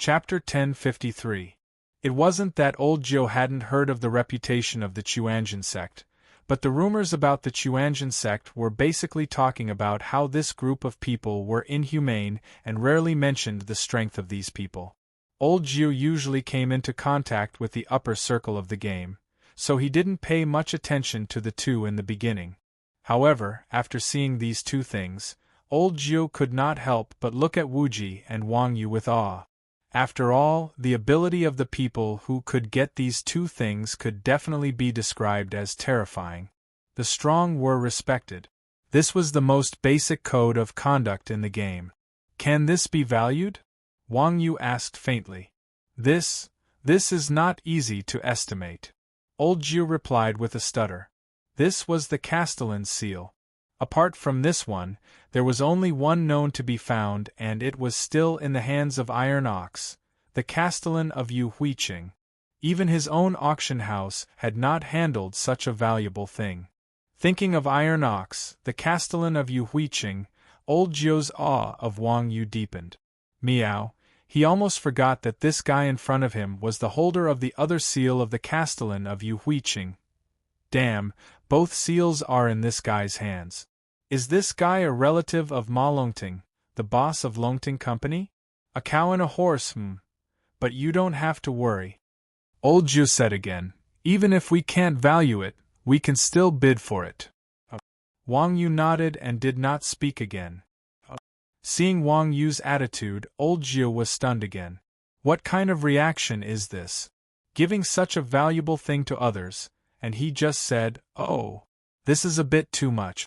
Chapter 1053. It wasn't that old Jiu hadn't heard of the reputation of the Chuanjian sect, but the rumors about the Chuanjian sect were basically talking about how this group of people were inhumane and rarely mentioned the strength of these people. Old Jiu usually came into contact with the upper circle of the game, so he didn't pay much attention to the two in the beginning. However, after seeing these two things, old Jiu could not help but look at Wuji and Wang Yu with awe. After all, the ability of the people who could get these two things could definitely be described as terrifying. The strong were respected. This was the most basic code of conduct in the game. Can this be valued? Wang Yu asked faintly. This is not easy to estimate. Old Jiu replied with a stutter. This was the Castellan's seal. Apart from this one, there was only one known to be found, and it was still in the hands of Iron Ox, the Castellan of Yu Huiqing. Even his own auction house had not handled such a valuable thing. Thinking of Iron Ox, the Castellan of Yu Huiqing, old Jiu's awe of Wang Yu deepened. Meow, he almost forgot that this guy in front of him was the holder of the other seal of the Castellan of Yu Huiqing. Damn, both seals are in this guy's hands. Is this guy a relative of Ma Longting, the boss of Longting Company? A cow and a horse, But you don't have to worry. Old Jiu said again, even if we can't value it, we can still bid for it. Wang Yu nodded and did not speak again. Seeing Wang Yu's attitude, old Jiu was stunned again. What kind of reaction is this? Giving such a valuable thing to others, and he just said, oh, this is a bit too much.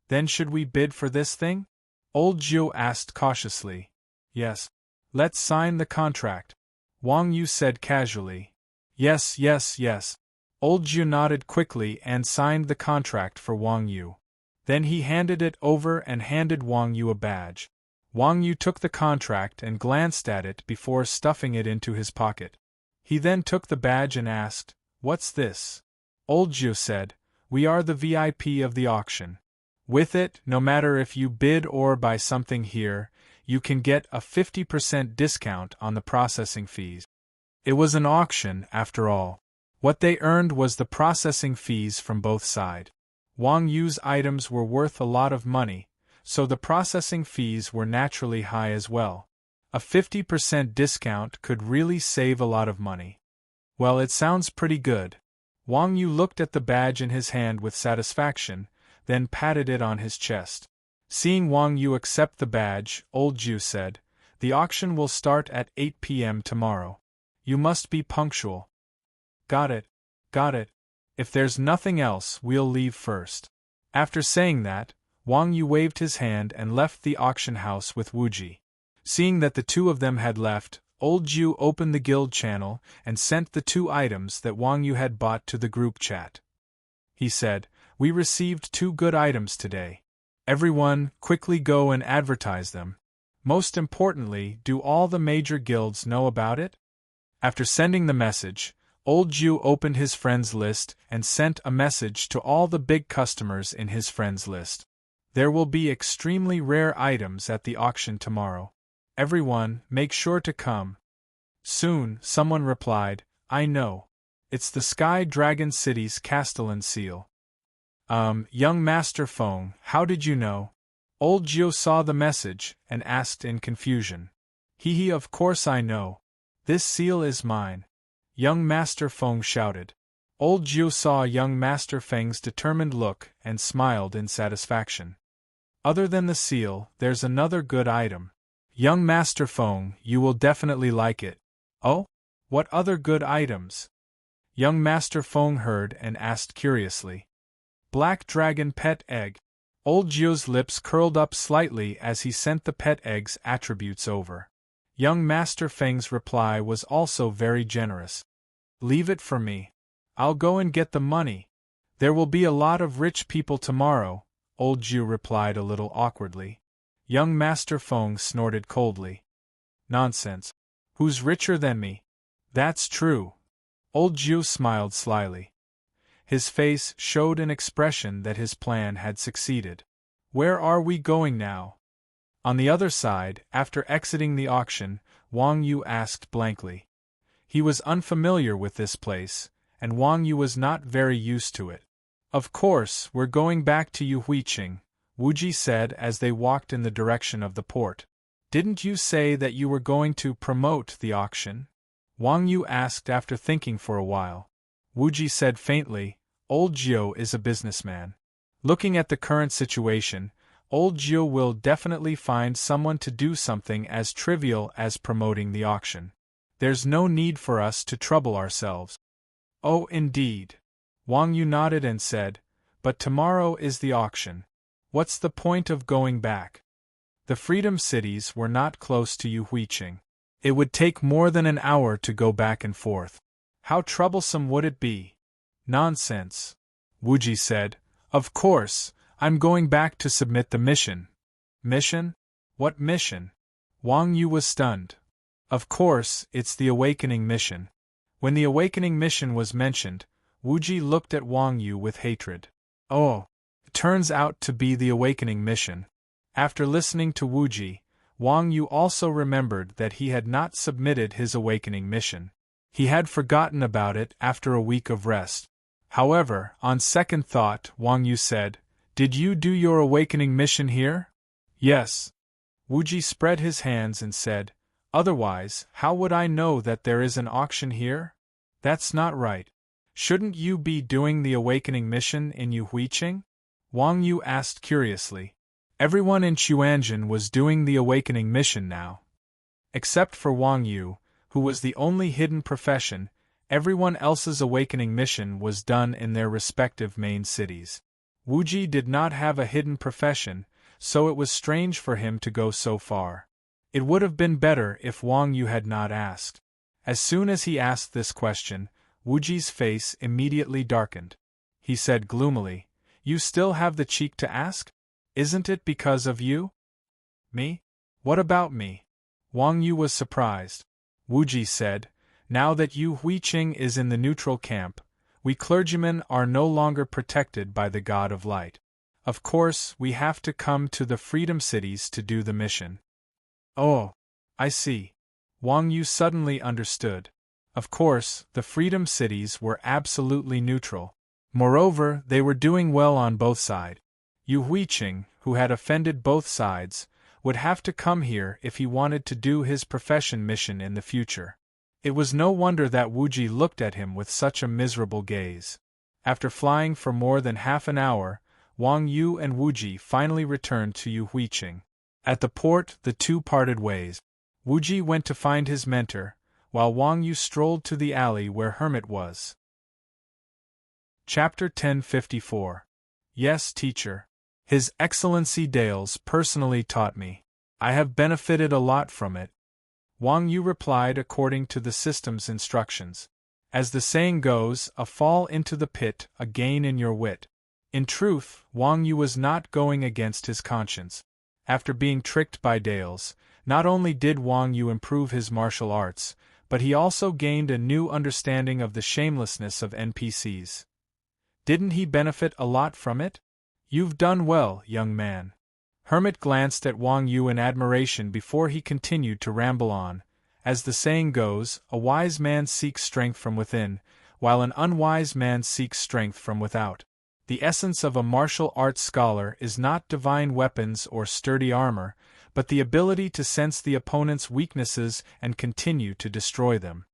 Then should we bid for this thing? Old Jiu asked cautiously. Yes. Let's sign the contract. Wang Yu said casually. Yes. Old Jiu nodded quickly and signed the contract for Wang Yu. Then he handed it over and handed Wang Yu a badge. Wang Yu took the contract and glanced at it before stuffing it into his pocket. He then took the badge and asked, "What's this?" Old Jiu said, "We are the VIP of the auction. With it, no matter if you bid or buy something here, you can get a 50% discount on the processing fees." It was an auction, after all. What they earned was the processing fees from both sides. Wang Yu's items were worth a lot of money, so the processing fees were naturally high as well. A 50% discount could really save a lot of money. Well, it sounds pretty good. Wang Yu looked at the badge in his hand with satisfaction, then patted it on his chest. Seeing Wang Yu accept the badge, old Jiu said, "The auction will start at 8 p.m. tomorrow. You must be punctual." Got it. If there's nothing else, we'll leave first." After saying that, Wang Yu waved his hand and left the auction house with Wuji. Seeing that the two of them had left, old Jiu opened the guild channel and sent the two items that Wang Yu had bought to the group chat. He said, "We received 2 good items today. Everyone, quickly go and advertise them. Most importantly, do all the major guilds know about it?" After sending the message, old Jiu opened his friends list and sent a message to all the big customers in his friends list. There will be extremely rare items at the auction tomorrow. Everyone, make sure to come. Soon, someone replied, "I know. It's the Sky Dragon City's Castellan seal." Young Master Feng, how did you know?" Old Jiu saw the message and asked in confusion. He, of course I know. This seal is mine," young Master Feng shouted. Old Jiu saw young Master Feng's determined look and smiled in satisfaction. "Other than the seal, there's another good item. Young Master Feng, you will definitely like it." "Oh? What other good items?" Young Master Feng heard and asked curiously. "Black Dragon Pet Egg." Old Jiu's lips curled up slightly as he sent the pet egg's attributes over. Young Master Feng's reply was also very generous. "Leave it for me. I'll go and get the money. There will be a lot of rich people tomorrow," old Jiu replied a little awkwardly. Young Master Feng snorted coldly. "Nonsense. Who's richer than me?" "That's true." Old Jiu smiled slyly. His face showed an expression that his plan had succeeded. "Where are we going now?" On the other side, after exiting the auction, Wang Yu asked blankly. He was unfamiliar with this place, and Wang Yu was not very used to it. Of course, we're going back to Yuhuiqing, Wuji said as they walked in the direction of the port. Didn't you say that you were going to promote the auction? Wang Yu asked after thinking for a while. Wuji said faintly, Old Jiu is a businessman. Looking at the current situation, Old Jiu will definitely find someone to do something as trivial as promoting the auction. There's no need for us to trouble ourselves. Oh, indeed. Wang Yu nodded and said, but tomorrow is the auction. What's the point of going back? The Freedom Cities were not close to Yuhuiqing. It would take more than an hour to go back and forth. How troublesome would it be? Nonsense. Wuji said, Of course, I'm going back to submit the mission. Mission? What mission? Wang Yu was stunned. Of course, it's the Awakening mission. When the Awakening mission was mentioned, Wuji looked at Wang Yu with hatred. Oh, it turns out to be the Awakening mission. After listening to Wuji, Wang Yu also remembered that he had not submitted his Awakening mission. He had forgotten about it after a week of rest. However, on second thought, Wang Yu said, Did you do your Awakening mission here? Yes. Wuji spread his hands and said, Otherwise, how would I know that there is an auction here? That's not right. Shouldn't you be doing the Awakening mission in Yuhuiqing? Wang Yu asked curiously. Everyone in Chuanjin was doing the Awakening mission now. Except for Wang Yu, who was the only hidden profession, everyone else's Awakening mission was done in their respective main cities. Wuji did not have a hidden profession, so it was strange for him to go so far. It would have been better if Wang Yu had not asked. As soon as he asked this question, Wuji's face immediately darkened. He said gloomily, You still have the cheek to ask? Isn't it because of you? Me? What about me? Wang Yu was surprised. Wuji said, Now that Yuhuiqing is in the neutral camp, we clergymen are no longer protected by the God of Light. Of course, we have to come to the Freedom Cities to do the mission. Oh, I see. Wang Yu suddenly understood. Of course, the Freedom Cities were absolutely neutral. Moreover, they were doing well on both sides. Yuhuiqing, who had offended both sides, would have to come here if he wanted to do his profession mission in the future. It was no wonder that Wuji looked at him with such a miserable gaze. After flying for more than half an hour, Wang Yu and Wuji finally returned to Yuhuiqing. At the port, the two parted ways. Wuji went to find his mentor, while Wang Yu strolled to the alley where Hermit was. Chapter 1054. Yes, teacher. His Excellency Dales personally taught me. I have benefited a lot from it. Wang Yu replied according to the system's instructions. As the saying goes, a fall into the pit, a gain in your wit. In truth, Wang Yu was not going against his conscience. After being tricked by Dales, not only did Wang Yu improve his martial arts, but he also gained a new understanding of the shamelessness of NPCs. Didn't he benefit a lot from it? You've done well, young man. Hermit glanced at Wang Yu in admiration before he continued to ramble on. As the saying goes, a wise man seeks strength from within, while an unwise man seeks strength from without. The essence of a martial arts scholar is not divine weapons or sturdy armor, but the ability to sense the opponent's weaknesses and continue to destroy them.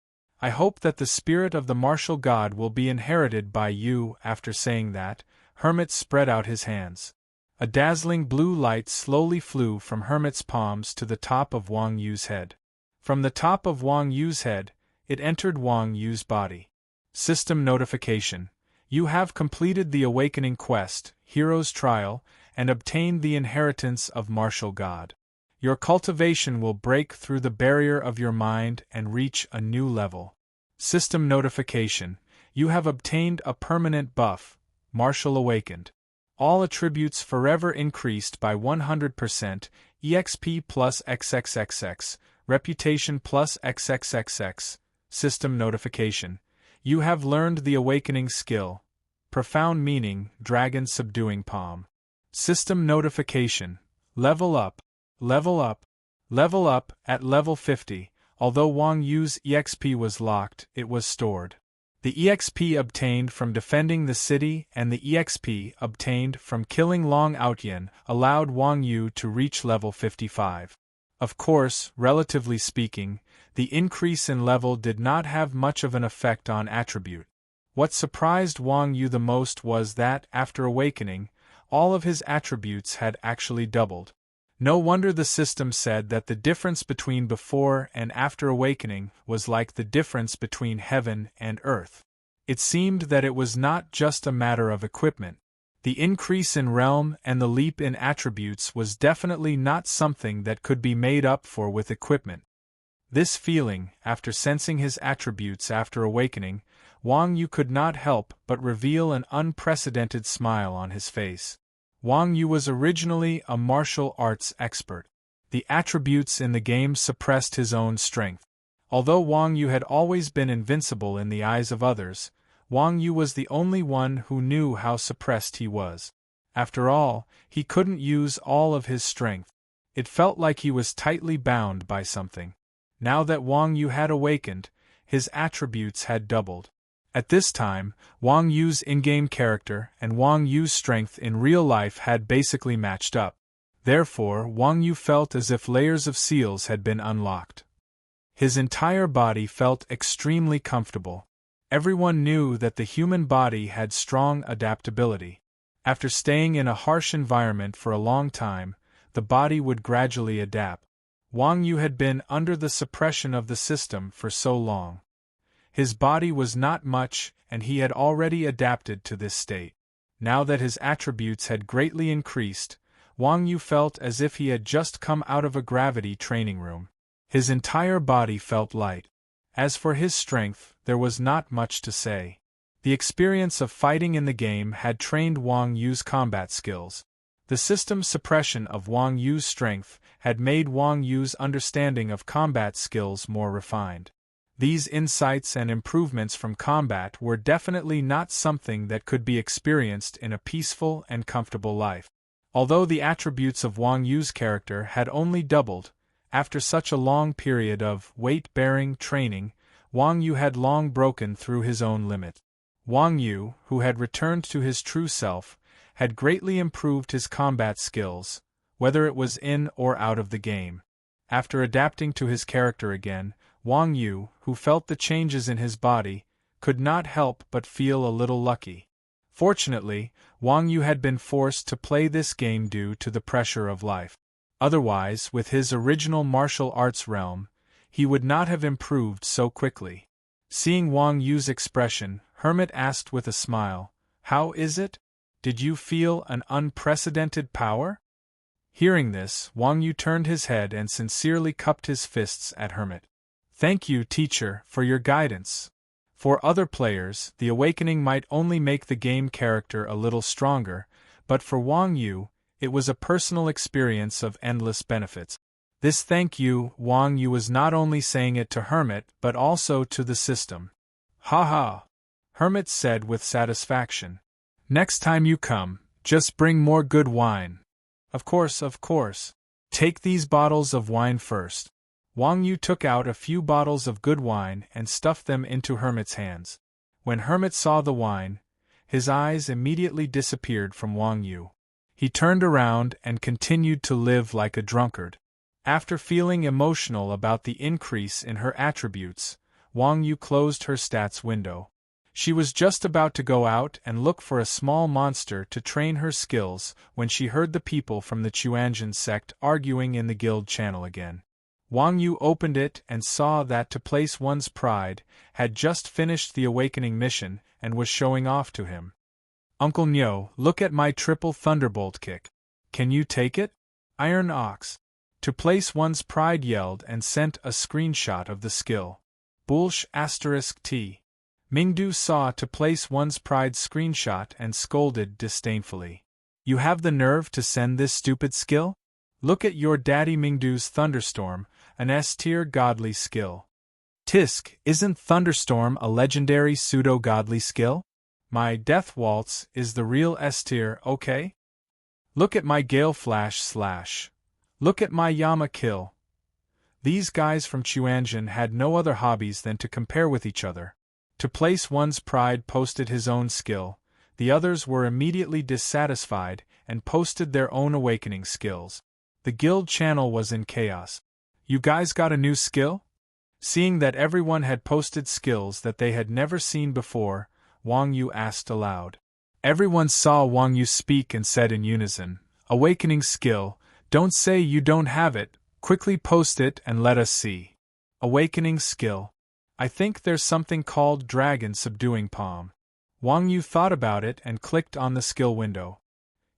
I hope that the spirit of the martial god will be inherited by you. After saying that, Hermit spread out his hands. A dazzling blue light slowly flew from Hermit's palms to the top of Wang Yu's head. From the top of Wang Yu's head, it entered Wang Yu's body. System notification. You have completed the Awakening Quest, Hero's Trial, and obtained the inheritance of Martial God. Your cultivation will break through the barrier of your mind and reach a new level. System notification. You have obtained a permanent buff, Martial Awakened. All attributes forever increased by 100%, EXP plus XXXX, Reputation plus XXXX. System notification. You have learned the Awakening skill. Profound meaning, Dragon Subduing Palm. System notification. Level up. Level up. Level up. At level 50, Although Wang Yu's EXP was locked, it was stored. The EXP obtained from defending the city and the EXP obtained from killing Long Outyan allowed Wang Yu to reach level 55. Of course, relatively speaking, the increase in level did not have much of an effect on attribute. What surprised Wang Yu the most was that, after awakening, all of his attributes had actually doubled. No wonder the system said that the difference between before and after awakening was like the difference between heaven and earth. It seemed that it was not just a matter of equipment. The increase in realm and the leap in attributes was definitely not something that could be made up for with equipment. This feeling, after sensing his attributes after awakening, Wang Yu could not help but reveal an unprecedented smile on his face. Wang Yu was originally a martial arts expert. The attributes in the game suppressed his own strength. Although Wang Yu had always been invincible in the eyes of others, Wang Yu was the only one who knew how suppressed he was. After all, he couldn't use all of his strength. It felt like he was tightly bound by something. Now that Wang Yu had awakened, his attributes had doubled. At this time, Wang Yu's in-game character and Wang Yu's strength in real life had basically matched up. Therefore, Wang Yu felt as if layers of seals had been unlocked. His entire body felt extremely comfortable. Everyone knew that the human body had strong adaptability. After staying in a harsh environment for a long time, the body would gradually adapt. Wang Yu had been under the suppression of the system for so long. His body was not much, and he had already adapted to this state. Now that his attributes had greatly increased, Wang Yu felt as if he had just come out of a gravity training room. His entire body felt light. As for his strength, there was not much to say. The experience of fighting in the game had trained Wang Yu's combat skills. The system's suppression of Wang Yu's strength had made Wang Yu's understanding of combat skills more refined. These insights and improvements from combat were definitely not something that could be experienced in a peaceful and comfortable life. Although the attributes of Wang Yu's character had only doubled, after such a long period of weight-bearing training, Wang Yu had long broken through his own limit. Wang Yu, who had returned to his true self, had greatly improved his combat skills, whether it was in or out of the game. After adapting to his character again, Wang Yu, who felt the changes in his body, could not help but feel a little lucky. Fortunately, Wang Yu had been forced to play this game due to the pressure of life. Otherwise, with his original martial arts realm, he would not have improved so quickly. Seeing Wang Yu's expression, Hermit asked with a smile, "How is it? Did you feel an unprecedented power?" Hearing this, Wang Yu turned his head and sincerely cupped his fists at Hermit. "Thank you, teacher, for your guidance." For other players, the awakening might only make the game character a little stronger, but for Wang Yu, it was a personal experience of endless benefits. This thank you, Wang Yu was not only saying it to Hermit but also to the system. "Ha ha!" Hermit said with satisfaction. "Next time you come, just bring more good wine." Of course, of course. Take these bottles of wine first." Wang Yu took out a few bottles of good wine and stuffed them into Hermit's hands. When Hermit saw the wine, his eyes immediately disappeared from Wang Yu. He turned around and continued to live like a drunkard. After feeling emotional about the increase in her attributes, Wang Yu closed her stats window. She was just about to go out and look for a small monster to train her skills when she heard the people from the Chuanjian sect arguing in the guild channel again. Wang Yu opened it and saw that To Place One's Pride had just finished the awakening mission and was showing off to him. "Uncle Nyo, look at my triple thunderbolt kick. Can you take it?" Iron Ox. To Place One's Pride yelled and sent a screenshot of the skill. Bullsh *T. Mingdu saw To Place One's Pride's screenshot and scolded disdainfully. "You have the nerve to send this stupid skill? Look at your daddy Mingdu's Thunderstorm, an S-tier godly skill." "Tisk, isn't Thunderstorm a legendary pseudo-godly skill? My Death Waltz is the real S-tier, okay? Look at my Gale Flash /. Look at my Yama Kill. These guys from Chuanjin had no other hobbies than to compare with each other. To place one's pride posted his own skill, the others were immediately dissatisfied and posted their own awakening skills. The guild channel was in chaos. You guys got a new skill? Seeing that everyone had posted skills that they had never seen before, Wang Yu asked aloud. Everyone saw Wang Yu speak and said in unison, "Awakening skill, don't say you don't have it, quickly post it and let us see." Awakening skill. I think there's something called Dragon Subduing Palm. Wang Yu thought about it and clicked on the skill window.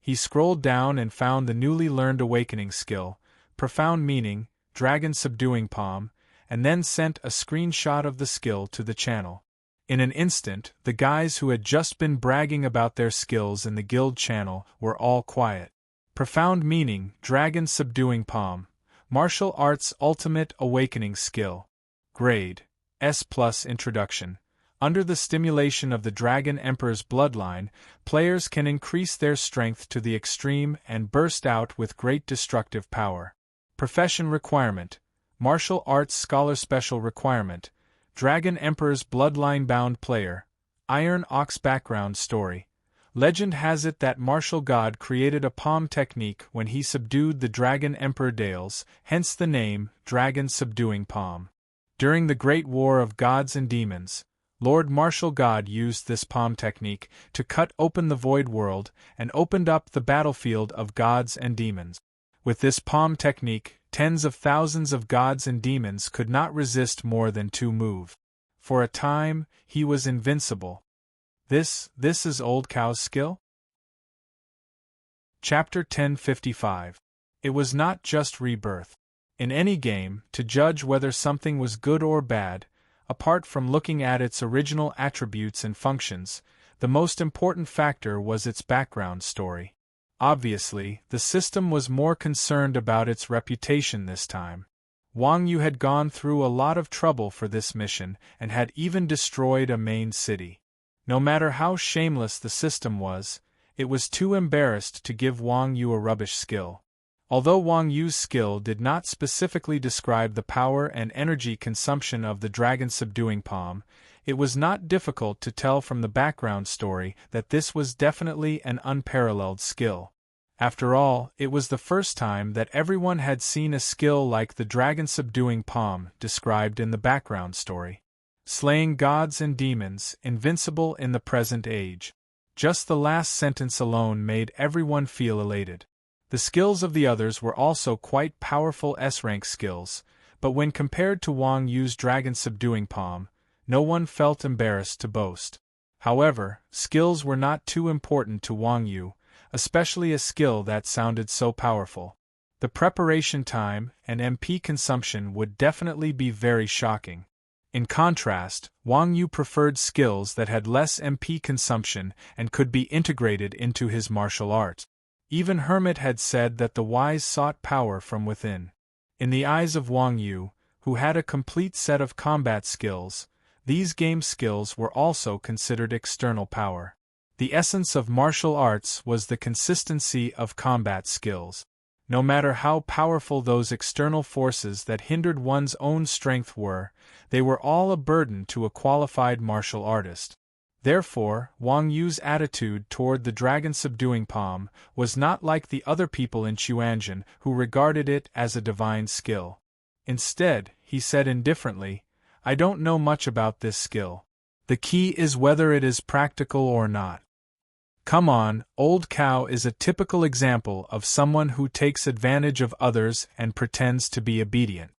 He scrolled down and found the newly learned awakening skill, Profound Meaning, Dragon Subduing Palm, and then sent a screenshot of the skill to the channel. In an instant, the guys who had just been bragging about their skills in the guild channel were all quiet. Profound Meaning, Dragon Subduing Palm, Martial Arts Ultimate Awakening Skill. Grade S+ Introduction. Under the stimulation of the Dragon Emperor's bloodline, players can increase their strength to the extreme and burst out with great destructive power. Profession Requirement. Martial Arts Scholar Special Requirement. Dragon Emperor's bloodline-bound player. Iron Ox Background Story. Legend has it that martial god created a palm technique when he subdued the Dragon Emperor Dales, hence the name, Dragon Subduing Palm. During the Great War of Gods and Demons, Lord Martial God used this palm technique to cut open the void world and opened up the battlefield of gods and demons. With this palm technique, tens of thousands of gods and demons could not resist more than 2 moves. For a time, he was invincible. This is Old Cow's skill? Chapter 1055. It was not just rebirth. In any game, to judge whether something was good or bad, apart from looking at its original attributes and functions, the most important factor was its background story. Obviously, the system was more concerned about its reputation this time. Wang Yu had gone through a lot of trouble for this mission and had even destroyed a main city. No matter how shameless the system was, it was too embarrassed to give Wang Yu a rubbish skill. Although Wang Yu's skill did not specifically describe the power and energy consumption of the Dragon Subduing Palm, it was not difficult to tell from the background story that this was definitely an unparalleled skill. After all, it was the first time that everyone had seen a skill like the Dragon Subduing Palm described in the background story. Slaying gods and demons, invincible in the present age. Just the last sentence alone made everyone feel elated. The skills of the others were also quite powerful S-rank skills, but when compared to Wang Yu's Dragon Subduing Palm, no one felt embarrassed to boast. However, skills were not too important to Wang Yu, especially a skill that sounded so powerful. The preparation time and MP consumption would definitely be very shocking. In contrast, Wang Yu preferred skills that had less MP consumption and could be integrated into his martial art. Even Hermit had said that the wise sought power from within. In the eyes of Wang Yu, who had a complete set of combat skills, these game skills were also considered external power. The essence of martial arts was the consistency of combat skills. No matter how powerful those external forces that hindered one's own strength were, they were all a burden to a qualified martial artist. Therefore, Wang Yu's attitude toward the Dragon Subduing Palm was not like the other people in Chuanjin who regarded it as a divine skill. Instead, he said indifferently, "I don't know much about this skill. The key is whether it is practical or not." Come on, Old Cow is a typical example of someone who takes advantage of others and pretends to be obedient.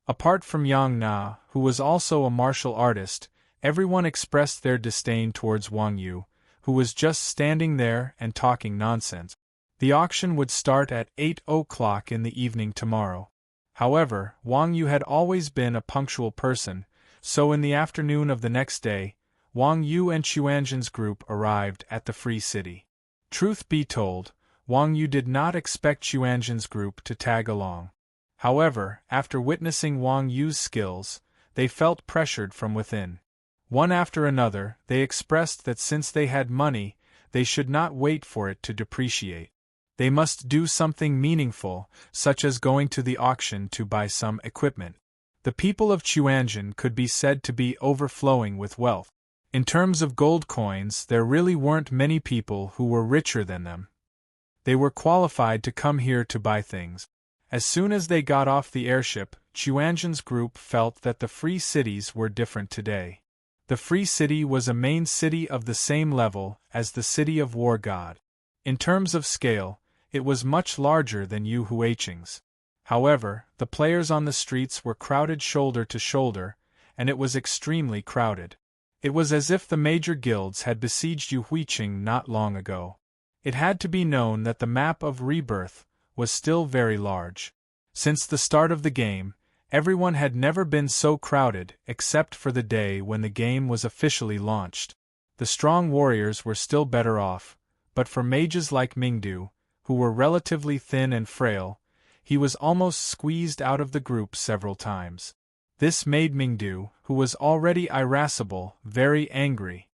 Apart from Yang Na, who was also a martial artist, everyone expressed their disdain towards Wang Yu, who was just standing there and talking nonsense. The auction would start at 8 o'clock in the evening tomorrow. However, Wang Yu had always been a punctual person, so in the afternoon of the next day, Wang Yu and Chuanjin's group arrived at the Free City. Truth be told, Wang Yu did not expect Chuanjin's group to tag along. However, after witnessing Wang Yu's skills, they felt pressured from within. One after another, they expressed that since they had money, they should not wait for it to depreciate. They must do something meaningful, such as going to the auction to buy some equipment. The people of Chuanjin could be said to be overflowing with wealth. In terms of gold coins, there really weren't many people who were richer than them. They were qualified to come here to buy things. As soon as they got off the airship, Chuanjin's group felt that the free cities were different today. The free city was a main city of the same level as the city of War God. In terms of scale, it was much larger than Yu Huiqing's. However, the players on the streets were crowded shoulder to shoulder, and it was extremely crowded. It was as if the major guilds had besieged Yu Huiqing not long ago. It had to be known that the map of Rebirth was still very large. Since the start of the game, everyone had never been so crowded except for the day when the game was officially launched. The strong warriors were still better off, but for mages like Mingdu, who were relatively thin and frail, he was almost squeezed out of the group several times. This made Mingdu, who was already irascible, very angry.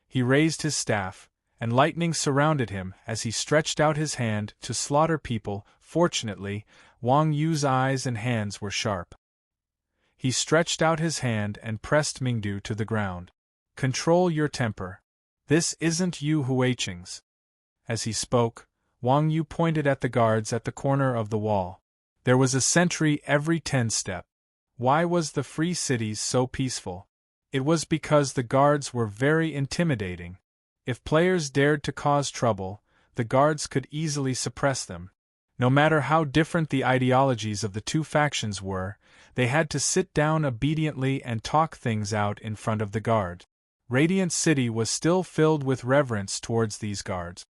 He raised his staff, and lightning surrounded him as he stretched out his hand to slaughter people. Fortunately, Wang Yu's eyes and hands were sharp. He stretched out his hand and pressed Mingdu to the ground. "Control your temper. This isn't Yu Huiqing's." As he spoke, Wang Yu pointed at the guards at the corner of the wall. There was a sentry every 10 steps. Why was the free cities so peaceful? It was because the guards were very intimidating. If players dared to cause trouble, the guards could easily suppress them. No matter how different the ideologies of the two factions were, they had to sit down obediently and talk things out in front of the guard. Radiant City was still filled with reverence towards these guards.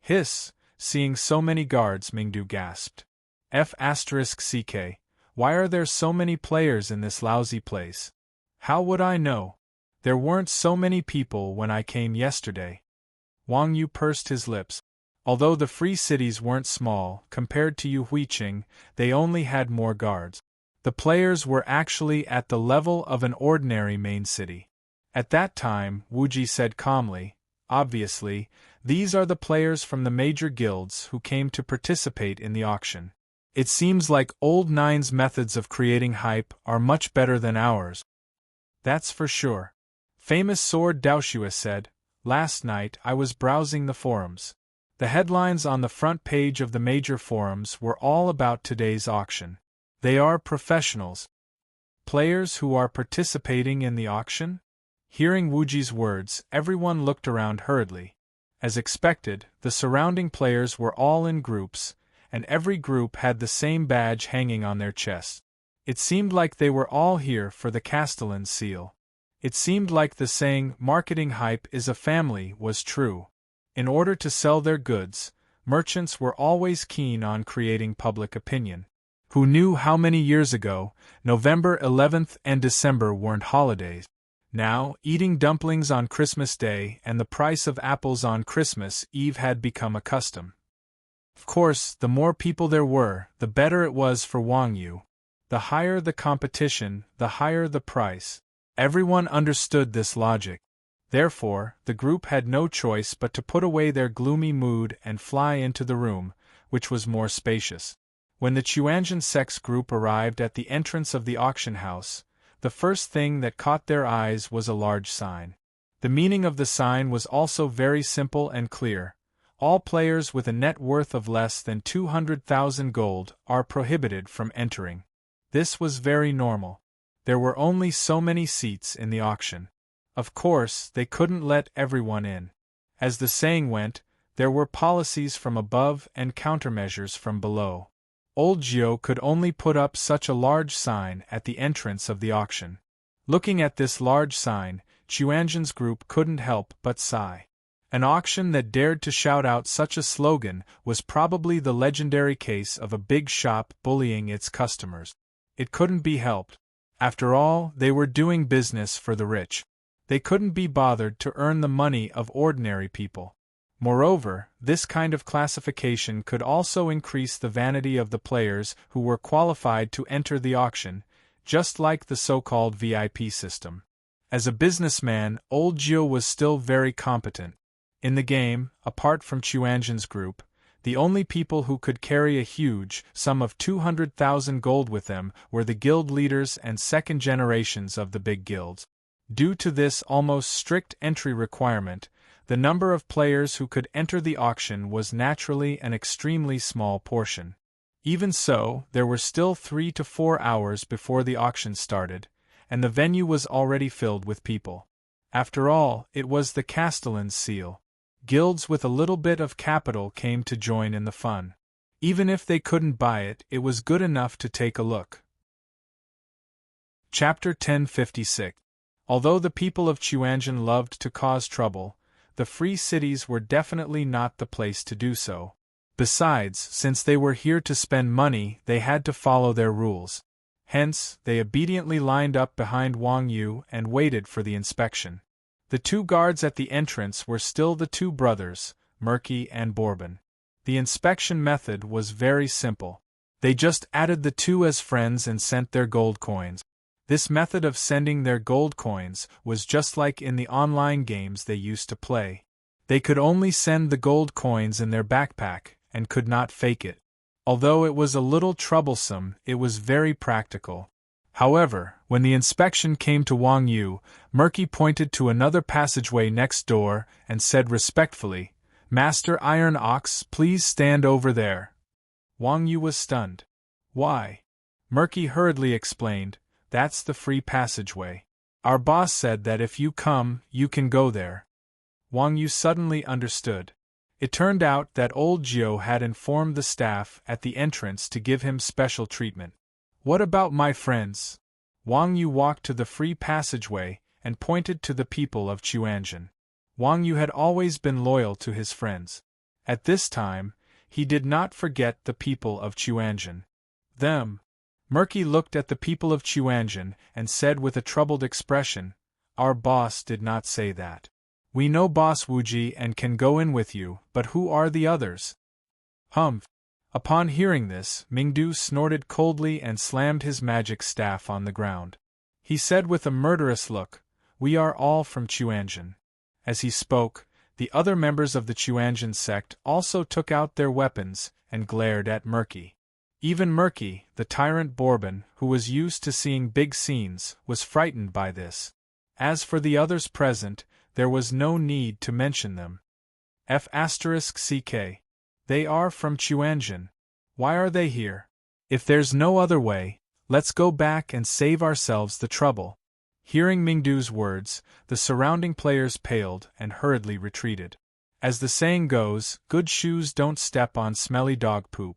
"Hiss!" Seeing so many guards, Mingdu gasped. "F***ck, why are there so many players in this lousy place? How would I know? There weren't so many people when I came yesterday." Wang Yu pursed his lips. Although the free cities weren't small, compared to Yu Huiqing, they only had more guards. The players were actually at the level of an ordinary main city. At that time, Wuji said calmly, "Obviously, these are the players from the major guilds who came to participate in the auction. It seems like Old Nine's methods of creating hype are much better than ours." "That's for sure." Famous Sword Daoshua said, "Last night I was browsing the forums. The headlines on the front page of the major forums were all about today's auction. They are professionals." "Players who are participating in the auction?" Hearing Wuji's words, everyone looked around hurriedly. As expected, the surrounding players were all in groups, and every group had the same badge hanging on their chests. It seemed like they were all here for the Castellan seal. It seemed like the saying, "marketing hype is a family," was true. In order to sell their goods, merchants were always keen on creating public opinion. Who knew how many years ago, November 11th and December weren't holidays? Now, eating dumplings on Christmas Day and the price of apples on Christmas Eve had become a custom. Of course, the more people there were, the better it was for Wang Yu. The higher the competition, the higher the price. Everyone understood this logic. Therefore, the group had no choice but to put away their gloomy mood and fly into the room, which was more spacious. When the Chuanjin sex group arrived at the entrance of the auction house, the first thing that caught their eyes was a large sign. The meaning of the sign was also very simple and clear. All players with a net worth of less than 200,000 gold are prohibited from entering. This was very normal. There were only so many seats in the auction. Of course, they couldn't let everyone in. As the saying went, there were policies from above and countermeasures from below. Old Gio could only put up such a large sign at the entrance of the auction. Looking at this large sign, Chuanjin's group couldn't help but sigh. An auction that dared to shout out such a slogan was probably the legendary case of a big shop bullying its customers. It couldn't be helped. After all, they were doing business for the rich. They couldn't be bothered to earn the money of ordinary people. Moreover, this kind of classification could also increase the vanity of the players who were qualified to enter the auction, just like the so-called VIP system. As a businessman, Old Gio was still very competent. In the game, apart from Chuanjin's group, The only people who could carry a huge sum of 200,000 gold with them were the guild leaders and second generations of the big guilds. Due to this almost strict entry requirement, the number of players who could enter the auction was naturally an extremely small portion. Even so, there were still 3 to 4 hours before the auction started, and the venue was already filled with people. After all, it was the Castellan's seal. Guilds with a little bit of capital came to join in the fun. Even if they couldn't buy it, it was good enough to take a look. Chapter 1056. Although the people of Chuanjian loved to cause trouble, the free cities were definitely not the place to do so. Besides, since they were here to spend money, they had to follow their rules. Hence, they obediently lined up behind Wang Yu and waited for the inspection. The 2 guards at the entrance were still the 2 brothers, Murky and Bourbon. The inspection method was very simple. They just added the 2 as friends and sent their gold coins. This method of sending their gold coins was just like in the online games they used to play. They could only send the gold coins in their backpack, and could not fake it. Although it was a little troublesome, it was very practical. However, when the inspection came to Wang Yu, Murky pointed to another passageway next door and said respectfully, "Master Iron Ox, please stand over there." Wang Yu was stunned. "Why?" Murky hurriedly explained, "That's the free passageway. Our boss said that if you come, you can go there." Wang Yu suddenly understood. It turned out that old Jiu had informed the staff at the entrance to give him special treatment. "What about my friends?" Wang Yu walked to the free passageway and pointed to the people of Chuanjian. Wang Yu had always been loyal to his friends. At this time, he did not forget the people of Chuanjian. Them. Murky looked at the people of Chuanjian and said with a troubled expression, "Our boss did not say that. We know Boss Wuji and can go in with you, but who are the others?" "Humph." Upon hearing this, Mingdu snorted coldly and slammed his magic staff on the ground. He said with a murderous look, "We are all from Chuanjian." As he spoke, the other members of the Chuanjian sect also took out their weapons and glared at Murky. Even Murky, the tyrant Bourbon, who was used to seeing big scenes, was frightened by this. As for the others present, there was no need to mention them. F***ck. They are from Chuanjian. Why are they here? If there's no other way, let's go back and save ourselves the trouble. Hearing Mingdu's words, the surrounding players paled and hurriedly retreated. As the saying goes, good shoes don't step on smelly dog poop.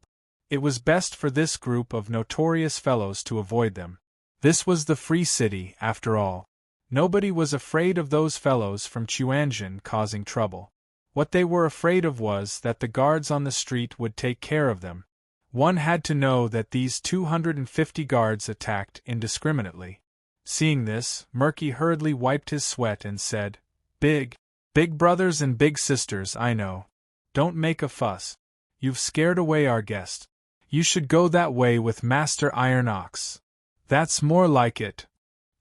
It was best for this group of notorious fellows to avoid them. This was the free city, after all. Nobody was afraid of those fellows from Chuanjian causing trouble. What they were afraid of was that the guards on the street would take care of them. One had to know that these 250 guards attacked indiscriminately. Seeing this, Murky hurriedly wiped his sweat and said, Big brothers and big sisters, I know. Don't make a fuss. You've scared away our guest. You should go that way with Master Iron Ox. That's more like it."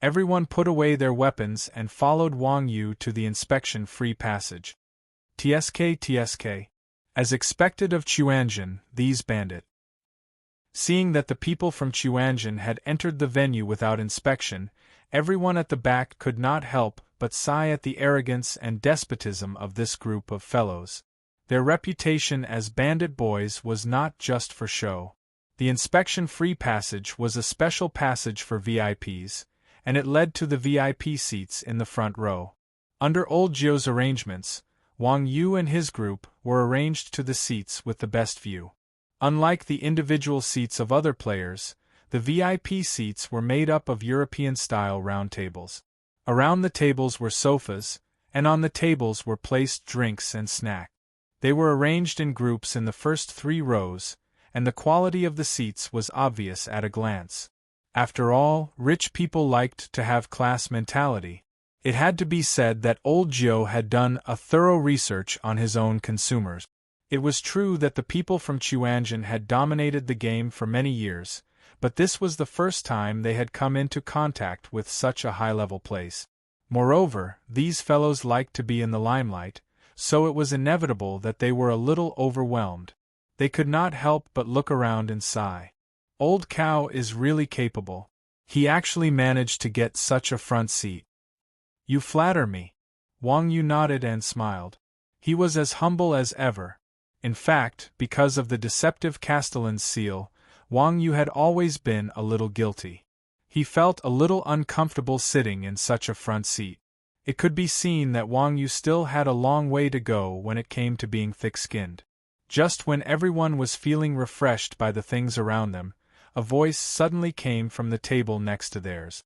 Everyone put away their weapons and followed Wang Yu to the inspection-free passage. TSK. As expected of Chuanjian, these bandit. Seeing that the people from Chuanjian had entered the venue without inspection, everyone at the back could not help but sigh at the arrogance and despotism of this group of fellows. Their reputation as bandit boys was not just for show. The inspection-free passage was a special passage for VIPs, and it led to the VIP seats in the front row. Under Old Jiu's arrangements, Wang Yu and his group were arranged to the seats with the best view. Unlike the individual seats of other players, the VIP seats were made up of European-style round tables. Around the tables were sofas, and on the tables were placed drinks and snacks. They were arranged in groups in the first 3 rows, and the quality of the seats was obvious at a glance. After all, rich people liked to have class mentality. It had to be said that Old Jiu had done a thorough research on his own consumers. It was true that the people from Chuanjian had dominated the game for many years, but this was the first time they had come into contact with such a high-level place. Moreover, these fellows liked to be in the limelight, so it was inevitable that they were a little overwhelmed. They could not help but look around and sigh. Old Cow is really capable. He actually managed to get such a front seat. You flatter me. Wang Yu nodded and smiled. He was as humble as ever. In fact, because of the deceptive Castellan's seal, Wang Yu had always been a little guilty. He felt a little uncomfortable sitting in such a front seat. It could be seen that Wang Yu still had a long way to go when it came to being thick-skinned. Just when everyone was feeling refreshed by the things around them, a voice suddenly came from the table next to theirs.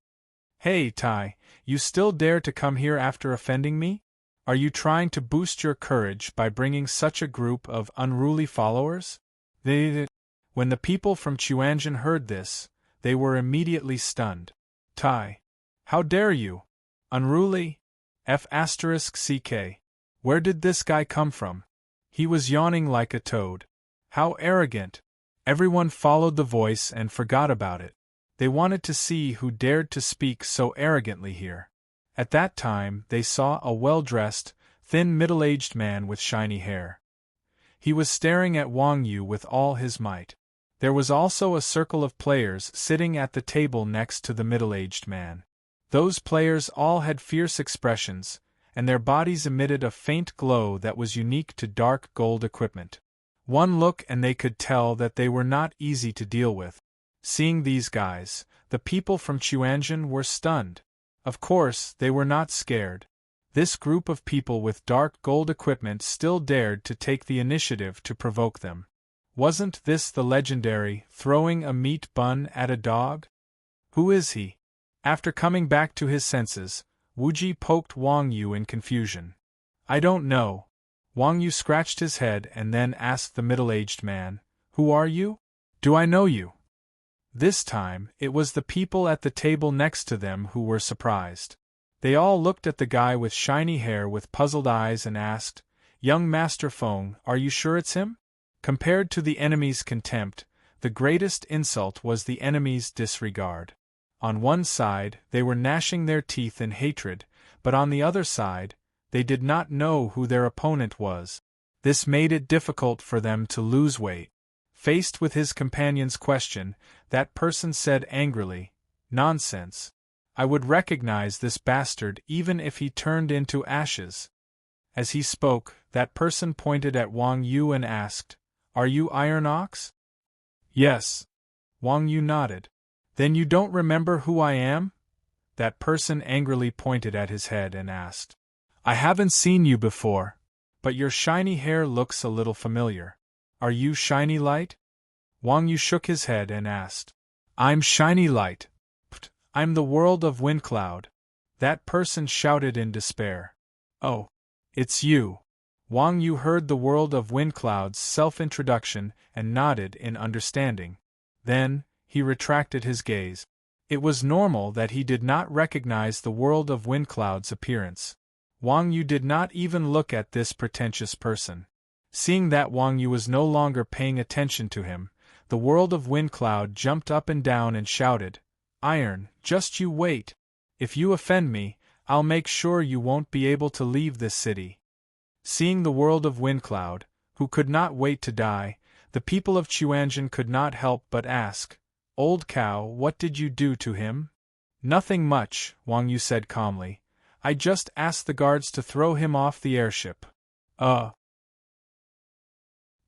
Hey, Tai, you still dare to come here after offending me? Are you trying to boost your courage by bringing such a group of unruly followers? When the people from Chuanjin heard this, they were immediately stunned. Tai, how dare you? Unruly? F***ck. Where did this guy come from? He was yawning like a toad. How arrogant! Everyone followed the voice and forgot about it. They wanted to see who dared to speak so arrogantly here. At that time, they saw a well-dressed, thin middle-aged man with shiny hair. He was staring at Wang Yu with all his might. There was also a circle of players sitting at the table next to the middle-aged man. Those players all had fierce expressions, and their bodies emitted a faint glow that was unique to dark gold equipment. One look and they could tell that they were not easy to deal with. Seeing these guys, the people from Chuanjin were stunned. Of course, they were not scared. This group of people with dark gold equipment still dared to take the initiative to provoke them. Wasn't this the legendary throwing a meat bun at a dog? Who is he? After coming back to his senses, Wuji poked Wang Yu in confusion. I don't know. Wang Yu scratched his head and then asked the middle-aged man, Who are you? Do I know you? This time, it was the people at the table next to them who were surprised. They all looked at the guy with shiny hair with puzzled eyes and asked, Young Master Feng, are you sure it's him? Compared to the enemy's contempt, the greatest insult was the enemy's disregard. On one side, they were gnashing their teeth in hatred, but on the other side, they did not know who their opponent was. This made it difficult for them to lose weight. Faced with his companion's question, that person said angrily, Nonsense. I would recognize this bastard even if he turned into ashes. As he spoke, that person pointed at Wang Yu and asked, Are you Iron Ox? Yes. Wang Yu nodded. Then you don't remember who I am? That person angrily pointed at his head and asked, I haven't seen you before, but your shiny hair looks a little familiar. Are you Shiny Light? Wang Yu shook his head and asked, I'm Shiny Light. I'm the world of Windcloud. That person shouted in despair. Oh, it's you. Wang Yu heard the world of Windcloud's self-introduction and nodded in understanding. Then, he retracted his gaze. It was normal that he did not recognize the world of Windcloud's appearance. Wang Yu did not even look at this pretentious person. Seeing that Wang Yu was no longer paying attention to him, the world of Windcloud jumped up and down and shouted, Iron, just you wait. If you offend me, I'll make sure you won't be able to leave this city. Seeing the world of Windcloud, who could not wait to die, the people of Chuanjin could not help but ask, Old Cow, what did you do to him? Nothing much, Wang Yu said calmly. I just asked the guards to throw him off the airship.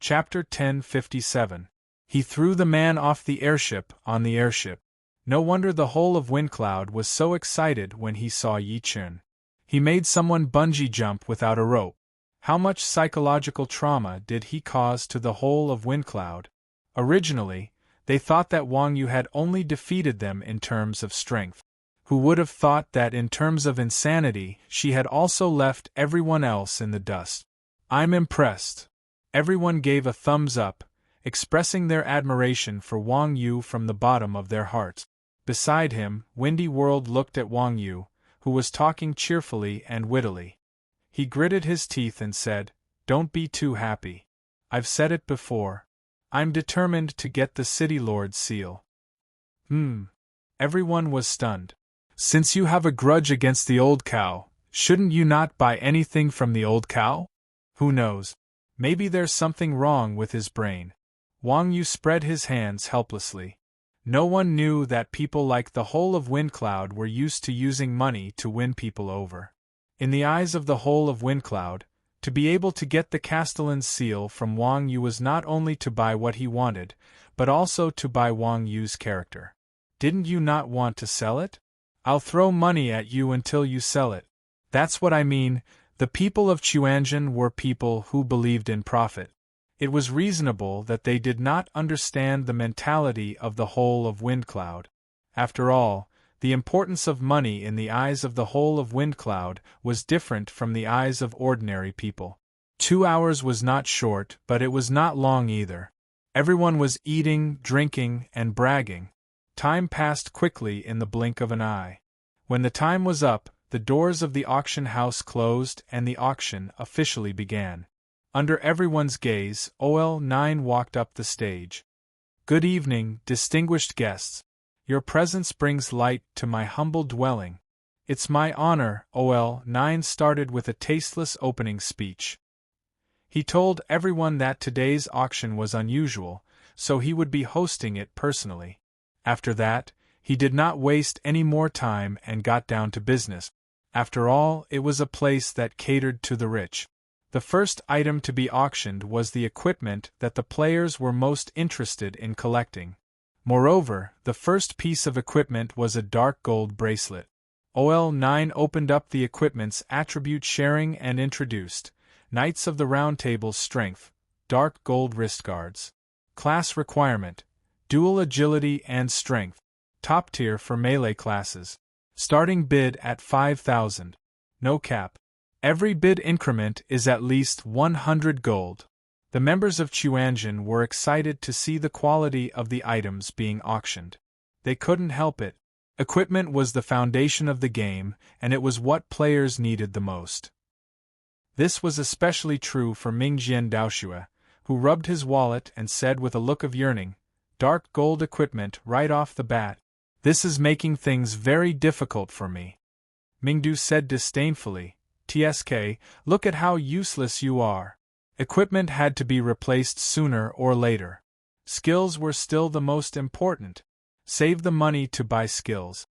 Chapter 1057. He threw the man off the airship on the airship. No wonder the whole of Windcloud was so excited when he saw Yi Chun. He made someone bungee jump without a rope. How much psychological trauma did he cause to the whole of Windcloud? Originally, they thought that Wang Yu had only defeated them in terms of strength. Who would have thought that in terms of insanity, she had also left everyone else in the dust? I'm impressed. Everyone gave a thumbs up, expressing their admiration for Wang Yu from the bottom of their hearts. Beside him, Windy World looked at Wang Yu, who was talking cheerfully and wittily. He gritted his teeth and said, Don't be too happy. I've said it before. I'm determined to get the City Lord's seal. Everyone was stunned. Since you have a grudge against the old cow, shouldn't you not buy anything from the old cow? Who knows? Maybe there's something wrong with his brain. Wang Yu spread his hands helplessly. No one knew that people like the whole of Windcloud were used to using money to win people over. In the eyes of the whole of Windcloud, to be able to get the Castellan's seal from Wang Yu was not only to buy what he wanted, but also to buy Wang Yu's character. Didn't you not want to sell it? I'll throw money at you until you sell it. That's what I mean. The people of Chuanzhen were people who believed in profit. It was reasonable that they did not understand the mentality of the whole of Windcloud. After all, the importance of money in the eyes of the whole of Windcloud was different from the eyes of ordinary people. 2 hours was not short, but it was not long either. Everyone was eating, drinking, and bragging. Time passed quickly in the blink of an eye. When the time was up, the doors of the auction house closed and the auction officially began. Under everyone's gaze, OL9 walked up the stage. Good evening, distinguished guests. Your presence brings light to my humble dwelling. It's my honor. OL9 started with a tasteless opening speech. He told everyone that today's auction was unusual, so he would be hosting it personally. After that, he did not waste any more time and got down to business. After all, it was a place that catered to the rich. The first item to be auctioned was the equipment that the players were most interested in collecting. Moreover, the first piece of equipment was a dark gold bracelet. OL9 opened up the equipment's attribute sharing and introduced Knights of the Round Table's strength, dark gold wrist guards. Class requirement: dual agility and strength. Top tier for melee classes. Starting bid at 5,000. No cap. Every bid increment is at least 100 gold. The members of Chuanzhen were excited to see the quality of the items being auctioned. They couldn't help it. Equipment was the foundation of the game, and it was what players needed the most. This was especially true for Mingjian Daoxue, who rubbed his wallet and said with a look of yearning, "Dark gold equipment right off the bat. This is making things very difficult for me." Mingdu said disdainfully, "TSK, look at how useless you are. Equipment had to be replaced sooner or later. Skills were still the most important. Save the money to buy skills."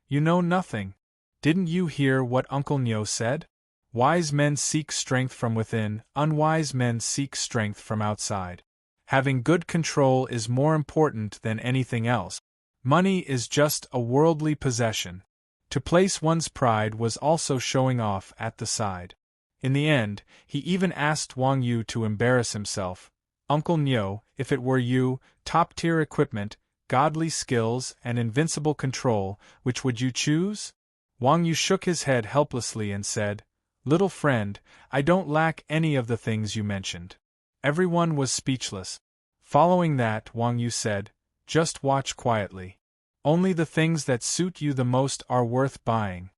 "You know nothing. Didn't you hear what Uncle Nyo said? Wise men seek strength from within, unwise men seek strength from outside. Having good control is more important than anything else. Money is just a worldly possession. To place one's pride was also showing off at the side." In the end, he even asked Wang Yu to embarrass himself. "Uncle Nyo, if it were you, top-tier equipment, godly skills, and invincible control, which would you choose?" Wang Yu shook his head helplessly and said, "Little friend, I don't lack any of the things you mentioned." Everyone was speechless. Following that, Wang Yu said, "Just watch quietly. Only the things that suit you the most are worth buying."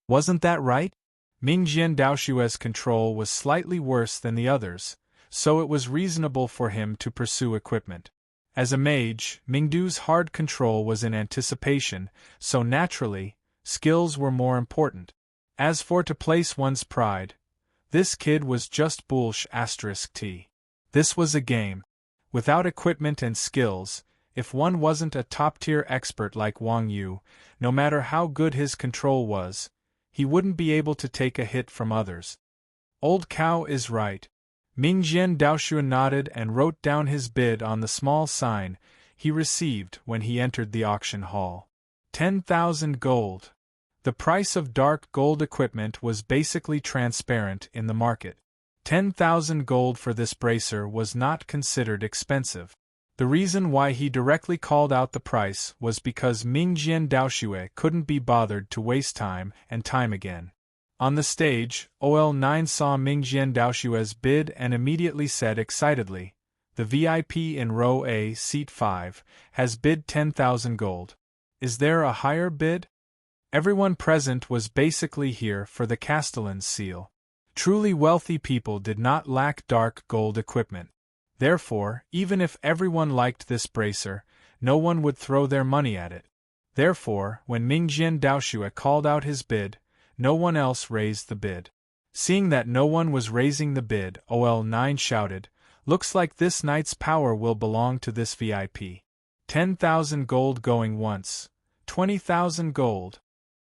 Wasn't that right? Mingjian Daoxue's control was slightly worse than the others, so it was reasonable for him to pursue equipment. As a mage, Mingdu's hard control was in anticipation, so naturally, skills were more important. As for to place one's pride, this kid was just bullsh*. This was a game. Without equipment and skills, if one wasn't a top-tier expert like Wang Yu, no matter how good his control was, he wouldn't be able to take a hit from others. Old cow is right. Mingjian Daoxue nodded and wrote down his bid on the small sign he received when he entered the auction hall. 10,000 gold. The price of dark gold equipment was basically transparent in the market. 10,000 gold for this bracer was not considered expensive. The reason why he directly called out the price was because Mingjian Daoxue couldn't be bothered to waste time and time again. On the stage, OL9 saw Mingjian Daoxue's bid and immediately said excitedly, "The VIP in row A, seat 5, has bid 10,000 gold. Is there a higher bid?" Everyone present was basically here for the Castellan's seal. Truly wealthy people did not lack dark gold equipment. Therefore, even if everyone liked this bracer, no one would throw their money at it. Therefore, when Mingjian Daoxue called out his bid, no one else raised the bid. Seeing that no one was raising the bid, OL9 shouted, "Looks like this night's power will belong to this VIP. 10,000 gold going once. 20,000 gold."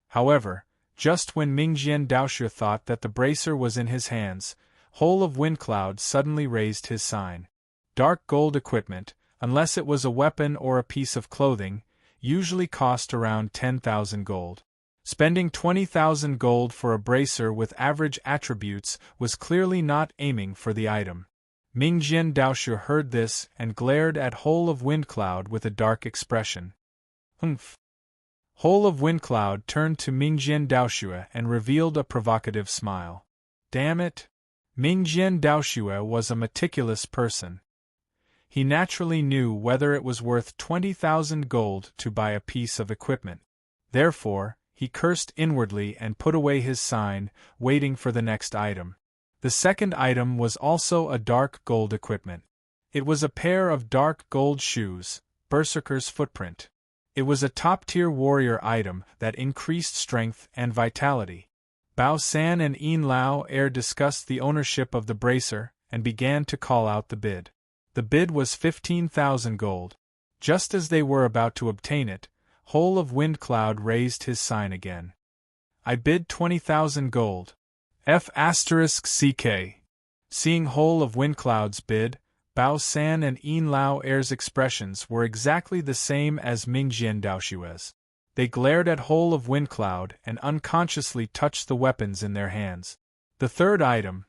However, just when Mingjian Daoshu thought that the bracer was in his hands, Whole of Windcloud suddenly raised his sign. Dark gold equipment, unless it was a weapon or a piece of clothing, usually cost around 10,000 gold. Spending 20,000 gold for a bracer with average attributes was clearly not aiming for the item. Mingjian Daoshu heard this and glared at Whole of Windcloud with a dark expression. Humph. Whole of Windcloud turned to Mingjian Daoshu and revealed a provocative smile. Damn it! Mingjian Daoshu was a meticulous person. He naturally knew whether it was worth 20,000 gold to buy a piece of equipment. Therefore, he cursed inwardly and put away his sign, waiting for the next item. The second item was also a dark gold equipment. It was a pair of dark gold shoes, Berserker's Footprint. It was a top-tier warrior item that increased strength and vitality. Bao San and Yin Lao discussed the ownership of the bracer and began to call out the bid. The bid was 15,000 gold. Just as they were about to obtain it, Whole of Windcloud raised his sign again. I bid 20,000 gold. F***CK. Seeing Whole of Windcloud's bid, Bao San and Yin Lao's expressions were exactly the same as Mingjian Daoshu's. They glared at Whole of Windcloud and unconsciously touched the weapons in their hands. The third item.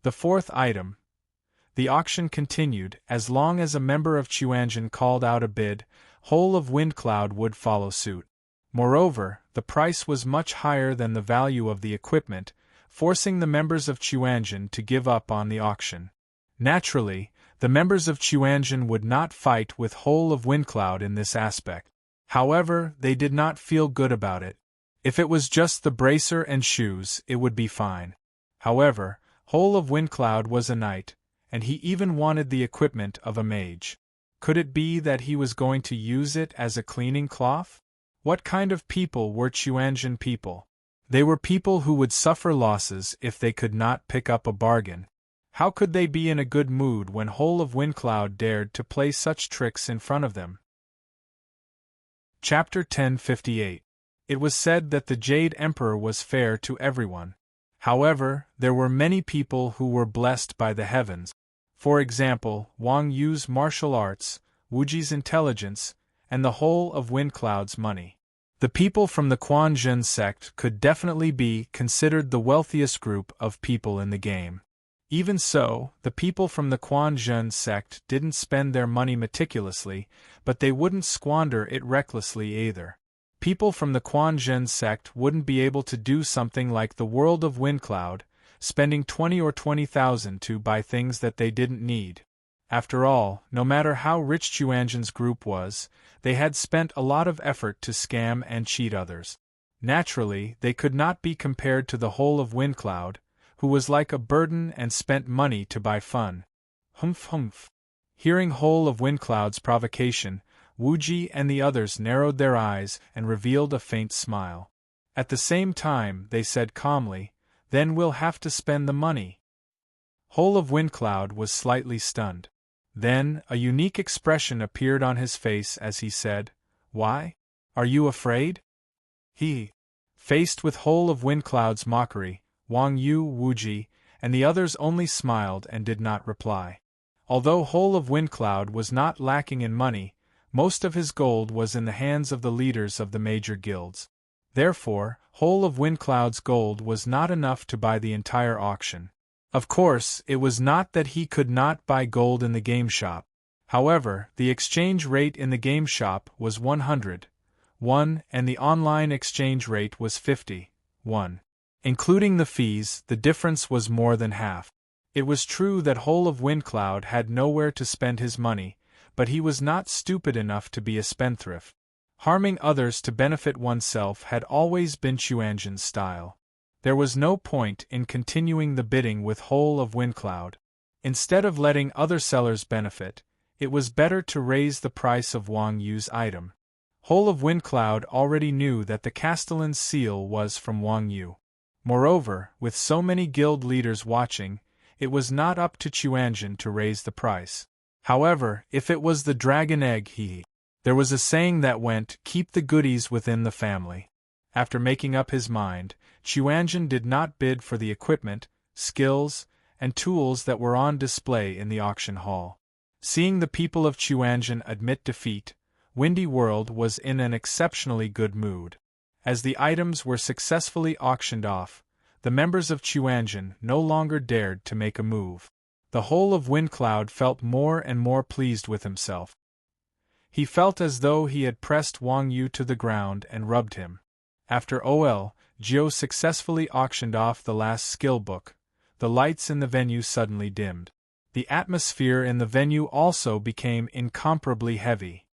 The fourth item. The auction continued. As long as a member of Chuanjin called out a bid, Whole of Windcloud would follow suit. Moreover, the price was much higher than the value of the equipment, forcing the members of Chuanjin to give up on the auction. Naturally, the members of Chuanjin would not fight with Whole of Windcloud in this aspect. However, they did not feel good about it. If it was just the bracer and shoes, it would be fine. However, Whole of Windcloud was a knight, and he even wanted the equipment of a mage. Could it be that he was going to use it as a cleaning cloth? What kind of people were Chuanjin people? They were people who would suffer losses if they could not pick up a bargain. How could they be in a good mood when Whole of Windcloud dared to play such tricks in front of them? Chapter 1058. It was said that the Jade Emperor was fair to everyone. However, there were many people who were blessed by the heavens. For example, Wang Yu's martial arts, Wuji's intelligence, and the Whole of Windcloud's money. The people from the Quanzhen sect could definitely be considered the wealthiest group of people in the game. Even so, the people from the Quanzhen sect didn't spend their money meticulously, but they wouldn't squander it recklessly either. People from the Quanzhen sect wouldn't be able to do something like the World of Windcloud, spending 20 or 20,000 to buy things that they didn't need. After all, no matter how rich Chuanjin's group was, they had spent a lot of effort to scam and cheat others. Naturally, they could not be compared to the Whole of Windcloud, who was like a burden and spent money to buy fun. Humph humph. Hearing Whole of Windcloud's provocation, Wuji and the others narrowed their eyes and revealed a faint smile. At the same time, they said calmly, "Then we'll have to spend the money." Whole of Windcloud was slightly stunned. Then, a unique expression appeared on his face as he said, "Why? Are you afraid?" Faced with Whole of Windcloud's mockery, Wang Yu, Wuji, and the others only smiled and did not reply. Although Whole of Windcloud was not lacking in money, most of his gold was in the hands of the leaders of the major guilds. Therefore, Whole of Windcloud's gold was not enough to buy the entire auction. Of course, it was not that he could not buy gold in the game shop. However, the exchange rate in the game shop was 100 and the online exchange rate was 50 Including the fees, the difference was more than half. It was true that Whole of Windcloud had nowhere to spend his money, but he was not stupid enough to be a spendthrift. Harming others to benefit oneself had always been Chuanjin's style. There was no point in continuing the bidding with Whole of Windcloud. Instead of letting other sellers benefit, it was better to raise the price of Wang Yu's item. Whole of Windcloud already knew that the Castellan's seal was from Wang Yu. Moreover, with so many guild leaders watching, it was not up to Chuanjin to raise the price. However, if it was the dragon egg there was a saying that went, keep the goodies within the family. After making up his mind, Chuanjin did not bid for the equipment, skills, and tools that were on display in the auction hall. Seeing the people of Chuanjin admit defeat, Windy World was in an exceptionally good mood. As the items were successfully auctioned off, the members of Chuanjin no longer dared to make a move. The whole of Windcloud felt more and more pleased with himself. He felt as though he had pressed Wang Yu to the ground and rubbed him. After Jiu successfully auctioned off the last skill book, the lights in the venue suddenly dimmed. The atmosphere in the venue also became incomparably heavy.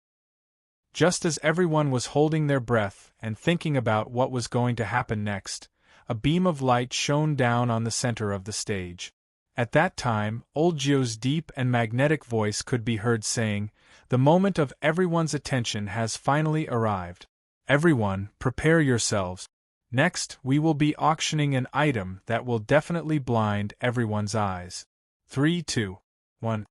Just as everyone was holding their breath and thinking about what was going to happen next, a beam of light shone down on the center of the stage. At that time, old Jiu's deep and magnetic voice could be heard saying, "The moment of everyone's attention has finally arrived. Everyone, prepare yourselves. Next, we will be auctioning an item that will definitely blind everyone's eyes. 3, 2, 1.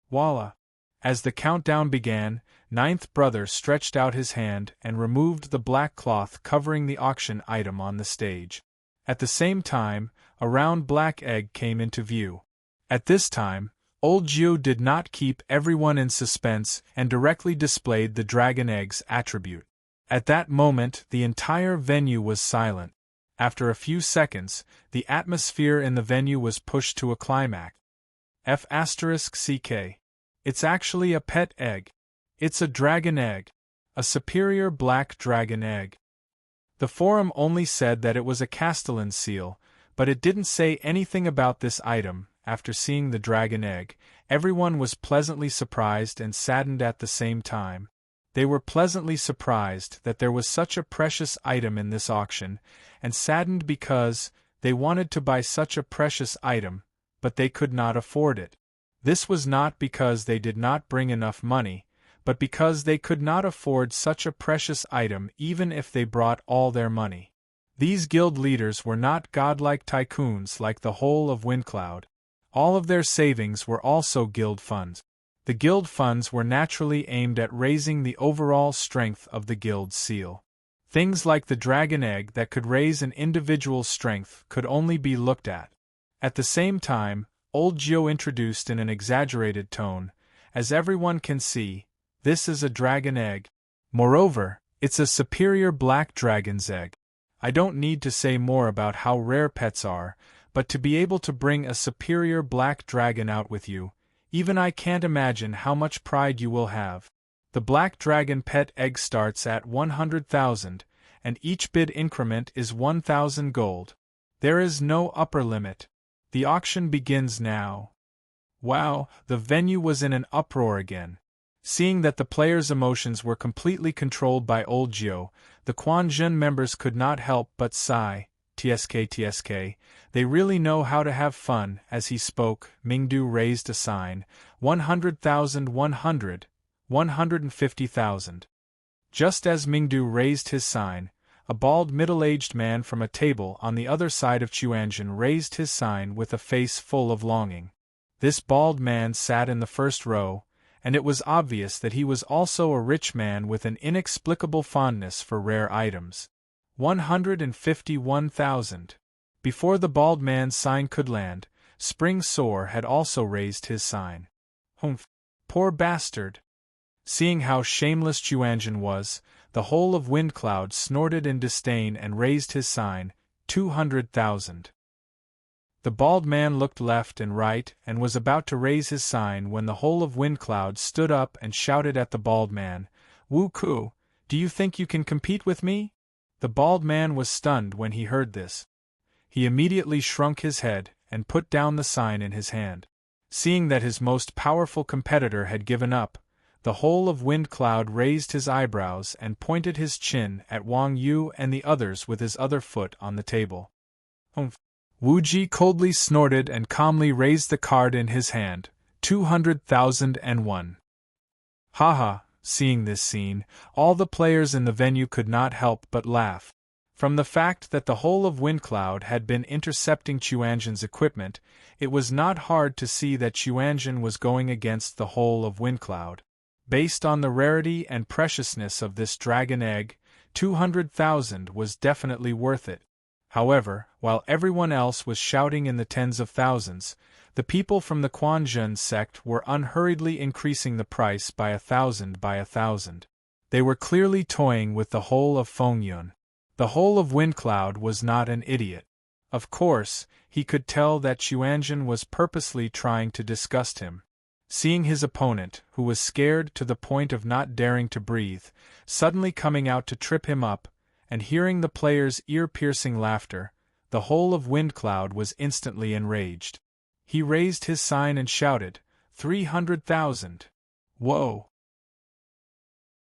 Voila!" As the countdown began, Ninth Brother stretched out his hand and removed the black cloth covering the auction item on the stage. At the same time, a round black egg came into view. At this time, old Jiu did not keep everyone in suspense and directly displayed the dragon egg's attribute. At that moment, the entire venue was silent. After a few seconds, the atmosphere in the venue was pushed to a climax. F***CK. It's actually a pet egg. It's a dragon egg. A superior black dragon egg. The forum only said that it was a Castellan seal, but it didn't say anything about this item. After seeing the dragon egg, everyone was pleasantly surprised and saddened at the same time. They were pleasantly surprised that there was such a precious item in this auction, and saddened because they wanted to buy such a precious item, but they could not afford it. This was not because they did not bring enough money, but because they could not afford such a precious item even if they brought all their money. These guild leaders were not godlike tycoons like the whole of Windcloud. All of their savings were also guild funds. The guild funds were naturally aimed at raising the overall strength of the guild seal. Things like the dragon egg that could raise an individual's strength could only be looked at. At the same time, old Jiu introduced in an exaggerated tone, "As everyone can see, this is a dragon egg. Moreover, it's a superior black dragon's egg. I don't need to say more about how rare pets are, but to be able to bring a superior black dragon out with you, even I can't imagine how much pride you will have. The black dragon pet egg starts at 100,000, and each bid increment is 1,000 gold. There is no upper limit. The auction begins now." Wow, the venue was in an uproar again. Seeing that the players' emotions were completely controlled by old Jiu, the Quanjun members could not help but sigh. TSK, they really know how to have fun. As he spoke, Mingdu raised a sign, 100,000, 150,000. Just as Mingdu raised his sign, a bald middle-aged man from a table on the other side of Chuanjin raised his sign with a face full of longing. This bald man sat in the first row, and it was obvious that he was also a rich man with an inexplicable fondness for rare items. 151,000. Before the bald man's sign could land, Spring Soar had also raised his sign. Humph! Poor bastard! Seeing how shameless Chuanjin was, the whole of Windcloud snorted in disdain and raised his sign, 200,000. The bald man looked left and right and was about to raise his sign when the whole of Windcloud stood up and shouted at the bald man, "Wu Ku, do you think you can compete with me?" The bald man was stunned when he heard this. He immediately shrunk his head and put down the sign in his hand. Seeing that his most powerful competitor had given up, the whole of Windcloud raised his eyebrows and pointed his chin at Wang Yu and the others with his other foot on the table. Humph! Wu Ji coldly snorted and calmly raised the card in his hand, 200,001. Haha! Seeing this scene, all the players in the venue could not help but laugh. From the fact that the whole of Windcloud had been intercepting Chuanjin's equipment, it was not hard to see that Chuanjin was going against the whole of Windcloud. Based on the rarity and preciousness of this dragon egg, 200,000 was definitely worth it. However, while everyone else was shouting in the tens of thousands, the people from the Quanzhen sect were unhurriedly increasing the price by 1,000 by 1,000. They were clearly toying with the whole of Fengyun. The whole of Windcloud was not an idiot. Of course, he could tell that Chuanjin was purposely trying to disgust him. Seeing his opponent, who was scared to the point of not daring to breathe, suddenly coming out to trip him up, and hearing the player's ear-piercing laughter, the whole of Windcloud was instantly enraged. He raised his sign and shouted, 300,000! Whoa!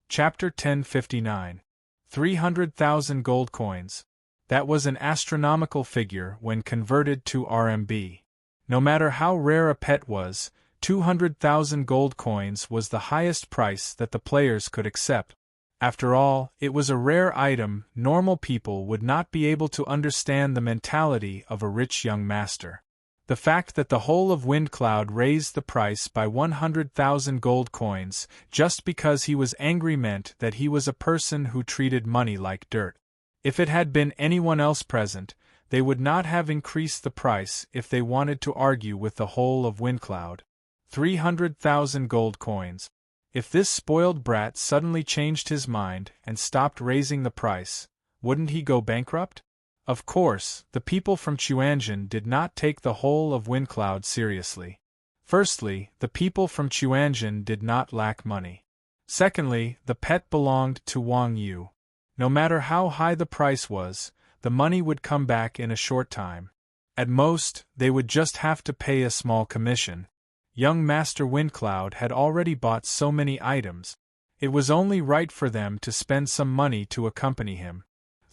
Chapter 1059. 300,000 gold coins. That was an astronomical figure when converted to RMB. No matter how rare a pet was, 200,000 gold coins was the highest price that the players could accept. After all, it was a rare item. Normal people would not be able to understand the mentality of a rich young master. The fact that the whole of Windcloud raised the price by 100,000 gold coins just because he was angry meant that he was a person who treated money like dirt. If it had been anyone else present, they would not have increased the price if they wanted to argue with the whole of Windcloud. 300,000 gold coins. If this spoiled brat suddenly changed his mind and stopped raising the price, wouldn't he go bankrupt? Of course, the people from Chuanjin did not take the whole of Windcloud seriously. Firstly, the people from Chuanjin did not lack money. Secondly, the pet belonged to Wang Yu. No matter how high the price was, the money would come back in a short time. At most, they would just have to pay a small commission. Young Master Windcloud had already bought so many items. It was only right for them to spend some money to accompany him.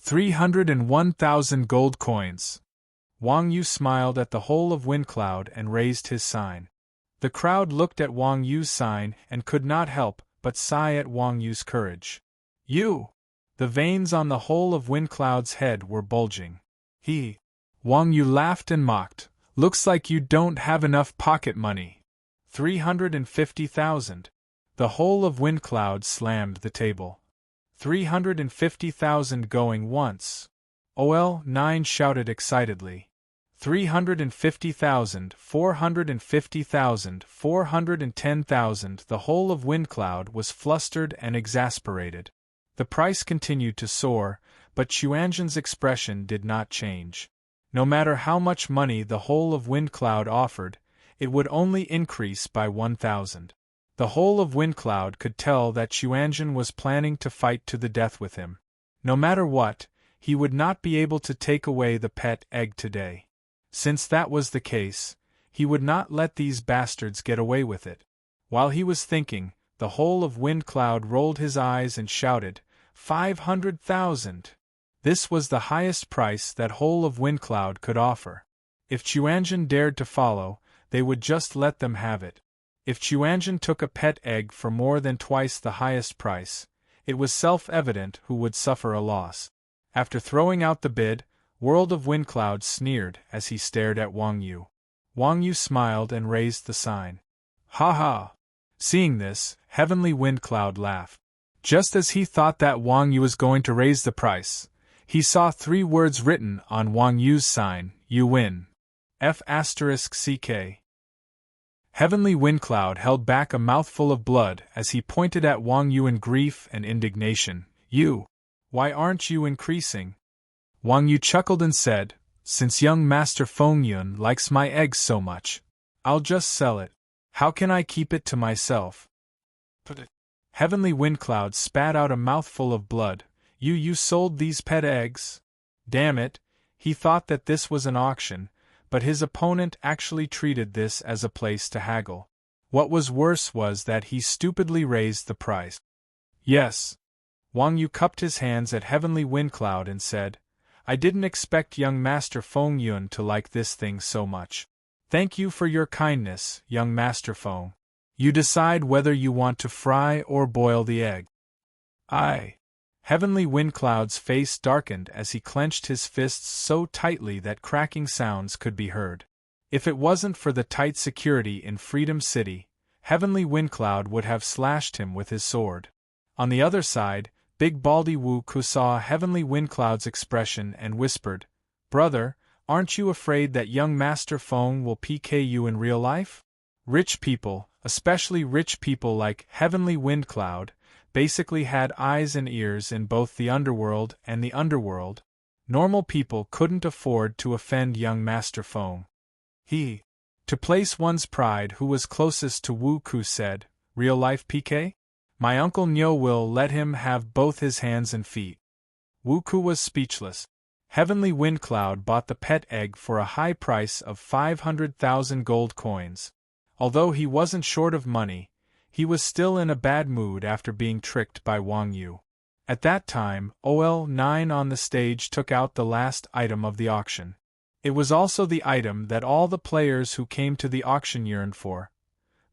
301,000 gold coins. Wang Yu smiled at the whole of Windcloud and raised his sign. The crowd looked at Wang Yu's sign and could not help but sigh at Wang Yu's courage. You! The veins on the whole of Windcloud's head were bulging. Wang Yu laughed and mocked. Looks like you don't have enough pocket money. 350,000. The whole of Windcloud slammed the table. 350,000 going once. OL9 shouted excitedly. 350,000, 450,000, 410,000. The whole of Windcloud was flustered and exasperated. The price continued to soar, but Chuanjin's expression did not change. No matter how much money the whole of Windcloud offered, it would only increase by 1,000. The whole of Windcloud could tell that Chuanjin was planning to fight to the death with him. No matter what, he would not be able to take away the pet egg today. Since that was the case, he would not let these bastards get away with it. While he was thinking, the whole of Windcloud rolled his eyes and shouted, 500,000! This was the highest price that whole of Windcloud could offer. If Chuanjin dared to follow, they would just let them have it. If Chuanjin took a pet egg for more than twice the highest price, it was self-evident who would suffer a loss. After throwing out the bid, World of Windcloud sneered as he stared at Wang Yu. Wang Yu smiled and raised the sign. Ha ha! Seeing this, Heavenly Windcloud laughed. Just as he thought that Wang Yu was going to raise the price, he saw 3 words written on Wang Yu's sign, "You win." F***CK. Heavenly Windcloud held back a mouthful of blood as he pointed at Wang Yu in grief and indignation. You! Why aren't you increasing? Wang Yu chuckled and said, Since young Master Fengyun likes my eggs so much, I'll just sell it. How can I keep it to myself? Heavenly Windcloud spat out a mouthful of blood. You sold these pet eggs? Damn it, he thought that this was an auction, but his opponent actually treated this as a place to haggle. What was worse was that he stupidly raised the price. Yes. Wang Yu cupped his hands at Heavenly Windcloud and said, I didn't expect young Master Fengyun to like this thing so much. Thank you for your kindness, young Master Feng. You decide whether you want to fry or boil the egg. Heavenly Windcloud's face darkened as he clenched his fists so tightly that cracking sounds could be heard. If it wasn't for the tight security in Freedom City, Heavenly Windcloud would have slashed him with his sword. On the other side, Big Baldy Wu-Ku saw Heavenly Windcloud's expression and whispered, "Brother, aren't you afraid that young Master Feng will PK you in real life?" Rich people, especially rich people like Heavenly Windcloud, basically had eyes and ears in both the underworld and the underworld. Normal people couldn't afford to offend young Master Feng. To place one's pride, who was closest to Wu-Ku said, "Real-life PK? My uncle Nyo will let him have both his hands and feet." Wu-Ku was speechless. Heavenly Windcloud bought the pet egg for a high price of 500,000 gold coins. Although he wasn't short of money, he was still in a bad mood after being tricked by Wang Yu. At that time, OL9 on the stage took out the last item of the auction. It was also the item that all the players who came to the auction yearned for: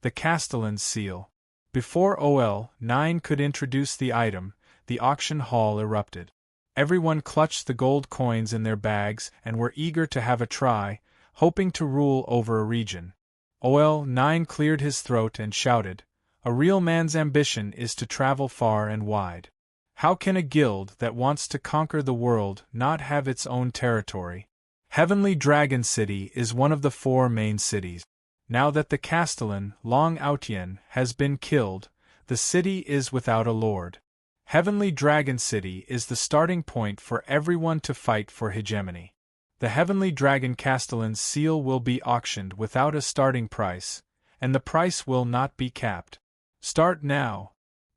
the Castellan's seal. Before OL9 could introduce the item, the auction hall erupted. Everyone clutched the gold coins in their bags and were eager to have a try, hoping to rule over a region. OL9 cleared his throat and shouted, "A real man's ambition is to travel far and wide. How can a guild that wants to conquer the world not have its own territory? Heavenly Dragon City is one of the 4 main cities. Now that the Castellan, Long Outian, has been killed, the city is without a lord. Heavenly Dragon City is the starting point for everyone to fight for hegemony. The Heavenly Dragon Castellan's seal will be auctioned without a starting price, and the price will not be capped. Start now.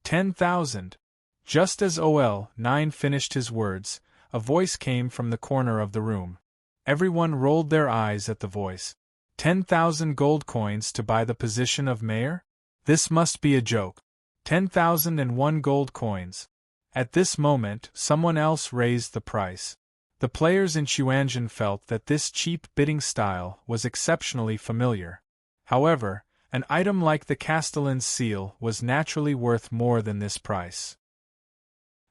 10,000. Just as OL9 finished his words, a voice came from the corner of the room. Everyone rolled their eyes at the voice. 10,000 gold coins to buy the position of mayor? This must be a joke. 10,001 gold coins. At this moment, someone else raised the price. The players in Chuanjin felt that this cheap bidding style was exceptionally familiar. However, an item like the Castellan's seal was naturally worth more than this price.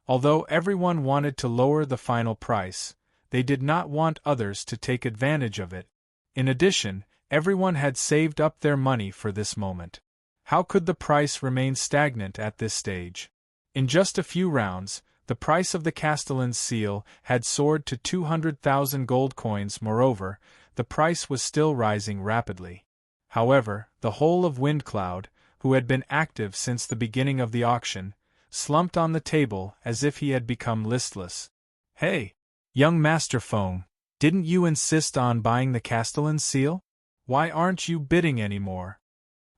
Although everyone wanted to lower the final price, they did not want others to take advantage of it. In addition, everyone had saved up their money for this moment. How could the price remain stagnant at this stage? In just a few rounds, the price of the Castellan's seal had soared to 200,000 gold coins. Moreover, the price was still rising rapidly. However, the whole of Windcloud, who had been active since the beginning of the auction, slumped on the table as if he had become listless. "Hey, young Master Feng, didn't you insist on buying the Castellan's seal? Why aren't you bidding anymore?"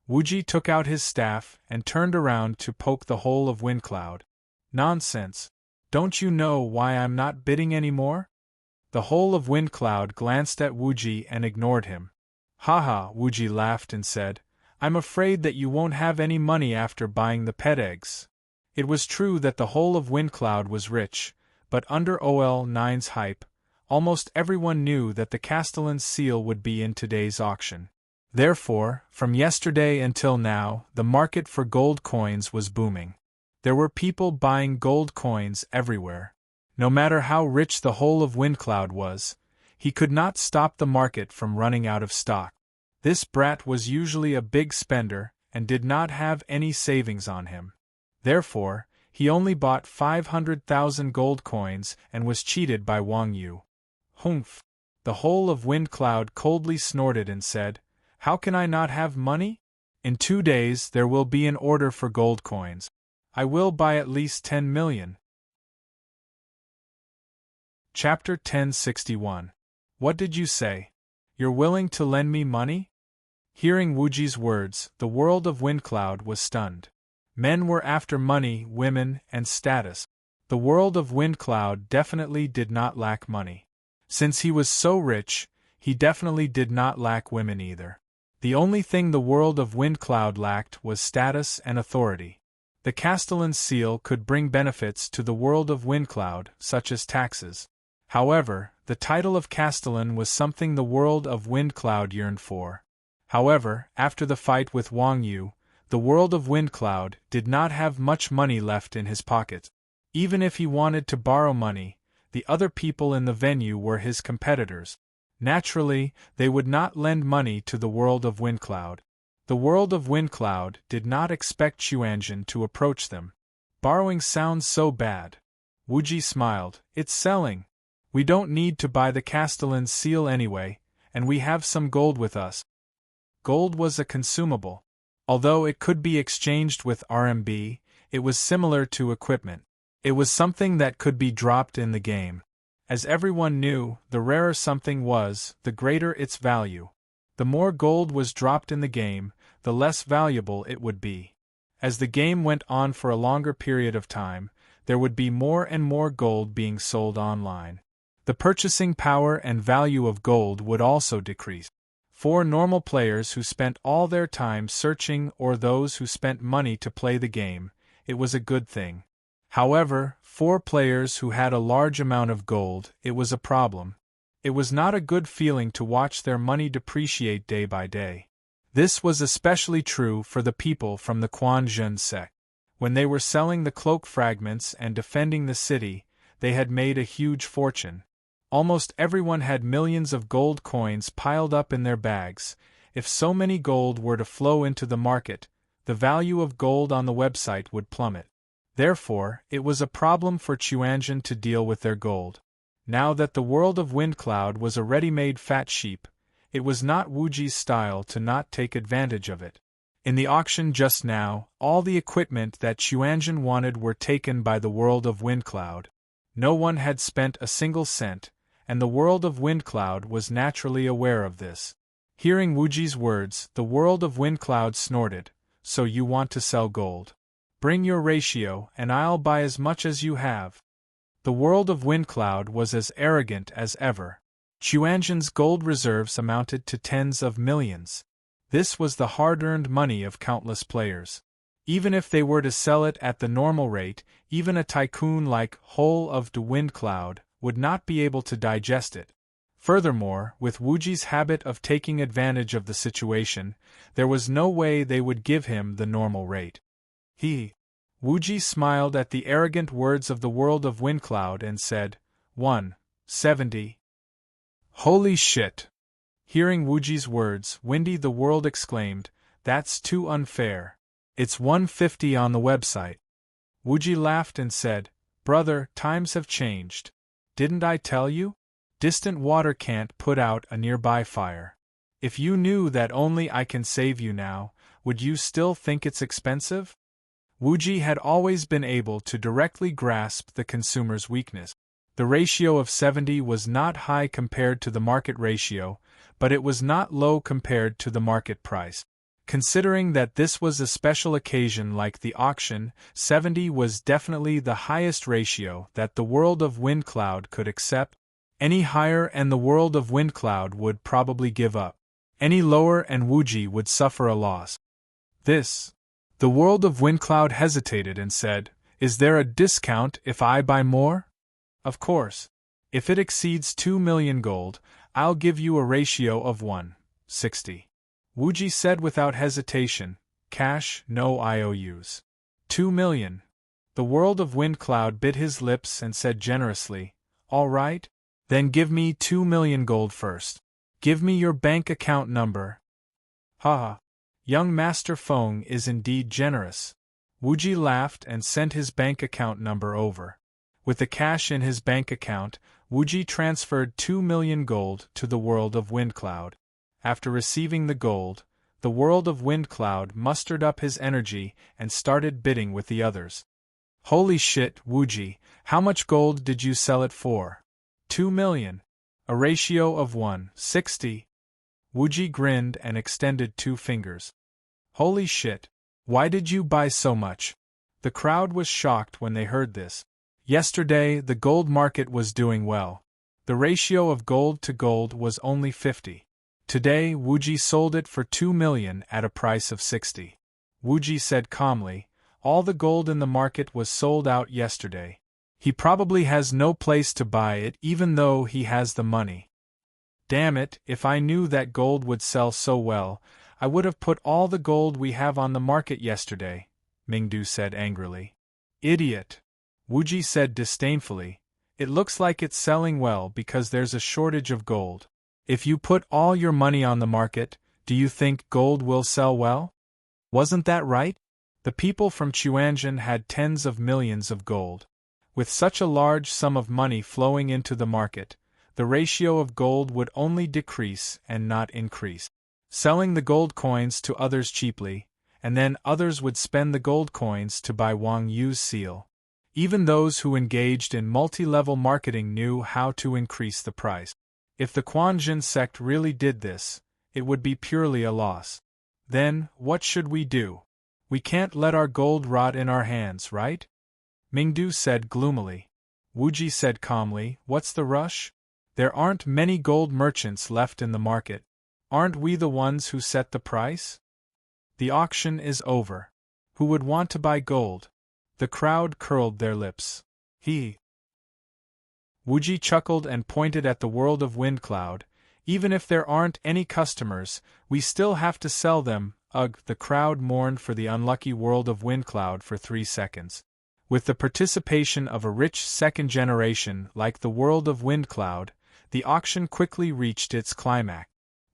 Wuji took out his staff and turned around to poke the whole of Windcloud. "Nonsense. Don't you know why I'm not bidding anymore?" The whole of Windcloud glanced at Wuji and ignored him. "Haha," Wuji laughed and said, "I'm afraid that you won't have any money after buying the pet eggs." It was true that the whole of Windcloud was rich, but under OL9's hype, almost everyone knew that the Castellan's seal would be in today's auction. Therefore, from yesterday until now, the market for gold coins was booming. There were people buying gold coins everywhere. No matter how rich the whole of Windcloud was, he could not stop the market from running out of stock. This brat was usually a big spender and did not have any savings on him. Therefore, he only bought 500,000 gold coins and was cheated by Wang Yu. "Humph!" The whole of Windcloud coldly snorted and said, "How can I not have money? In 2 days there will be an order for gold coins. I will buy at least 10 million. Chapter 1061. What did you say? You're willing to lend me money? Hearing Wuji's words, the world of Windcloud was stunned. Men were after money, women, and status. The world of Windcloud definitely did not lack money. Since he was so rich, he definitely did not lack women either. The only thing the world of Windcloud lacked was status and authority. The Castellan's seal could bring benefits to the world of Windcloud, such as taxes. However, the title of Castellan was something the world of Windcloud yearned for. However, after the fight with Wang Yu, the world of Windcloud did not have much money left in his pocket. Even if he wanted to borrow money, the other people in the venue were his competitors. Naturally, they would not lend money to the world of Windcloud. The world of Windcloud did not expect Chuanjin to approach them. Borrowing sounds so bad. Wuji smiled. It's selling. We don't need to buy the Castellan's seal anyway, and we have some gold with us. Gold was a consumable. Although it could be exchanged with RMB, it was similar to equipment. It was something that could be dropped in the game. As everyone knew, the rarer something was, the greater its value. The more gold was dropped in the game, the less valuable it would be. As the game went on for a longer period of time, there would be more and more gold being sold online. The purchasing power and value of gold would also decrease. For normal players who spent all their time searching or those who spent money to play the game, it was a good thing. However, for players who had a large amount of gold, it was a problem. It was not a good feeling to watch their money depreciate day by day. This was especially true for the people from the Quanzhen sect. When they were selling the cloak fragments and defending the city, they had made a huge fortune. Almost everyone had millions of gold coins piled up in their bags. If so many gold were to flow into the market, the value of gold on the website would plummet. Therefore, it was a problem for Chuanjin to deal with their gold. Now that the world of Windcloud was a ready-made fat sheep, it was not Wuji's style to not take advantage of it. In the auction just now, all the equipment that Chuanjin wanted were taken by the world of Windcloud. No one had spent a single cent, and the world of Windcloud was naturally aware of this. Hearing Wuji's words, the world of Windcloud snorted. So you want to sell gold? Bring your ratio, and I'll buy as much as you have. The world of Windcloud was as arrogant as ever. Chuanjin's gold reserves amounted to tens of millions. This was the hard-earned money of countless players. Even if they were to sell it at the normal rate, even a tycoon like Whole of the Windcloud would not be able to digest it. Furthermore, with Wuji's habit of taking advantage of the situation, there was no way they would give him the normal rate. Wuji smiled at the arrogant words of the world of Windcloud and said, 170. Holy shit! Hearing Wuji's words, Windy the World exclaimed, that's too unfair. It's 150 on the website. Wuji laughed and said, brother, times have changed. Didn't I tell you? Distant water can't put out a nearby fire. If you knew that only I can save you now, would you still think it's expensive? Wuji had always been able to directly grasp the consumer's weakness. The ratio of 70 was not high compared to the market ratio, but it was not low compared to the market price. Considering that this was a special occasion like the auction, 70 was definitely the highest ratio that the world of Windcloud could accept. Any higher and the world of Windcloud would probably give up. Any lower and Wuji would suffer a loss. The world of Windcloud hesitated and said, is there a discount if I buy more? Of course. If it exceeds 2 million gold, I'll give you a ratio of 160. Wuji said without hesitation, cash, no IOUs. 2 million. The world of Windcloud bit his lips and said generously, all right, then give me 2 million gold first. Give me your bank account number. Haha. Young Master Feng is indeed generous. Wuji laughed and sent his bank account number over. With the cash in his bank account, Wuji transferred 2 million gold to the world of Windcloud. After receiving the gold, the world of Windcloud mustered up his energy and started bidding with the others. Holy shit, Wuji, how much gold did you sell it for? 2 million. A ratio of 160. Wuji grinned and extended 2 fingers. Holy shit! Why did you buy so much? The crowd was shocked when they heard this. Yesterday, the gold market was doing well. The ratio of gold to gold was only 50. Today, Wuji sold it for 2 million at a price of 60. Wuji said calmly, all the gold in the market was sold out yesterday. He probably has no place to buy it even though he has the money. Damn it, if I knew that gold would sell so well, I would have put all the gold we have on the market yesterday, Mingdu said angrily. Idiot! Wuji said disdainfully. It looks like it's selling well because there's a shortage of gold. If you put all your money on the market, do you think gold will sell well? Wasn't that right? The people from Chuanjian had tens of millions of gold. With such a large sum of money flowing into the market, the ratio of gold would only decrease and not increase. Selling the gold coins to others cheaply, and then others would spend the gold coins to buy Wang Yu's seal. Even those who engaged in multi-level marketing knew how to increase the price. If the Quanjin sect really did this, it would be purely a loss. Then, what should we do? We can't let our gold rot in our hands, right? Mingdu said gloomily. Wuji said calmly, what's the rush? There aren't many gold merchants left in the market. Aren't we the ones who set the price? The auction is over. Who would want to buy gold? The crowd curled their lips. Wuji chuckled and pointed at the world of Windcloud. Even if there aren't any customers, we still have to sell them. Ugh, the crowd mourned for the unlucky world of Windcloud for 3 seconds. With the participation of a rich second generation like the world of Windcloud, the auction quickly reached its climax.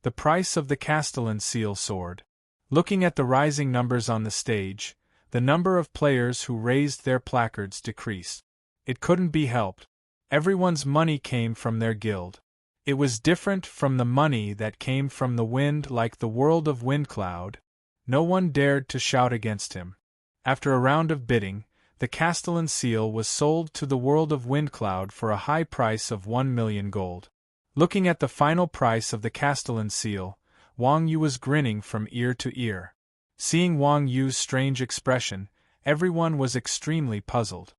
The price of the Castellan seal soared. Looking at the rising numbers on the stage, the number of players who raised their placards decreased. It couldn't be helped. Everyone's money came from their guild. It was different from the money that came from the wind like the world of Windcloud. No one dared to shout against him. After a round of bidding, the Castellan seal was sold to the world of Windcloud for a high price of 1 million gold. Looking at the final price of the Castellan seal, Wang Yu was grinning from ear to ear. Seeing Wang Yu's strange expression, everyone was extremely puzzled.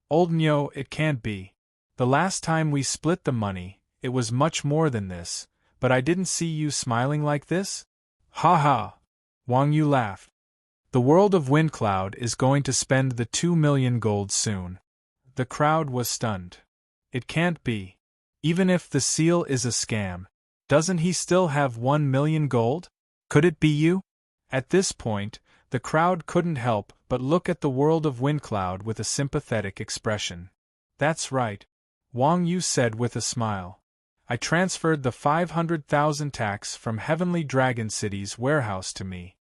Old Nyo, it can't be. The last time we split the money, it was much more than this, but I didn't see you smiling like this? Ha ha! Wang Yu laughed. The world of Windcloud is going to spend the 2 million gold soon. The crowd was stunned. It can't be. Even if the seal is a scam, doesn't he still have 1 million gold? Could it be you? At this point, the crowd couldn't help but look at the world of Windcloud with a sympathetic expression. That's right, Wang Yu said with a smile. I transferred the 500,000 tax from Heavenly Dragon City's warehouse to me.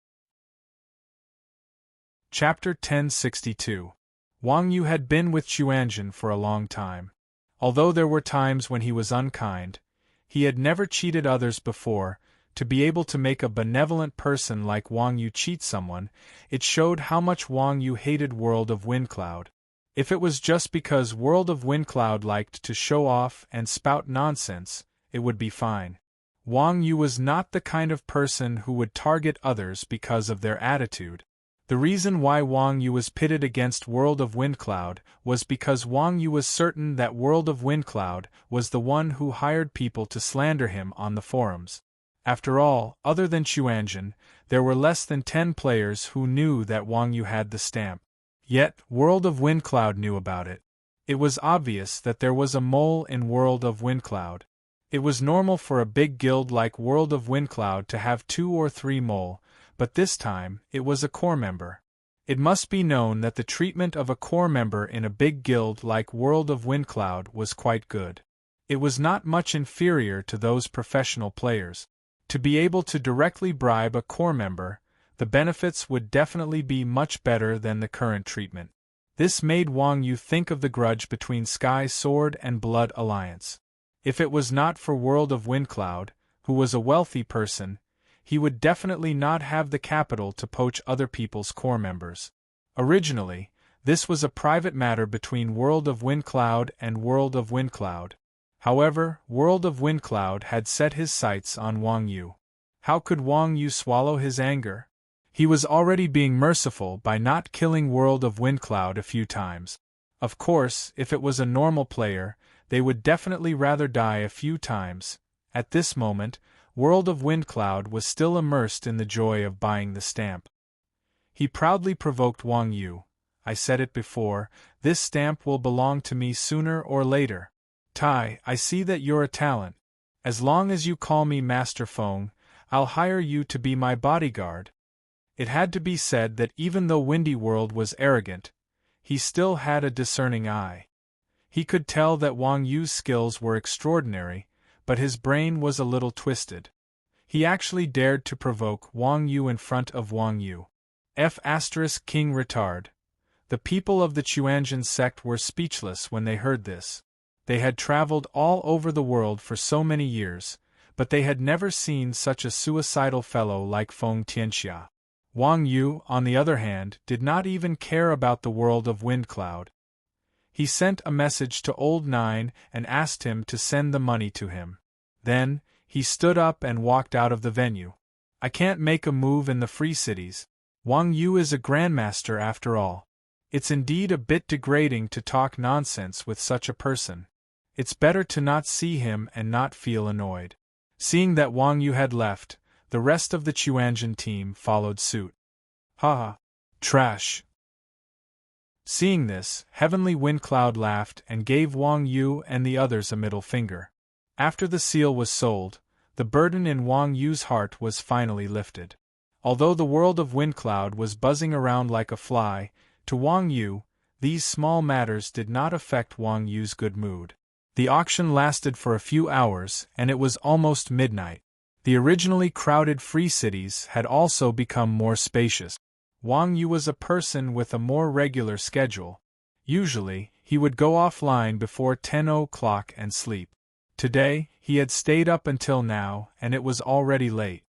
Chapter 1062. Wang Yu had been with Chuanjian for a long time. Although there were times when he was unkind, he had never cheated others before. To be able to make a benevolent person like Wang Yu cheat someone, it showed how much Wang Yu hated World of Windcloud. If it was just because World of Windcloud liked to show off and spout nonsense, it would be fine. Wang Yu was not the kind of person who would target others because of their attitude. The reason why Wang Yu was pitted against World of Windcloud was because Wang Yu was certain that World of Windcloud was the one who hired people to slander him on the forums. After all, other than Chuanjian, there were less than 10 players who knew that Wang Yu had the stamp. Yet, World of Windcloud knew about it. It was obvious that there was a mole in World of Windcloud. It was normal for a big guild like World of Windcloud to have 2 or 3 mole, but this time, it was a core member. It must be known that the treatment of a core member in a big guild like World of Windcloud was quite good. It was not much inferior to those professional players. To be able to directly bribe a core member, the benefits would definitely be much better than the current treatment. This made Wang Yu think of the grudge between Sky Sword and Blood Alliance. If it was not for World of Windcloud, who was a wealthy person, he would definitely not have the capital to poach other people's core members. Originally, this was a private matter between World of Windcloud and World of Windcloud. However, World of Windcloud had set his sights on Wang Yu. How could Wang Yu swallow his anger? He was already being merciful by not killing World of Windcloud a few times. Of course, if it was a normal player, they would definitely rather die a few times. At this moment, World of Windcloud was still immersed in the joy of buying the stamp. He proudly provoked Wang Yu. I said it before, this stamp will belong to me sooner or later. Tai, I see that you're a talent. As long as you call me Master Feng, I'll hire you to be my bodyguard. It had to be said that even though Windy World was arrogant, he still had a discerning eye. He could tell that Wang Yu's skills were extraordinary, but his brain was a little twisted. He actually dared to provoke Wang Yu in front of Wang Yu. King retard. The people of the Chuanjian sect were speechless when they heard this. They had traveled all over the world for so many years, but they had never seen such a suicidal fellow like Feng Tianxia. Wang Yu, on the other hand, did not even care about the world of Windcloud. He sent a message to Old Nine and asked him to send the money to him. Then, he stood up and walked out of the venue. I can't make a move in the free cities. Wang Yu is a grandmaster after all. It's indeed a bit degrading to talk nonsense with such a person. It's better to not see him and not feel annoyed. Seeing that Wang Yu had left, the rest of the Chuanjian team followed suit. Ha! Trash! Seeing this, Heavenly Windcloud laughed and gave Wang Yu and the others a middle finger. After the seal was sold, the burden in Wang Yu's heart was finally lifted. Although the world of Windcloud was buzzing around like a fly, to Wang Yu, these small matters did not affect Wang Yu's good mood. The auction lasted for a few hours, and it was almost midnight. The originally crowded free cities had also become more spacious. Wang Yu was a person with a more regular schedule. Usually, he would go offline before 10 o'clock and sleep. Today, he had stayed up until now, and it was already late.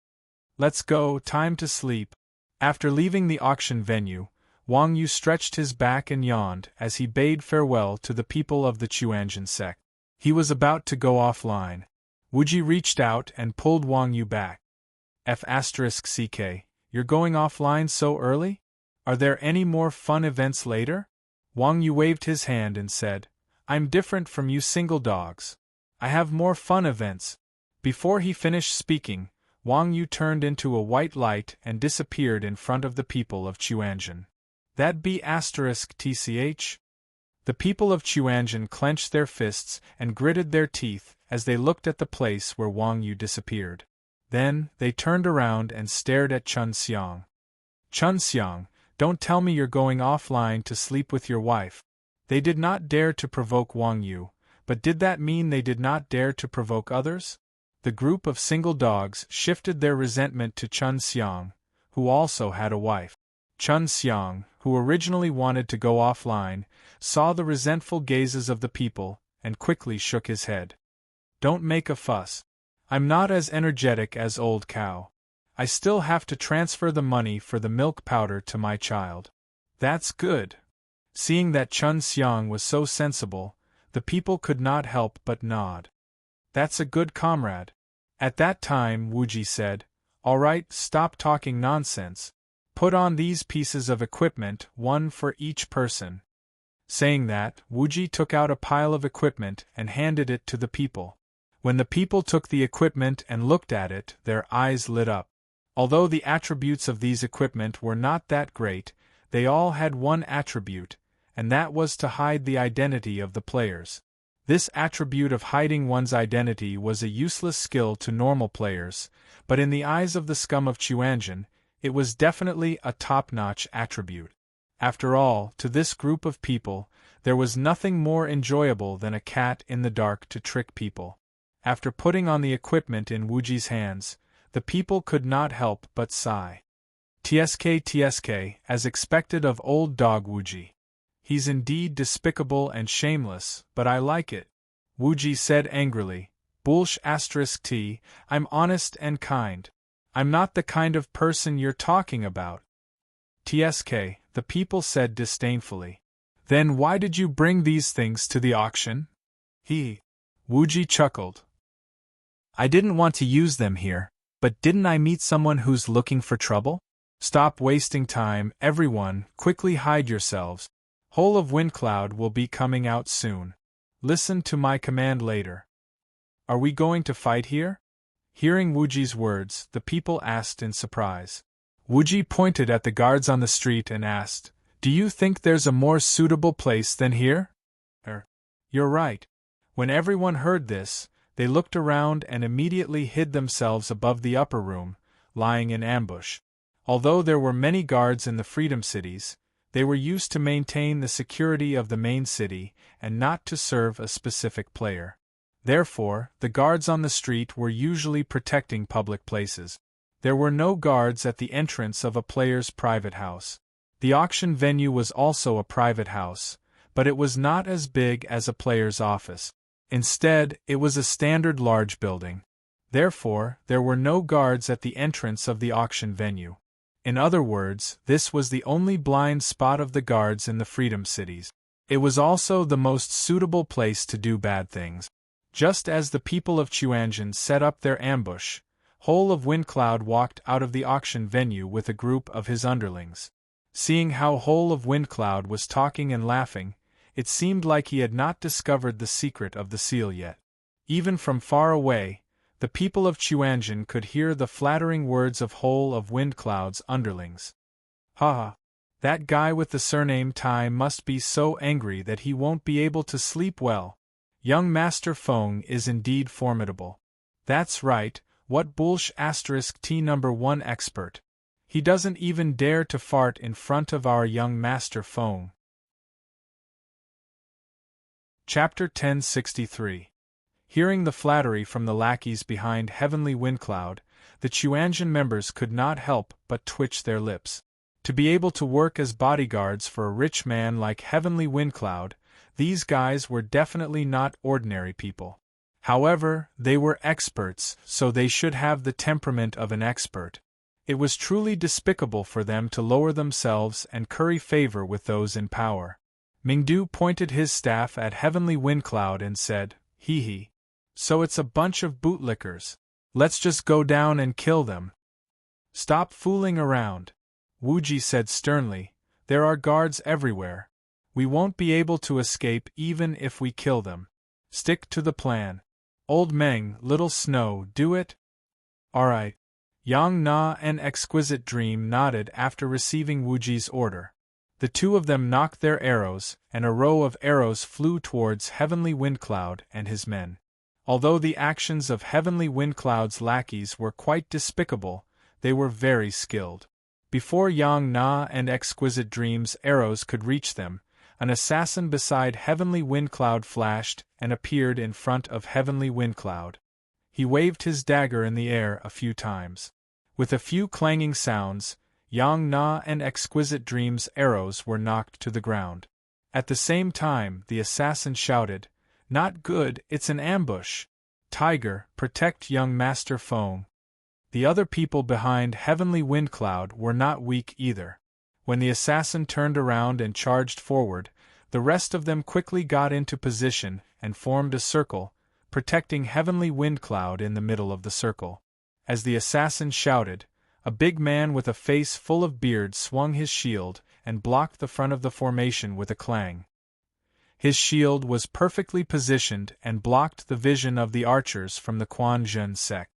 Let's go, time to sleep. After leaving the auction venue, Wang Yu stretched his back and yawned as he bade farewell to the people of the Chuanjian sect. He was about to go offline. Wuji reached out and pulled Wang Yu back. CK, you're going offline so early? Are there any more fun events later? Wang Yu waved his hand and said, I'm different from you single dogs. I have more fun events. Before he finished speaking, Wang Yu turned into a white light and disappeared in front of the people of Chuanjian. That be *TCH? The people of Chuanjian clenched their fists and gritted their teeth as they looked at the place where Wang Yu disappeared. Then, they turned around and stared at Chun Xiang. Chun Xiang, don't tell me you're going offline to sleep with your wife. They did not dare to provoke Wang Yu, but did that mean they did not dare to provoke others? The group of single dogs shifted their resentment to Chun Xiang, who also had a wife. Chun Xiang, who originally wanted to go offline, saw the resentful gazes of the people and quickly shook his head. Don't make a fuss. I'm not as energetic as Old Cow. I still have to transfer the money for the milk powder to my child. That's good. Seeing that Chun Xiang was so sensible, the people could not help but nod. That's a good comrade. At that time Wuji said, All right, stop talking nonsense. Put on these pieces of equipment, one for each person. Saying that, Wuji took out a pile of equipment and handed it to the people. When the people took the equipment and looked at it, their eyes lit up. Although the attributes of these equipment were not that great, they all had one attribute, and that was to hide the identity of the players. This attribute of hiding one's identity was a useless skill to normal players, but in the eyes of the scum of Chuanjian, it was definitely a top-notch attribute. After all, to this group of people, there was nothing more enjoyable than a cat in the dark to trick people. After putting on the equipment in Wuji's hands, the people could not help but sigh. TSK, as expected of old dog Wuji. He's indeed despicable and shameless, but I like it. Wuji said angrily, Bullsh *T, I'm honest and kind. I'm not the kind of person you're talking about. TSK, the people said disdainfully. Then why did you bring these things to the auction? Wuji chuckled. I didn't want to use them here, but didn't I meet someone who's looking for trouble? Stop wasting time, everyone, quickly hide yourselves. Whole of Windcloud will be coming out soon. Listen to my command later. Are we going to fight here? Hearing Wuji's words, the people asked in surprise. Wuji pointed at the guards on the street and asked, Do you think there's a more suitable place than here? You're right. When everyone heard this, they looked around and immediately hid themselves above the upper room, lying in ambush. Although there were many guards in the Freedom Cities, They were used to maintain the security of the main city and not to serve a specific player. Therefore, the guards on the street were usually protecting public places. There were no guards at the entrance of a player's private house. The auction venue was also a private house, but it was not as big as a player's office. Instead, it was a standard large building. Therefore, there were no guards at the entrance of the auction venue. In other words, this was the only blind spot of the guards in the Freedom Cities. It was also the most suitable place to do bad things. Just as the people of Chuanjian set up their ambush, Whole of Windcloud walked out of the auction venue with a group of his underlings. Seeing how Whole of Windcloud was talking and laughing, it seemed like he had not discovered the secret of the seal yet. Even from far away, the people of Chuanjian could hear the flattering words of Whole of Windcloud's underlings. Ha ha! That guy with the surname Tai must be so angry that he won't be able to sleep well. Young Master Feng is indeed formidable. That's right, what bullsh *T number 1 expert. He doesn't even dare to fart in front of our young Master Feng. Chapter 1063. Hearing the flattery from the lackeys behind Heavenly Windcloud, the Chuanjian members could not help but twitch their lips. To be able to work as bodyguards for a rich man like Heavenly Windcloud, these guys were definitely not ordinary people. However, they were experts, so they should have the temperament of an expert. It was truly despicable for them to lower themselves and curry favor with those in power. Mingdu pointed his staff at Heavenly Windcloud and said, "Hee hee. So it's a bunch of bootlickers. Let's just go down and kill them." "Stop fooling around," Wuji said sternly. "There are guards everywhere. We won't be able to escape even if we kill them. Stick to the plan. Old Meng, Little Snow, do it?" "Alright." Yang Na and Exquisite Dream nodded after receiving Wuji's order. The two of them knocked their arrows, and a row of arrows flew towards Heavenly Windcloud and his men. Although the actions of Heavenly Windcloud's lackeys were quite despicable, they were very skilled. Before Yang Na and Exquisite Dream's arrows could reach them, an assassin beside Heavenly Windcloud flashed and appeared in front of Heavenly Windcloud. He waved his dagger in the air a few times. With a few clanging sounds, Yang Na and Exquisite Dream's arrows were knocked to the ground. At the same time, the assassin shouted, "Not good, it's an ambush. Tiger, protect young Master Feng." The other people behind Heavenly Windcloud were not weak either. When the assassin turned around and charged forward, the rest of them quickly got into position and formed a circle, protecting Heavenly Windcloud in the middle of the circle. As the assassin shouted, a big man with a face full of beard swung his shield and blocked the front of the formation with a clang. His shield was perfectly positioned and blocked the vision of the archers from the Quan Zhen sect.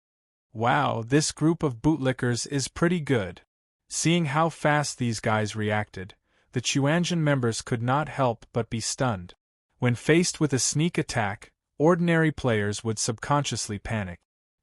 Wow, this group of bootlickers is pretty good. Seeing how fast these guys reacted, the Chuanjian members could not help but be stunned. When faced with a sneak attack, ordinary players would subconsciously panic.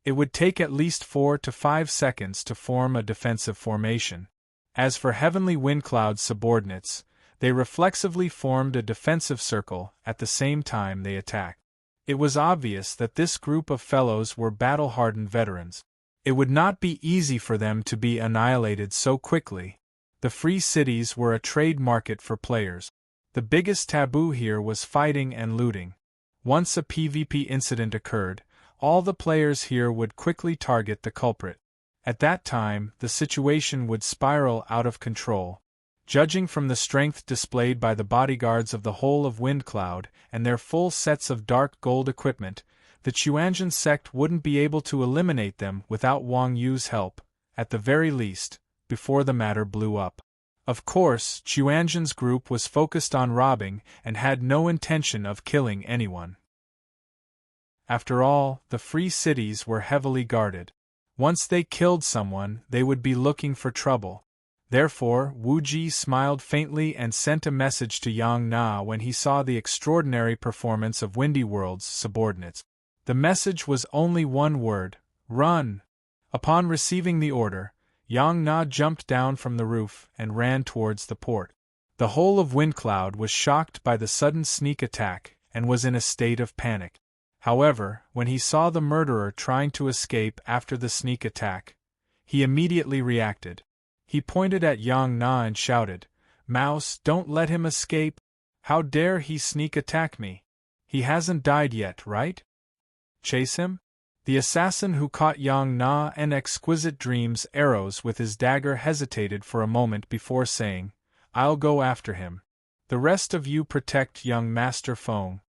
It would take at least 4 to 5 seconds to form a defensive formation. As for Heavenly Windcloud's subordinates, they reflexively formed a defensive circle at the same time they attacked. It was obvious that this group of fellows were battle-hardened veterans. It would not be easy for them to be annihilated so quickly. The free cities were a trade market for players. The biggest taboo here was fighting and looting. Once a PvP incident occurred, all the players here would quickly target the culprit. At that time, the situation would spiral out of control. Judging from the strength displayed by the bodyguards of the Whole of Windcloud and their full sets of dark gold equipment, the Chuanjian sect wouldn't be able to eliminate them without Wang Yu's help, at the very least, before the matter blew up. Of course, Chuanjian's group was focused on robbing and had no intention of killing anyone. After all, the free cities were heavily guarded. Once they killed someone, they would be looking for trouble. Therefore, Wu Ji smiled faintly and sent a message to Yang Na when he saw the extraordinary performance of Windy World's subordinates. The message was only one word: run! Upon receiving the order, Yang Na jumped down from the roof and ran towards the port. The whole of Windcloud was shocked by the sudden sneak attack and was in a state of panic. However, when he saw the murderer trying to escape after the sneak attack, he immediately reacted. He pointed at Yang Na and shouted, "Mouse, don't let him escape! How dare he sneak attack me? He hasn't died yet, right? Chase him?" The assassin who caught Yang Na and Exquisite Dream's arrows with his dagger hesitated for a moment before saying, "I'll go after him. The rest of you protect young Master Feng."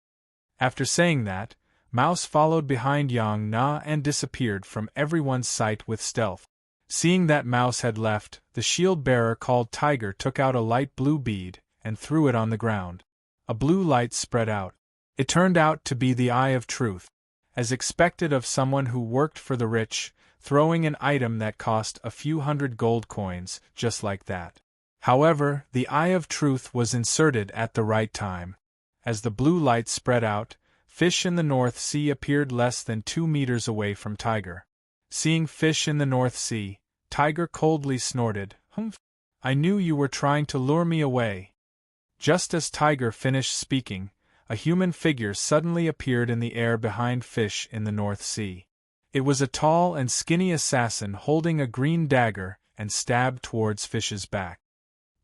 After saying that, Mouse followed behind Yang Na and disappeared from everyone's sight with stealth. Seeing that Mouse had left, the shield-bearer called Tiger took out a light blue bead and threw it on the ground. A blue light spread out. It turned out to be the Eye of Truth. As expected of someone who worked for the rich, throwing an item that cost a few hundred gold coins, just like that. However, the Eye of Truth was inserted at the right time. As the blue light spread out, fish in the North Sea appeared less than 2 meters away from Tiger. Seeing fish in the North Sea, Tiger coldly snorted, "Humph! I knew you were trying to lure me away." Just as Tiger finished speaking, a human figure suddenly appeared in the air behind fish in the North Sea. It was a tall and skinny assassin holding a green dagger and stabbed towards Fish's back.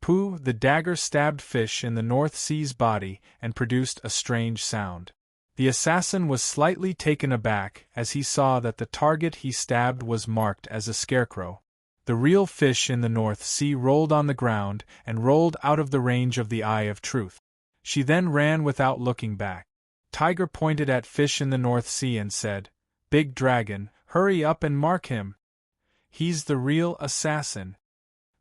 Pooh! The dagger stabbed Fish in the North Sea's body and produced a strange sound. The assassin was slightly taken aback as he saw that the target he stabbed was marked as a scarecrow. The real fish in the North Sea rolled on the ground and rolled out of the range of the Eye of Truth. She then ran without looking back. Tiger pointed at Fish in the North Sea and said, "Big Dragon, hurry up and mark him. He's the real assassin."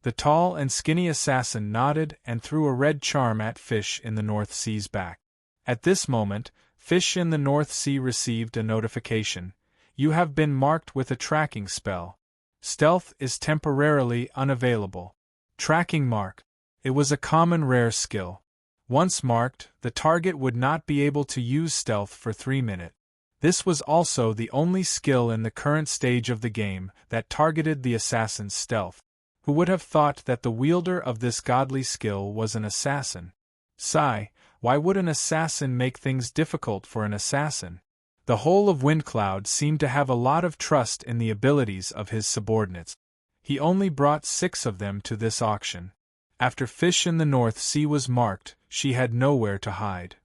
The tall and skinny assassin nodded and threw a red charm at Fish in the North Sea's back. At this moment, Fish in the North Sea received a notification. "You have been marked with a tracking spell. Stealth is temporarily unavailable." Tracking mark. It was a common rare skill. Once marked, the target would not be able to use stealth for 3 minutes. This was also the only skill in the current stage of the game that targeted the assassin's stealth. Who would have thought that the wielder of this godly skill was an assassin? Sigh, why would an assassin make things difficult for an assassin? The whole of Windcloud seemed to have a lot of trust in the abilities of his subordinates. He only brought 6 of them to this auction. After Fish in the North Sea was marked, she had nowhere to hide.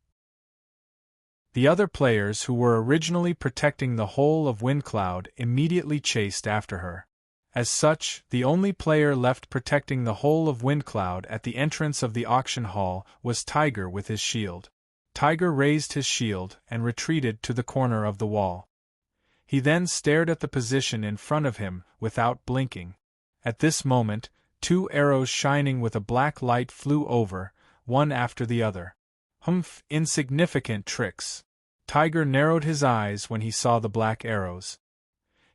The other players who were originally protecting the whole of Windcloud immediately chased after her. As such, the only player left protecting the whole of Windcloud at the entrance of the auction hall was Tiger with his shield. Tiger raised his shield and retreated to the corner of the wall. He then stared at the position in front of him without blinking. At this moment, 2 arrows shining with a black light flew over, one after the other. "Humph, insignificant tricks." Tiger narrowed his eyes when he saw the black arrows.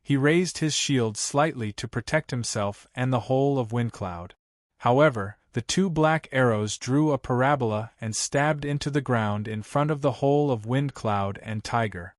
He raised his shield slightly to protect himself and the whole of Windcloud. However, the 2 black arrows drew a parabola and stabbed into the ground in front of the whole of Windcloud and Tiger.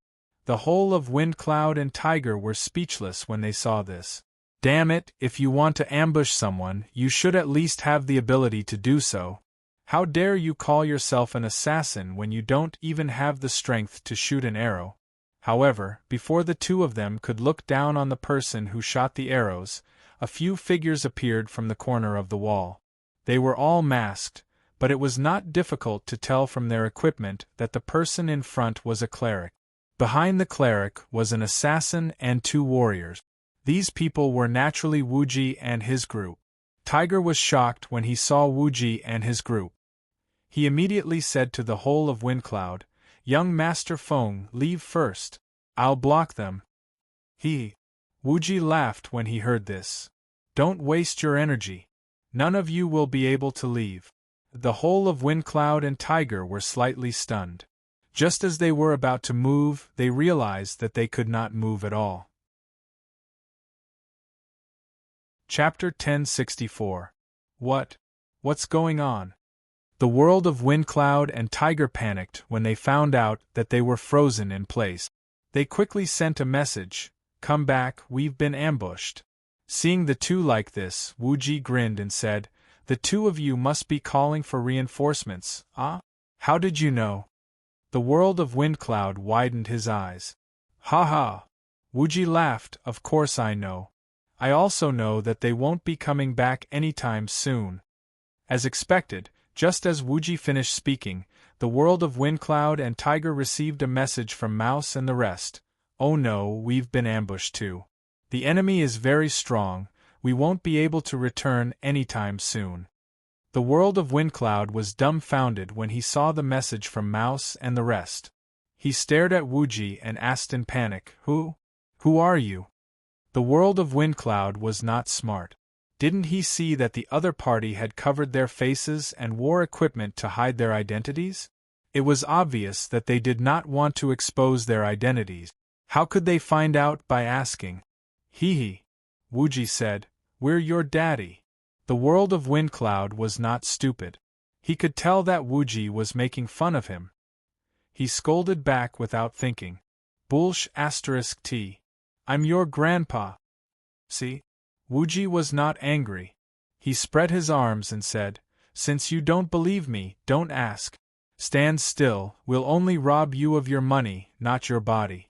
The whole of Windcloud and Tiger were speechless when they saw this. Damn it, if you want to ambush someone, you should at least have the ability to do so. How dare you call yourself an assassin when you don't even have the strength to shoot an arrow? However, before the 2 of them could look down on the person who shot the arrows, a few figures appeared from the corner of the wall. They were all masked, but it was not difficult to tell from their equipment that the person in front was a cleric. Behind the cleric was an assassin and 2 warriors. These people were naturally Wuji and his group. Tiger was shocked when he saw Wuji and his group. He immediately said to the whole of Windcloud, "Young Master Feng, leave first. I'll block them." Wuji laughed when he heard this. "Don't waste your energy. None of you will be able to leave." The whole of Windcloud and Tiger were slightly stunned. Just as they were about to move, they realized that they could not move at all. Chapter 1064. What's going on? The world of Windcloud and Tiger panicked when they found out that they were frozen in place. They quickly sent a message, "Come back, we've been ambushed." Seeing the 2 like this, Wuji grinned and said, The two of you must be calling for reinforcements, ah? How did you know? The world of Windcloud widened his eyes. Ha ha! Wuji laughed. Of course I know. I also know that they won't be coming back anytime soon. As expected, just as Wuji finished speaking, the world of Windcloud and Tiger received a message from Mouse and the rest. Oh no, we've been ambushed too. The enemy is very strong, we won't be able to return anytime soon. The world of Windcloud was dumbfounded when he saw the message from Mouse and the rest. He stared at Wuji and asked in panic, Who are you? The world of Windcloud was not smart. Didn't he see that the other party had covered their faces and wore equipment to hide their identities? It was obvious that they did not want to expose their identities. How could they find out by asking? Hee. Wuji said, We're your daddy. The world of Windcloud was not stupid. He could tell that Wuji was making fun of him. He scolded back without thinking. Bullsh *t. I'm your grandpa. See? Wuji was not angry. He spread his arms and said, Since you don't believe me, don't ask. Stand still, we'll only rob you of your money, not your body.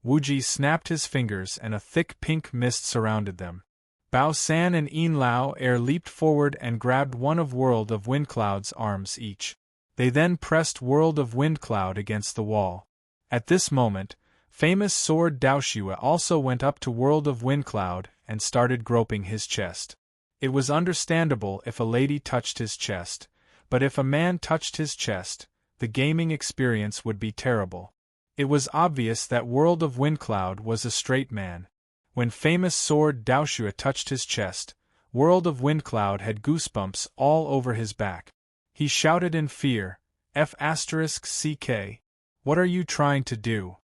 Wuji snapped his fingers and a thick pink mist surrounded them. Bao San and Yin Lao Air leaped forward and grabbed one of World of Windcloud's arms each. They then pressed World of Windcloud against the wall. At this moment, famous sword Daoshua also went up to World of Windcloud and started groping his chest. It was understandable if a lady touched his chest, but if a man touched his chest, the gaming experience would be terrible. It was obvious that World of Windcloud was a straight man. When famous sword Daoshua touched his chest, World of Windcloud had goosebumps all over his back. He shouted in fear, F***ck, what are you trying to do?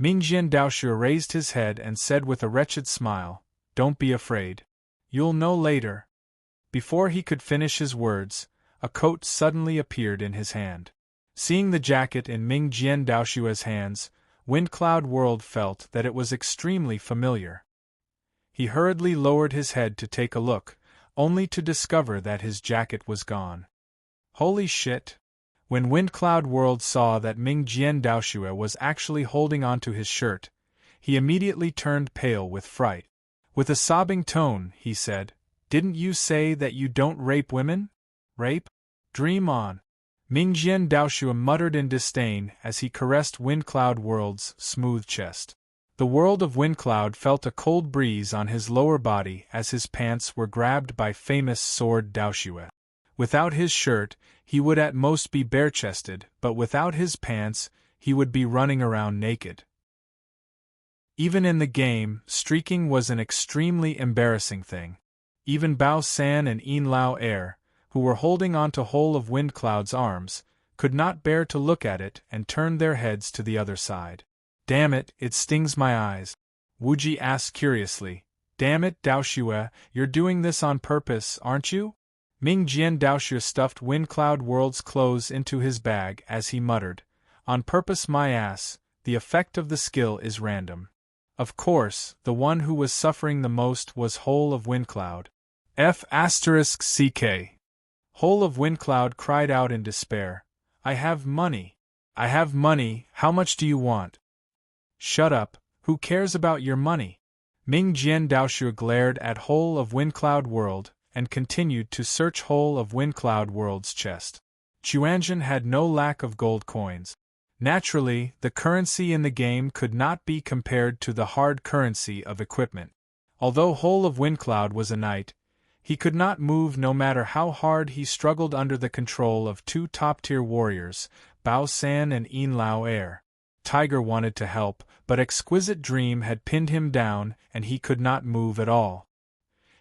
Mingjian Daoshua raised his head and said with a wretched smile, Don't be afraid. You'll know later. Before he could finish his words, a coat suddenly appeared in his hand. Seeing the jacket in Mingjian Daoshua's hands, Windcloud World felt that it was extremely familiar. He hurriedly lowered his head to take a look, only to discover that his jacket was gone. Holy shit! When Windcloud World saw that Mingjian Daoshua was actually holding onto his shirt, he immediately turned pale with fright. With a sobbing tone, he said, Didn't you say that you don't rape women? Rape? Dream on. Mingjian Daoshua muttered in disdain as he caressed Windcloud World's smooth chest. The world of Windcloud felt a cold breeze on his lower body as his pants were grabbed by famous sword Daoshua. Without his shirt, he would at most be bare-chested, but without his pants, he would be running around naked. Even in the game, streaking was an extremely embarrassing thing. Even Bao San and Yin Lao Air, who were holding on to Whole of Windcloud's arms, could not bear to look at it and turned their heads to the other side. Damn it, it stings my eyes. Wuji asked curiously. Damn it, Daoshua, you're doing this on purpose, aren't you? Mingjian Daoshua stuffed Windcloud World's clothes into his bag as he muttered, On purpose my ass, the effect of the skill is random. Of course, the one who was suffering the most was Whole of Windcloud. F***ck. Whole of Windcloud cried out in despair, I have money. I have money, how much do you want? Shut up, who cares about your money? Mingjian Daoshua glared at Whole of Windcloud World and continued to search Whole of Windcloud World's chest. Chuanjin had no lack of gold coins. Naturally, the currency in the game could not be compared to the hard currency of equipment. Although Whole of Windcloud was a knight, he could not move no matter how hard he struggled under the control of two top-tier warriors, Bao San and Yin Lao Air. Tiger wanted to help, but Exquisite Dream had pinned him down and he could not move at all.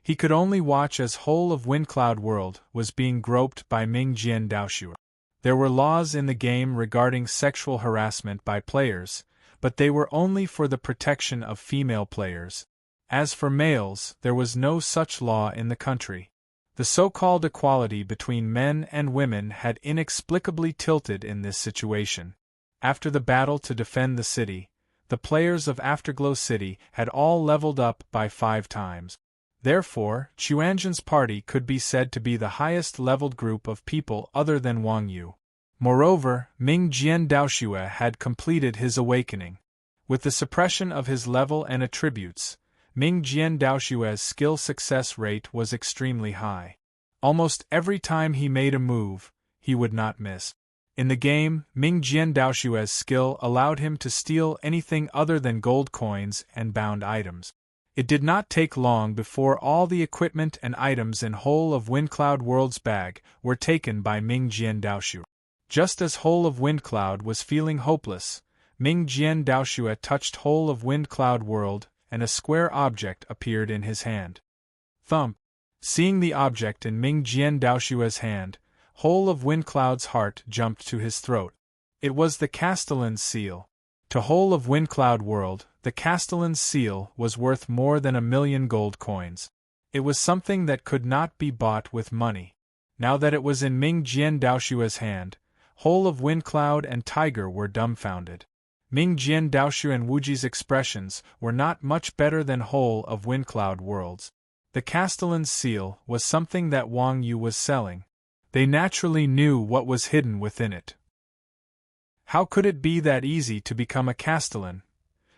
He could only watch as Whole of Windcloud World was being groped by Mingjian Daoshua. There were laws in the game regarding sexual harassment by players, but they were only for the protection of female players. As for males, there was no such law in the country. The so-called equality between men and women had inexplicably tilted in this situation. After the battle to defend the city, the players of Afterglow City had all leveled up by 5 times. Therefore, Chuanjin's party could be said to be the highest-leveled group of people other than Wang Yu. Moreover, Ming Jian Daoxue had completed his awakening. With the suppression of his level and attributes, Ming Jian Daoxue's skill success rate was extremely high. Almost every time he made a move, he would not miss. In the game, Ming Jian Daoxue's skill allowed him to steal anything other than gold coins and bound items. It did not take long before all the equipment and items in Whole of Windcloud World's bag were taken by Ming Jian Daoxue. Just as Whole of Windcloud was feeling hopeless, Ming Jian Daoxue touched Whole of Windcloud World, and a square object appeared in his hand. Thump! Seeing the object in Ming Jian Daoxue's hand, Whole of Windcloud's heart jumped to his throat. It was the Castellan's seal. To Whole of Windcloud World, the Castellan's seal was worth more than 1,000,000 gold coins. It was something that could not be bought with money. Now that it was in Ming Jian Daoxue's hand, Whole of Windcloud and Tiger were dumbfounded. Ming Jian Daoxue and Wuji's expressions were not much better than Whole of Windcloud World's. The Castellan's seal was something that Wang Yu was selling. They naturally knew what was hidden within it. How could it be that easy to become a Castellan?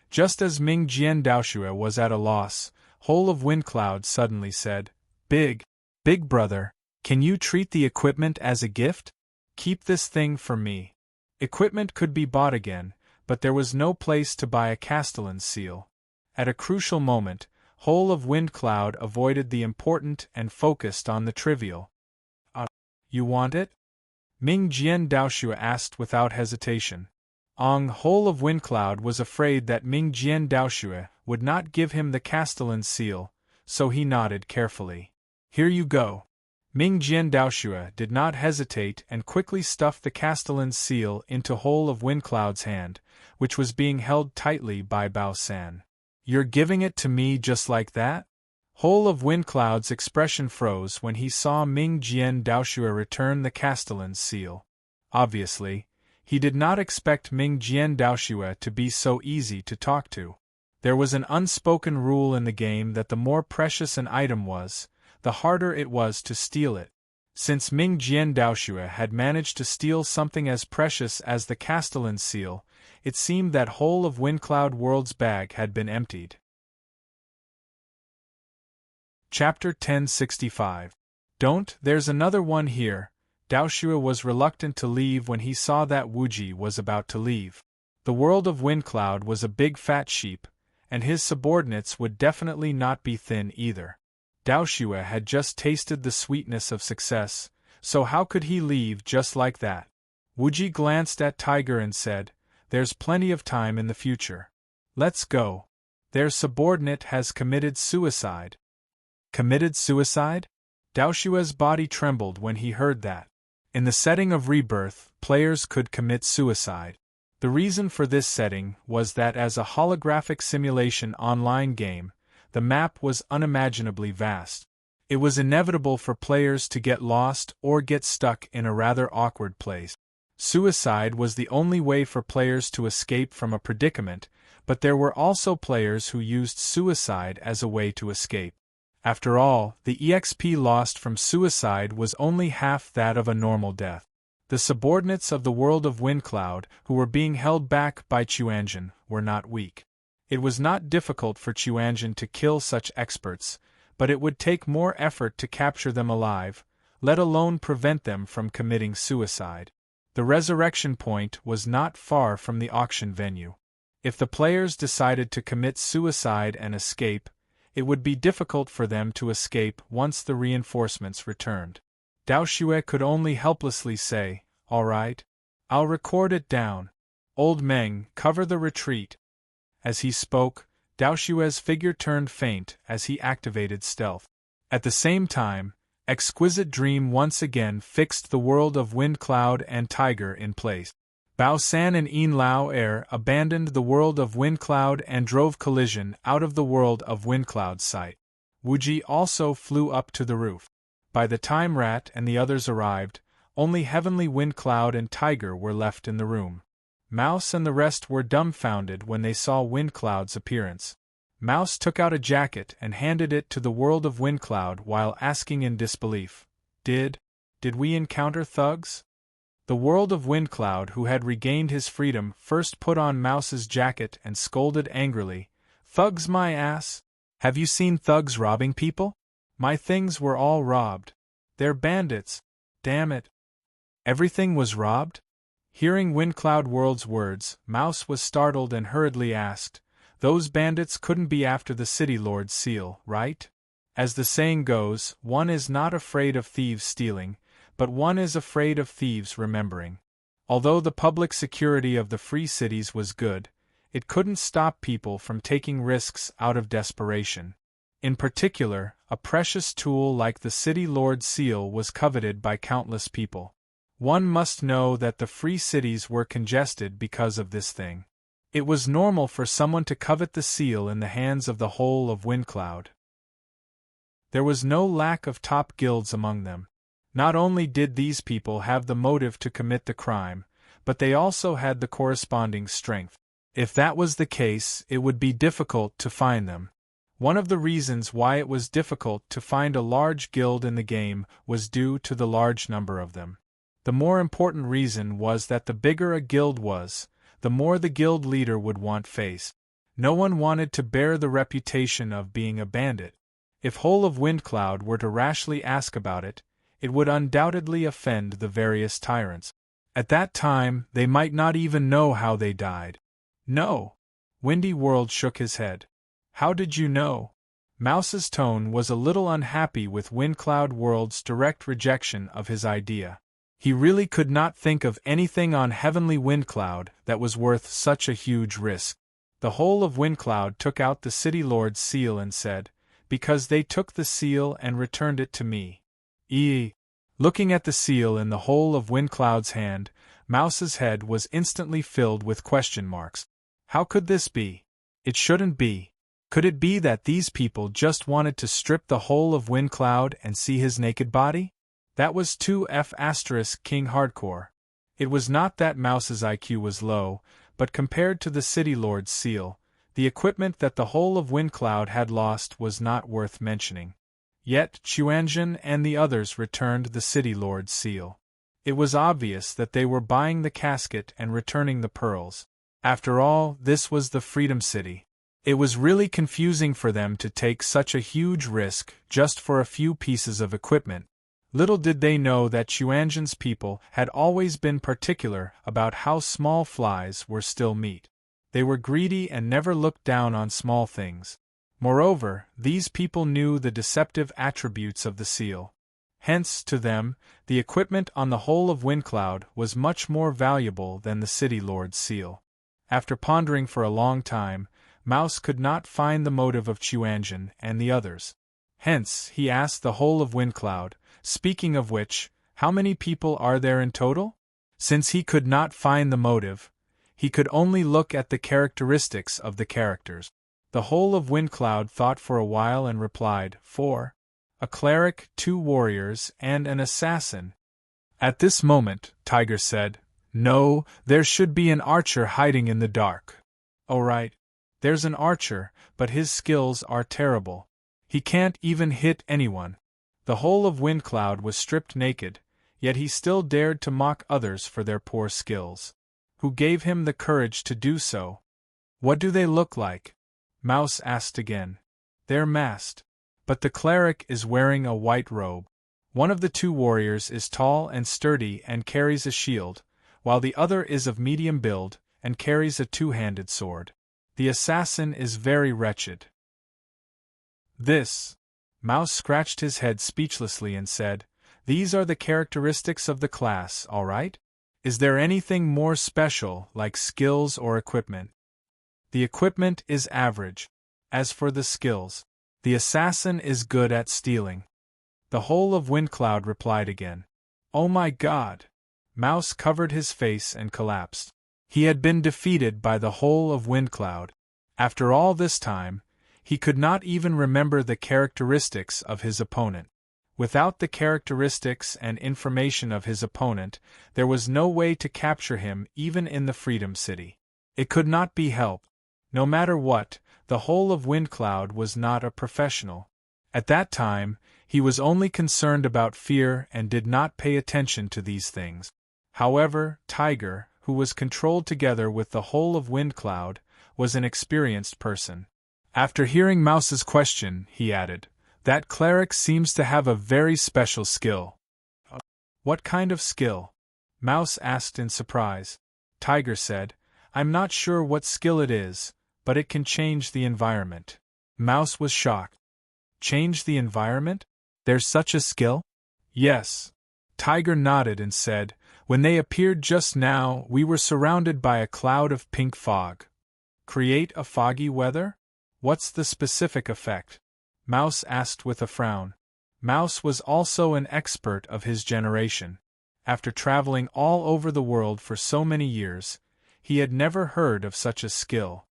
Just as Ming Jian Daoxue was at a loss, Whole of Windcloud suddenly said, Big brother, can you treat the equipment as a gift? Keep this thing for me." Equipment could be bought again, but there was no place to buy a Castellan's seal. At a crucial moment, Whole of Windcloud avoided the important and focused on the trivial. You want it?" Ming Jian Daoxue asked without hesitation. Whole of Windcloud was afraid that Ming Jian Daoxue would not give him the Castellan's seal, so he nodded carefully. "Here you go." Ming Jian Daoxue did not hesitate and quickly stuffed the Castellan's seal into Whole of Windcloud's hand, which was being held tightly by Bao San. "You're giving it to me just like that?" Whole of Windcloud's expression froze when he saw Ming Jian Daoxue return the Castellan's seal. Obviously, he did not expect Ming Jian Daoxue to be so easy to talk to. There was an unspoken rule in the game that the more precious an item was, the harder it was to steal it. Since Ming Jian Daoxue had managed to steal something as precious as the Castellan's seal, it seemed that Whole of Windcloud World's bag had been emptied. Chapter 1065. Don't, there's another one here. Daoxue was reluctant to leave when he saw that Wuji was about to leave. The world of Windcloud was a big fat sheep, and his subordinates would definitely not be thin either. Daoxue had just tasted the sweetness of success, so how could he leave just like that? Wuji glanced at Tiger and said, "There's plenty of time in the future. Let's go. Their subordinate has committed suicide." Committed suicide? Daoxue's body trembled when he heard that. In the setting of Rebirth, players could commit suicide. The reason for this setting was that as a holographic simulation online game, the map was unimaginably vast. It was inevitable for players to get lost or get stuck in a rather awkward place. Suicide was the only way for players to escape from a predicament, but there were also players who used suicide as a way to escape. After all, the EXP lost from suicide was only half that of a normal death. The subordinates of the world of Windcloud, who were being held back by Chuanjin, were not weak. It was not difficult for Chuanjin to kill such experts, but it would take more effort to capture them alive, let alone prevent them from committing suicide. The resurrection point was not far from the auction venue. If the players decided to commit suicide and escape, it would be difficult for them to escape once the reinforcements returned. Daoxue could only helplessly say, "All right. I'll record it down. Old Meng, cover the retreat." As he spoke, Daoxue's figure turned faint as he activated stealth. At the same time, Exquisite Dream once again fixed the world of Windcloud and Tiger in place. Bao San and Yin Lao Er abandoned the world of Windcloud and drove Collision out of the world of Windcloud's sight. Wuji also flew up to the roof. By the time Rat and the others arrived, only Heavenly Windcloud and Tiger were left in the room. Mouse and the rest were dumbfounded when they saw Windcloud's appearance. Mouse took out a jacket and handed it to the World of Windcloud while asking in disbelief, Did we encounter thugs? The World of Windcloud, who had regained his freedom, first put on Mouse's jacket and scolded angrily, Thugs my ass! Have you seen thugs robbing people? My things were all robbed. They're bandits. Damn it. Everything was robbed? Hearing Windcloud World's words, Mouse was startled and hurriedly asked, Those bandits couldn't be after the City Lord's seal, right? As the saying goes, one is not afraid of thieves stealing, but one is afraid of thieves remembering. Although the public security of the free cities was good, it couldn't stop people from taking risks out of desperation. In particular, a precious tool like the City Lord's seal was coveted by countless people. One must know that the free cities were congested because of this thing. It was normal for someone to covet the seal in the hands of the whole of Windcloud. There was no lack of top guilds among them. Not only did these people have the motive to commit the crime, but they also had the corresponding strength. If that was the case, it would be difficult to find them. One of the reasons why it was difficult to find a large guild in the game was due to the large number of them. The more important reason was that the bigger a guild was, the more the guild leader would want face. No one wanted to bear the reputation of being a bandit. If whole of Windcloud were to rashly ask about it, it would undoubtedly offend the various tyrants. At that time, they might not even know how they died. No. Windy World shook his head. How did you know? Mouse's tone was a little unhappy with Windcloud World's direct rejection of his idea. He really could not think of anything on Heavenly Windcloud that was worth such a huge risk. The whole of Windcloud took out the City Lord's seal and said, Because they took the seal and returned it to me. Looking at the seal in the whole of Windcloud's hand, Mouse's head was instantly filled with question marks. How could this be? It shouldn't be. Could it be that these people just wanted to strip the whole of Windcloud and see his naked body? That was 2F** King Hardcore. It was not that Mouse's IQ was low, but compared to the City Lord's seal, the equipment that the whole of Windcloud had lost was not worth mentioning. Yet Chuanjin and the others returned the City Lord's seal. It was obvious that they were buying the casket and returning the pearls. After all, this was the Freedom City. It was really confusing for them to take such a huge risk just for a few pieces of equipment. Little did they know that Chuanjin's people had always been particular about how small flies were still meat. They were greedy and never looked down on small things. Moreover, these people knew the deceptive attributes of the seal. Hence, to them, the equipment on the whole of Windcloud was much more valuable than the City Lord's seal. After pondering for a long time, Mouse could not find the motive of Chuanjin and the others. Hence, he asked the whole of Windcloud, Speaking of which, how many people are there in total? Since he could not find the motive, he could only look at the characteristics of the characters. The whole of Windcloud thought for a while and replied, 4. A cleric, 2 warriors, and an assassin. At this moment, Tiger said, No, there should be an archer hiding in the dark. Oh right. There's an archer, but his skills are terrible. He can't even hit anyone. The whole of Windcloud was stripped naked, yet he still dared to mock others for their poor skills. Who gave him the courage to do so? What do they look like? Mouse asked again. They're masked. But the cleric is wearing a white robe. One of the 2 warriors is tall and sturdy and carries a shield, while the other is of medium build and carries a 2-handed sword. The assassin is very wretched. Mouse scratched his head speechlessly and said, These are the characteristics of the class, all right? Is there anything more special, like skills or equipment? The equipment is average. As for the skills, the assassin is good at stealing. The whole of Windcloud replied again. Oh my God! Mouse covered his face and collapsed. He had been defeated by the whole of Windcloud. After all this time, he could not even remember the characteristics of his opponent. Without the characteristics and information of his opponent, there was no way to capture him even in the Freedom City. It could not be helped. No matter what, The whole of Windcloud was not a professional. At that time, he was only concerned about fear and did not pay attention to these things. However, Tiger, who was controlled together with the whole of Windcloud, was an experienced person. After hearing Mouse's question, he added, "That cleric seems to have a very special skill." "What kind of skill?" Mouse asked in surprise. Tiger said, "I'm not sure what skill it is, but it can change the environment." Mouse was shocked. "Change the environment? There's such a skill?" "Yes." Tiger nodded and said, "When they appeared just now, we were surrounded by a cloud of pink fog." "Create a foggy weather? What's the specific effect?" Mouse asked with a frown. Mouse was also an expert of his generation. After traveling all over the world for so many years, he had never heard of such a skill.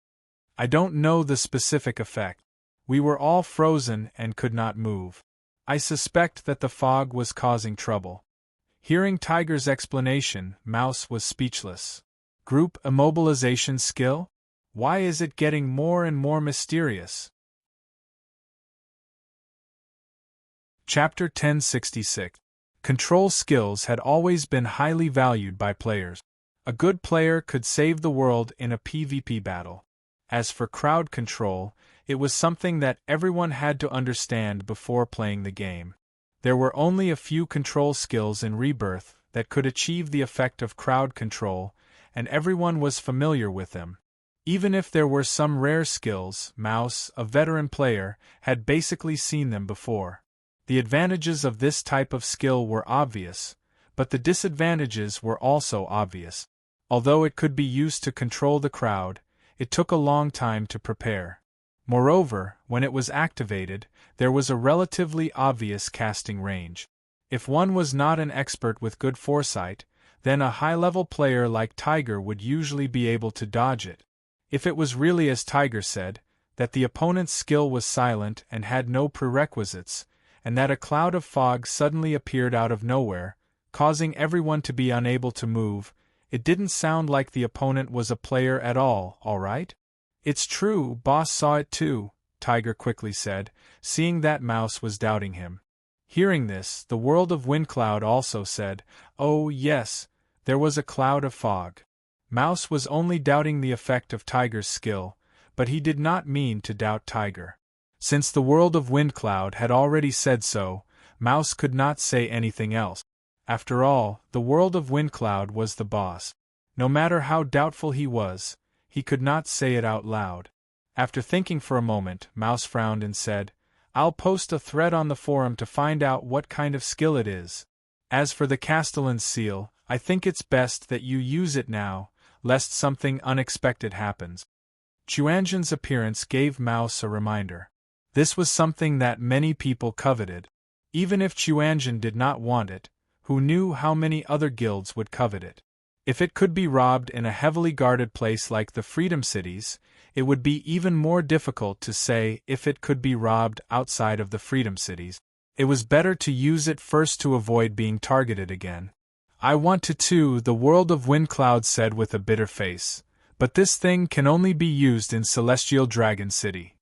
"I don't know the specific effect. We were all frozen and could not move. I suspect that the fog was causing trouble." Hearing Tiger's explanation, Mouse was speechless. "Group immobilization skill? Why is it getting more and more mysterious?" Chapter 1066. Control skills had always been highly valued by players. A good player could save the world in a PvP battle. As for crowd control, it was something that everyone had to understand before playing the game. There were only a few control skills in Rebirth that could achieve the effect of crowd control, and everyone was familiar with them. Even if there were some rare skills, Mouse, a veteran player, had basically seen them before. The advantages of this type of skill were obvious, but the disadvantages were also obvious. Although it could be used to control the crowd, it took a long time to prepare. Moreover, when it was activated, there was a relatively obvious casting range. If one was not an expert with good foresight, then a high-level player like Tiger would usually be able to dodge it. If it was really as Tiger said, that the opponent's skill was silent and had no prerequisites, and that a cloud of fog suddenly appeared out of nowhere, causing everyone to be unable to move, it didn't sound like the opponent was a player at all right? "It's true, boss saw it too," Tiger quickly said, seeing that Mouse was doubting him. Hearing this, the world of Windcloud also said, "Oh yes, there was a cloud of fog." Mouse was only doubting the effect of Tiger's skill, but he did not mean to doubt Tiger. Since the world of Windcloud had already said so, Mouse could not say anything else. After all, the world of Windcloud was the boss. No matter how doubtful he was, he could not say it out loud. After thinking for a moment, Mouse frowned and said, "I'll post a thread on the forum to find out what kind of skill it is. As for the Castellan's seal, I think it's best that you use it now, lest something unexpected happens." Chuanjin's appearance gave Mouse a reminder. This was something that many people coveted. Even if Chuanjin did not want it, who knew how many other guilds would covet it? If it could be robbed in a heavily guarded place like the Freedom Cities, it would be even more difficult to say if it could be robbed outside of the Freedom Cities. It was better to use it first to avoid being targeted again. "I want to too," the world of Windcloud said with a bitter face, "but this thing can only be used in Celestial Dragon City."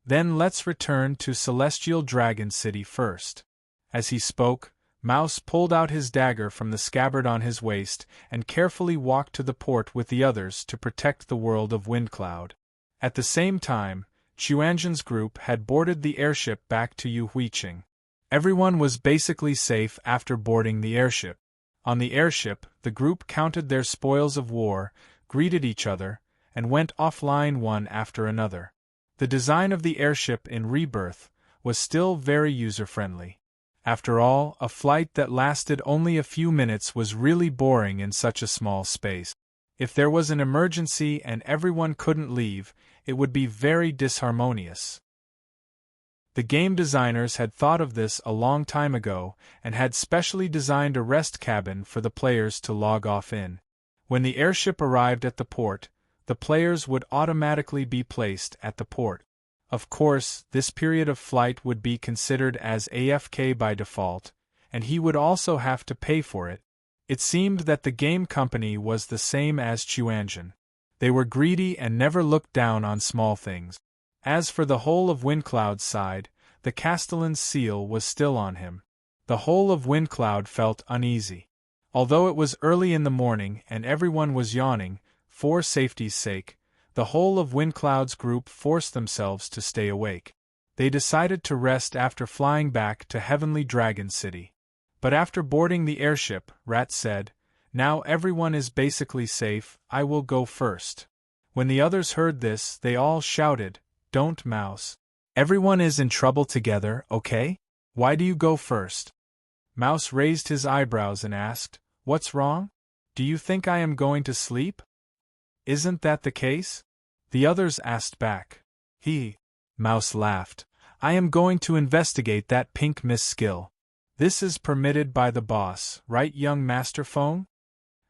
"Then let's return to Celestial Dragon City first." As he spoke, Mouse pulled out his dagger from the scabbard on his waist and carefully walked to the port with the others to protect the world of Windcloud. At the same time, Chuanjin's group had boarded the airship back to Yuhuiqing. Everyone was basically safe after boarding the airship. On the airship, the group counted their spoils of war, greeted each other, and went offline one after another. The design of the airship in Rebirth was still very user-friendly. After all, a flight that lasted only a few minutes was really boring in such a small space. If there was an emergency and everyone couldn't leave, it would be very disharmonious. The game designers had thought of this a long time ago and had specially designed a rest cabin for the players to log off in. When the airship arrived at the port, the players would automatically be placed at the port. Of course, this period of flight would be considered as AFK by default, and he would also have to pay for it. It seemed that the game company was the same as Chuanjin. They were greedy and never looked down on small things. As for the whole of Windcloud's side, the castellan's seal was still on him. The whole of Windcloud felt uneasy. Although it was early in the morning and everyone was yawning, for safety's sake, the whole of Windcloud's group forced themselves to stay awake. They decided to rest after flying back to Heavenly Dragon City. But after boarding the airship, Rat said, "Now everyone is basically safe, I will go first." When the others heard this, they all shouted, "Don't, Mouse. Everyone is in trouble together, okay? Why do you go first?" Mouse raised his eyebrows and asked, "What's wrong? Do you think I am going to sleep?" "Isn't that the case?" the others asked back. Mouse laughed. "I am going to investigate that pink Miss Skill. This is permitted by the boss, right, young Master Fong?"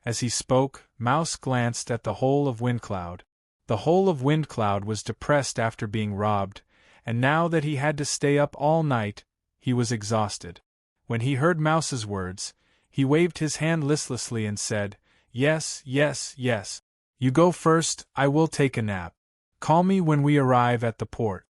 As he spoke, Mouse glanced at the whole of Windcloud. The whole of Windcloud was depressed after being robbed, and now that he had to stay up all night, he was exhausted. When he heard Mouse's words, he waved his hand listlessly and said, "Yes, yes, yes. You go first, I will take a nap. Call me when we arrive at the port."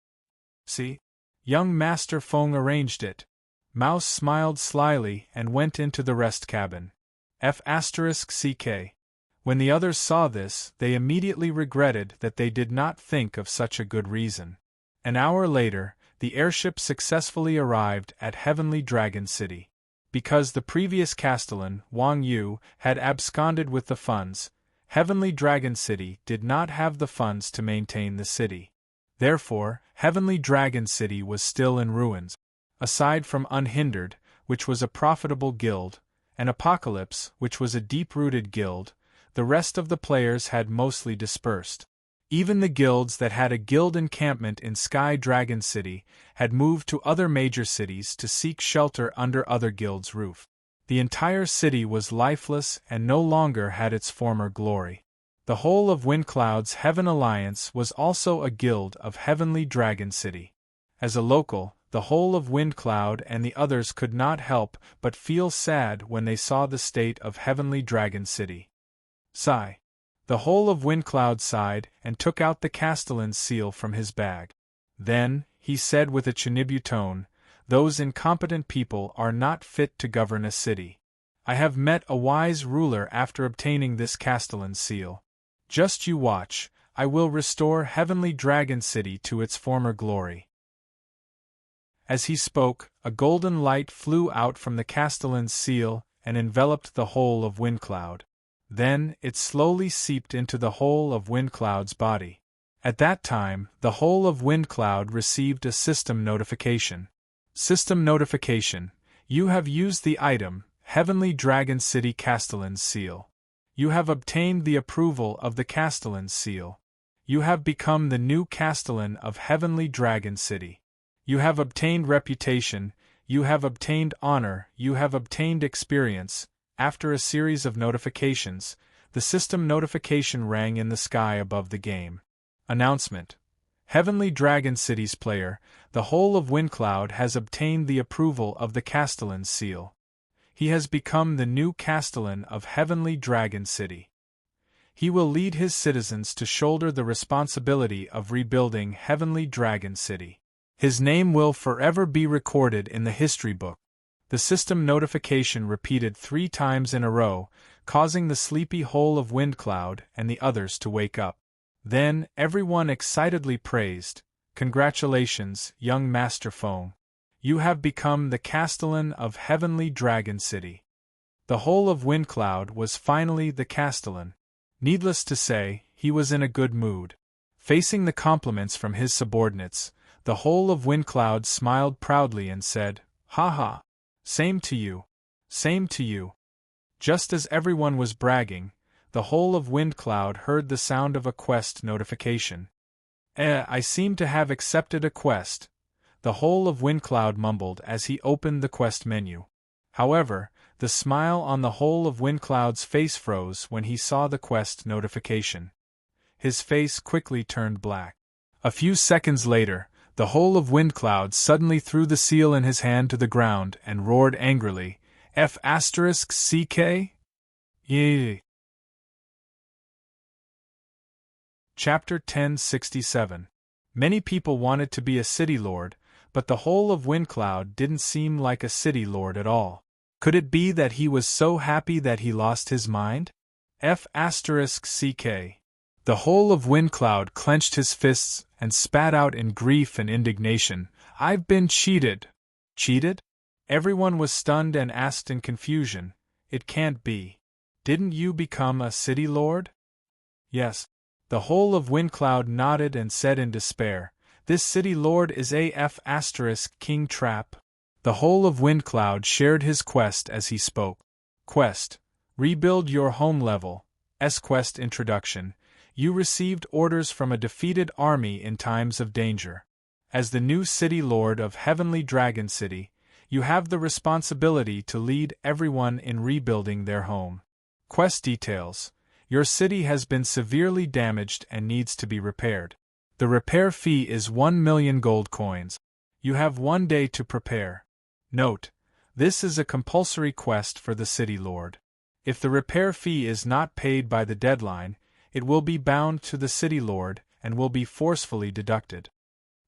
"See? Young Master Fong arranged it." Mouse smiled slyly and went into the rest cabin. F***ck. When the others saw this, they immediately regretted that they did not think of such a good reason. An hour later, the airship successfully arrived at Heavenly Dragon City. Because the previous castellan, Wang Yu, had absconded with the funds, Heavenly Dragon City did not have the funds to maintain the city. Therefore, Heavenly Dragon City was still in ruins. Aside from Unhindered, which was a profitable guild, and Apocalypse, which was a deep-rooted guild, the rest of the players had mostly dispersed. Even the guilds that had a guild encampment in Sky Dragon City had moved to other major cities to seek shelter under other guilds' roof. The entire city was lifeless and no longer had its former glory. The whole of Windcloud's Heaven Alliance was also a guild of Heavenly Dragon City. As a local, the whole of Windcloud and the others could not help but feel sad when they saw the state of Heavenly Dragon City. Sigh. The whole of Windcloud sighed and took out the castellan's seal from his bag. Then, he said with a Chinibu tone, "Those incompetent people are not fit to govern a city. I have met a wise ruler after obtaining this castellan's seal. Just you watch, I will restore Heavenly Dragon City to its former glory." As he spoke, a golden light flew out from the castellan's seal and enveloped the whole of Windcloud. Then, it slowly seeped into the whole of Windcloud's body. At that time, the whole of Windcloud received a system notification. System notification: you have used the item, Heavenly Dragon City Castellan's Seal. You have obtained the approval of the Castellan's Seal. You have become the new Castellan of Heavenly Dragon City. You have obtained reputation, you have obtained honor, you have obtained experience. After a series of notifications, the system notification rang in the sky above the game. Announcement: Heavenly Dragon City's player, the whole of Windcloud has obtained the approval of the Castellan's Seal. He has become the new Castellan of Heavenly Dragon City. He will lead his citizens to shoulder the responsibility of rebuilding Heavenly Dragon City. His name will forever be recorded in the history book. The system notification repeated 3 times in a row, causing the sleepy whole of Windcloud and the others to wake up. Then, everyone excitedly praised, "Congratulations, young Master Fong. You have become the Castellan of Heavenly Dragon City." The whole of Windcloud was finally the Castellan. Needless to say, he was in a good mood. Facing the compliments from his subordinates, the whole of Windcloud smiled proudly and said, "Ha ha! Same to you. Same to you." Just as everyone was bragging, the whole of Windcloud heard the sound of a quest notification. I seem to have accepted a quest," the whole of Windcloud mumbled as he opened the quest menu. However, the smile on the whole of Windcloud's face froze when he saw the quest notification. His face quickly turned black. A few seconds later, the whole of Windcloud suddenly threw the seal in his hand to the ground and roared angrily, F***ck? Yee. Chapter 1067. Many people wanted to be a city lord, but the whole of Windcloud didn't seem like a city lord at all. Could it be that he was so happy that he lost his mind? F***ck. The whole of Windcloud clenched his fists and spat out in grief and indignation, "I've been cheated!" Cheated? Everyone was stunned and asked in confusion, "It can't be. Didn't you become a city lord?" Yes. The whole of Windcloud nodded and said in despair, "This city lord is AF** King Trap." The whole of Windcloud shared his quest as he spoke. Quest: rebuild your home level. Quest introduction: you received orders from a defeated army in times of danger. As the new city lord of Heavenly Dragon City, you have the responsibility to lead everyone in rebuilding their home. Quest details: your city has been severely damaged and needs to be repaired. The repair fee is 1 million gold coins. You have 1 day to prepare. Note: this is a compulsory quest for the city lord. If the repair fee is not paid by the deadline, it will be bound to the city lord and will be forcefully deducted.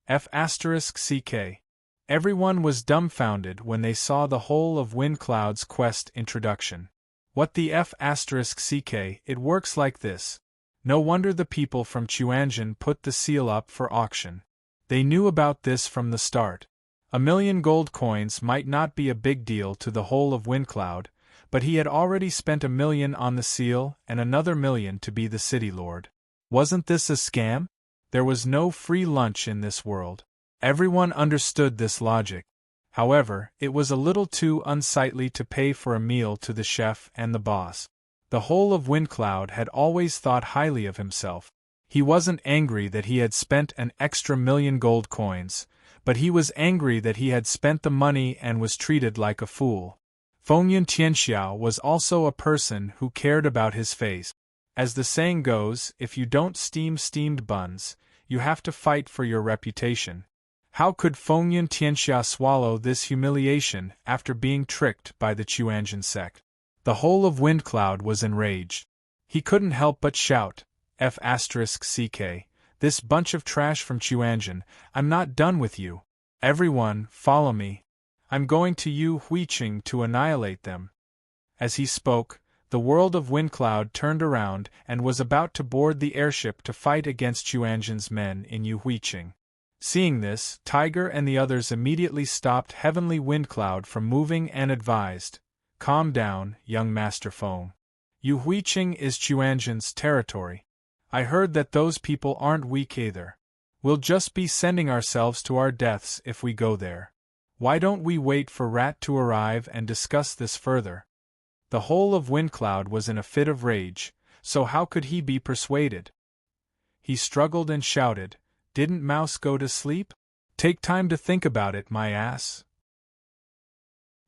F***ck. Everyone was dumbfounded when they saw the whole of Windcloud's quest introduction. What the F***ck? It works like this. No wonder the people from Chuanjin put the seal up for auction. They knew about this from the start. 1 million gold coins might not be a big deal to the whole of Windcloud, but he had already spent 1 million on the seal and another 1 million to be the city lord. Wasn't this a scam? There was no free lunch in this world. Everyone understood this logic. However, it was a little too unsightly to pay for a meal to the chef and the boss. The whole of Windcloud had always thought highly of himself. He wasn't angry that he had spent an extra 1 million gold coins, but he was angry that he had spent the money and was treated like a fool. Fengyun Tianxiao was also a person who cared about his face. As the saying goes, if you don't steam steamed buns, you have to fight for your reputation. How could Fengyun Tianxia swallow this humiliation after being tricked by the Chuanjin sect? The whole of Windcloud was enraged. He couldn't help but shout, F***ck, this bunch of trash from Chuanjin, I'm not done with you. Everyone, follow me. I'm going to Yu Huiqing to annihilate them. As he spoke, the world of Windcloud turned around and was about to board the airship to fight against Chuanjin's men in Yu Huiqing. Seeing this, Tiger and the others immediately stopped Heavenly Windcloud from moving and advised, "Calm down, young Master Feng. Yu Huiqing is Chuanjin's territory. I heard that those people aren't weak either. We'll just be sending ourselves to our deaths if we go there. Why don't we wait for Rat to arrive and discuss this further?" The whole of Windcloud was in a fit of rage, so how could he be persuaded? He struggled and shouted, "Didn't Mouse go to sleep? Take time to think about it, my ass."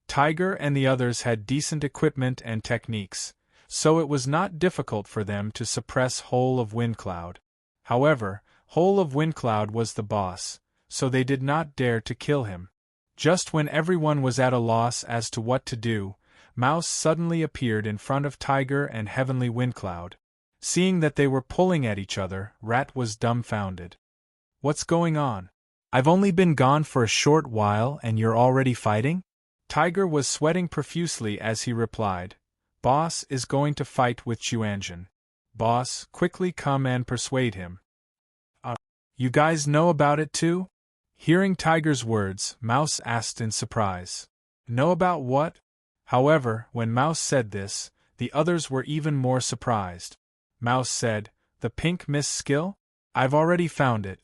Tiger and the others had decent equipment and techniques, so it was not difficult for them to suppress Whole of Windcloud. However, Whole of Windcloud was the boss, so they did not dare to kill him. Just when everyone was at a loss as to what to do, Mouse suddenly appeared in front of Tiger and Heavenly Windcloud. Seeing that they were pulling at each other, Rat was dumbfounded. "What's going on? I've only been gone for a short while and you're already fighting?" Tiger was sweating profusely as he replied, "Boss is going to fight with Chuanjin. Boss, quickly come and persuade him." You guys know about it too?" Hearing Tiger's words, Mouse asked in surprise. "Know about what?" However, when Mouse said this, the others were even more surprised. Mouse said, "The pink mist skill? I've already found it."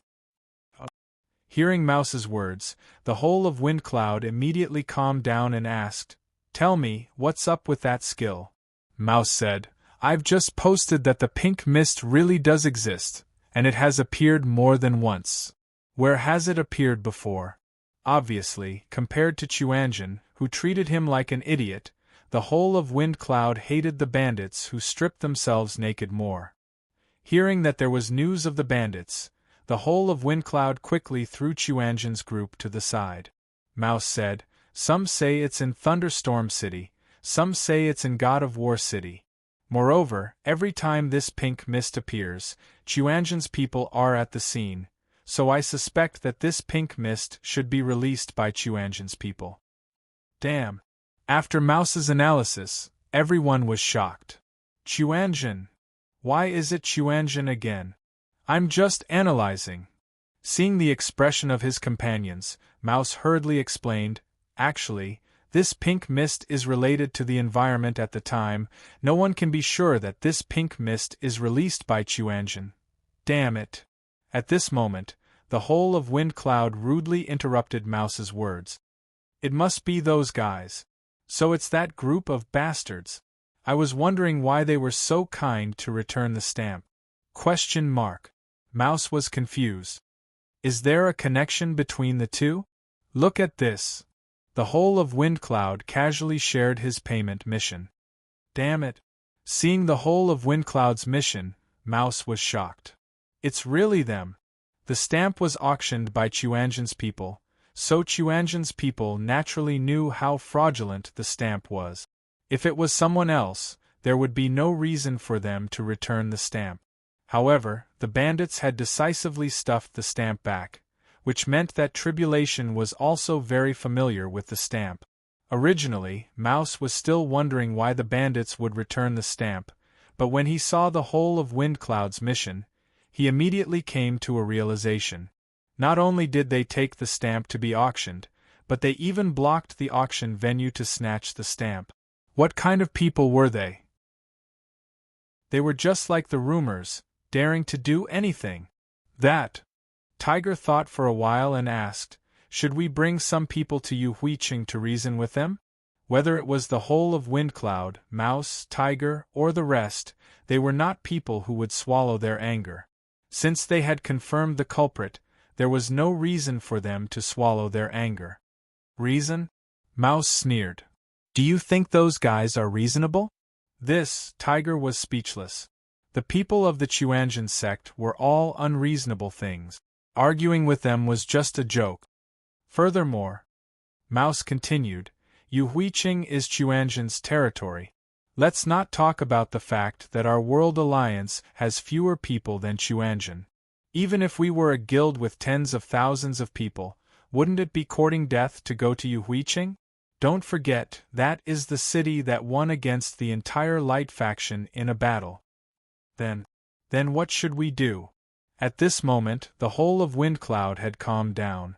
Hearing Mouse's words, the whole of Windcloud immediately calmed down and asked, "Tell me, what's up with that skill?" Mouse said, "I've just posted that the pink mist really does exist, and it has appeared more than once. Where has it appeared before?" Obviously, compared to Chuanjin, who treated him like an idiot, the whole of Windcloud hated the bandits who stripped themselves naked more. Hearing that there was news of the bandits, the whole of Windcloud quickly threw Chuanjin's group to the side. Mouse said, "Some say it's in Thunderstorm City, some say it's in God of War City. Moreover, every time this pink mist appears, Chuanjin's people are at the scene, so I suspect that this pink mist should be released by Chuanjin's people. Damn. After Mouse's analysis, everyone was shocked. Chuanjin. Why is it Chuanjin again? I'm just analyzing. Seeing the expression of his companions, Mouse hurriedly explained, actually, this pink mist is related to the environment at the time. No one can be sure that this pink mist is released by Chuanjin. Damn it. At this moment, the whole of Wind Cloud rudely interrupted Mouse's words. It must be those guys. So it's that group of bastards. I was wondering why they were so kind to return the stamp. ? Mouse was confused. Is there a connection between the two? Look at this. The whole of Wind Cloud casually shared his payment mission. Damn it. Seeing the whole of Wind Cloud's mission, Mouse was shocked. It's really them. The stamp was auctioned by Chuanjin's people, so Chuanjin's people naturally knew how fraudulent the stamp was. If it was someone else, there would be no reason for them to return the stamp. However, the bandits had decisively stuffed the stamp back, which meant that Tribulation was also very familiar with the stamp. Originally, Mouse was still wondering why the bandits would return the stamp, but when he saw the whole of Wind Cloud's mission, he immediately came to a realization. Not only did they take the stamp to be auctioned, but they even blocked the auction venue to snatch the stamp. What kind of people were they? They were just like the rumors, daring to do anything. That. Tiger thought for a while and asked, should we bring some people to Yu Huiqing to reason with them? Whether it was the whole of Wind Cloud, Mouse, Tiger, or the rest, they were not people who would swallow their anger. Since they had confirmed the culprit, there was no reason for them to swallow their anger. Reason? Mouse sneered. Do you think those guys are reasonable? Tiger was speechless. The people of the Chuanjin sect were all unreasonable things. Arguing with them was just a joke. Furthermore, Mouse continued, Yu Huiqing is Chuanjin's territory. Let's not talk about the fact that our world alliance has fewer people than Chuanjin. Even if we were a guild with tens of thousands of people, wouldn't it be courting death to go to Yu Huiqing? Don't forget, that is the city that won against the entire Light faction in a battle. Then what should we do? At this moment, the whole of Wind Cloud had calmed down.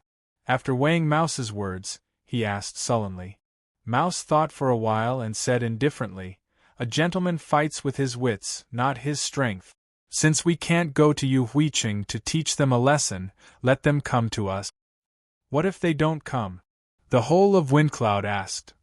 After weighing Mouse's words, he asked sullenly. Mouse thought for a while and said indifferently, a gentleman fights with his wits, not his strength. Since we can't go to Yu Huiqing to teach them a lesson, let them come to us. What if they don't come? The whole of Wind Cloud asked.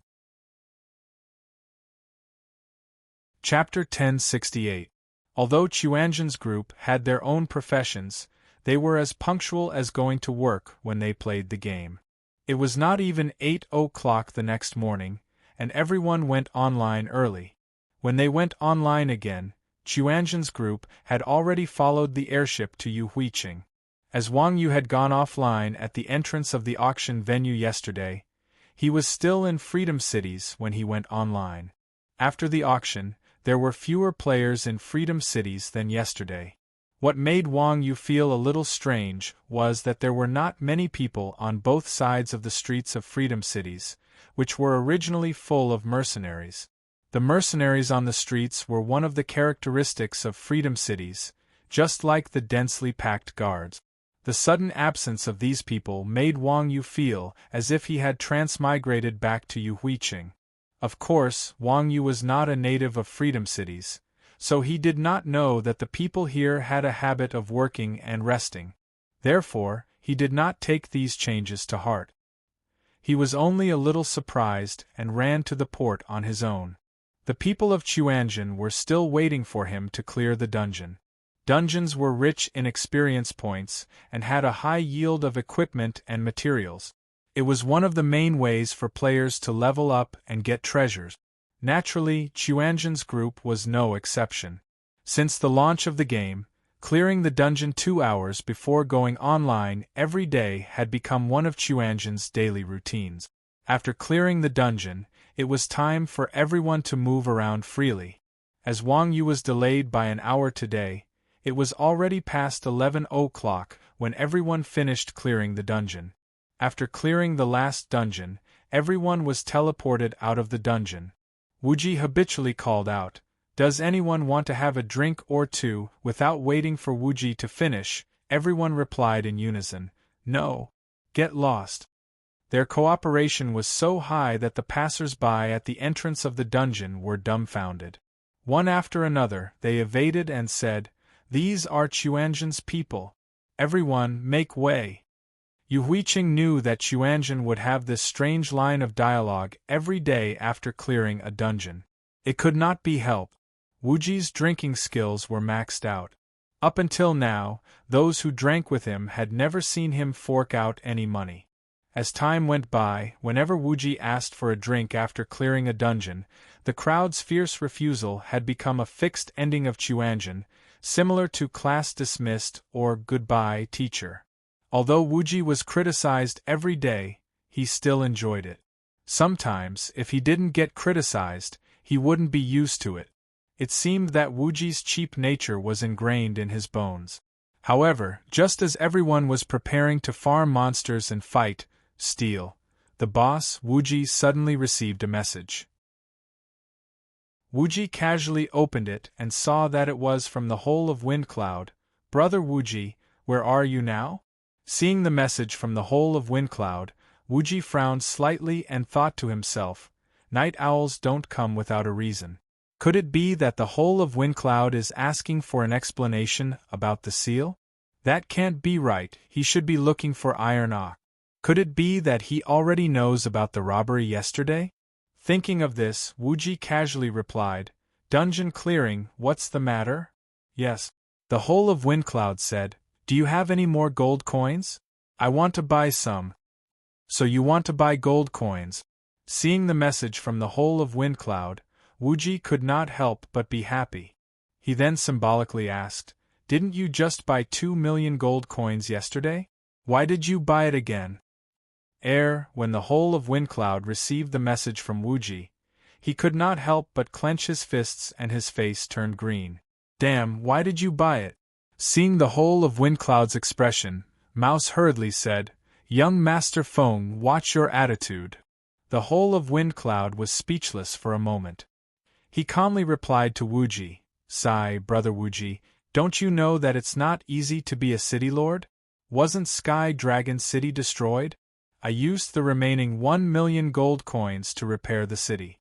Chapter 1068. Although Chuanjin's group had their own professions, they were as punctual as going to work when they played the game. It was not even 8 o'clock the next morning, and everyone went online early. When they went online again, Chuanjin's group had already followed the airship to Yu Huiqing. As Wang Yu had gone offline at the entrance of the auction venue yesterday, he was still in Freedom Cities when he went online. After the auction, there were fewer players in Freedom Cities than yesterday. What made Wang Yu feel a little strange was that there were not many people on both sides of the streets of Freedom Cities, which were originally full of mercenaries. The mercenaries on the streets were one of the characteristics of Freedom Cities, just like the densely packed guards. The sudden absence of these people made Wang Yu feel as if he had transmigrated back to Yu Huiqing. Of course, Wang Yu was not a native of Freedom Cities, so he did not know that the people here had a habit of working and resting. Therefore, he did not take these changes to heart. He was only a little surprised and ran to the port on his own. The people of Chuanjin were still waiting for him to clear the dungeon. Dungeons were rich in experience points and had a high yield of equipment and materials. It was one of the main ways for players to level up and get treasures. Naturally, Chuanjin's group was no exception. Since the launch of the game, clearing the dungeon 2 hours before going online every day had become one of Chuanjin's daily routines. After clearing the dungeon, it was time for everyone to move around freely. As Wang Yu was delayed by an hour today, it was already past 11 o'clock when everyone finished clearing the dungeon. After clearing the last dungeon, everyone was teleported out of the dungeon. Wuji habitually called out, "Does anyone want to have a drink or two?" Without waiting for Wuji to finish, everyone replied in unison, "No. Get lost." Their cooperation was so high that the passers-by at the entrance of the dungeon were dumbfounded. One after another, they evaded and said, "These are Chuanjin's people. Everyone, make way." Yu Huiqing knew that Chuanjin would have this strange line of dialogue every day after clearing a dungeon. It could not be helped. Wuji's drinking skills were maxed out. Up until now, those who drank with him had never seen him fork out any money. As time went by, whenever Wuji asked for a drink after clearing a dungeon, the crowd's fierce refusal had become a fixed ending of Chuanjin, similar to class dismissed or goodbye teacher. Although Wuji was criticized every day, he still enjoyed it. Sometimes, if he didn't get criticized, he wouldn't be used to it. It seemed that Wuji's cheap nature was ingrained in his bones. However, just as everyone was preparing to farm monsters and fight, steal, the boss, Wuji, suddenly received a message. Wuji casually opened it and saw that it was from the Hole of Windcloud. "Brother Wuji, where are you now?" Seeing the message from the Hole of Windcloud, Wuji frowned slightly and thought to himself, "Night owls don't come without a reason. Could it be that the Hole of Windcloud is asking for an explanation about the seal? That can't be right, he should be looking for Iron Ox. Could it be that he already knows about the robbery yesterday?" Thinking of this, Wuji casually replied, "Dungeon clearing, what's the matter?" "Yes." The Hole of Windcloud said, "Do you have any more gold coins? I want to buy some." "So you want to buy gold coins?" Seeing the message from the Hole of Windcloud, Wuji could not help but be happy. He then symbolically asked, "Didn't you just buy 2 million gold coins yesterday? Why did you buy it again?" When the Hole of Windcloud received the message from Wuji, he could not help but clench his fists and his face turned green. "Damn, why did you buy it?" Seeing the Hole of Windcloud's expression, Mouse hurriedly said, "Young Master Feng, watch your attitude." The Hole of Windcloud was speechless for a moment. He calmly replied to Wuji, "Sigh, brother Wuji, don't you know that it's not easy to be a city lord? Wasn't Sky Dragon City destroyed? I used the remaining 1 million gold coins to repair the city."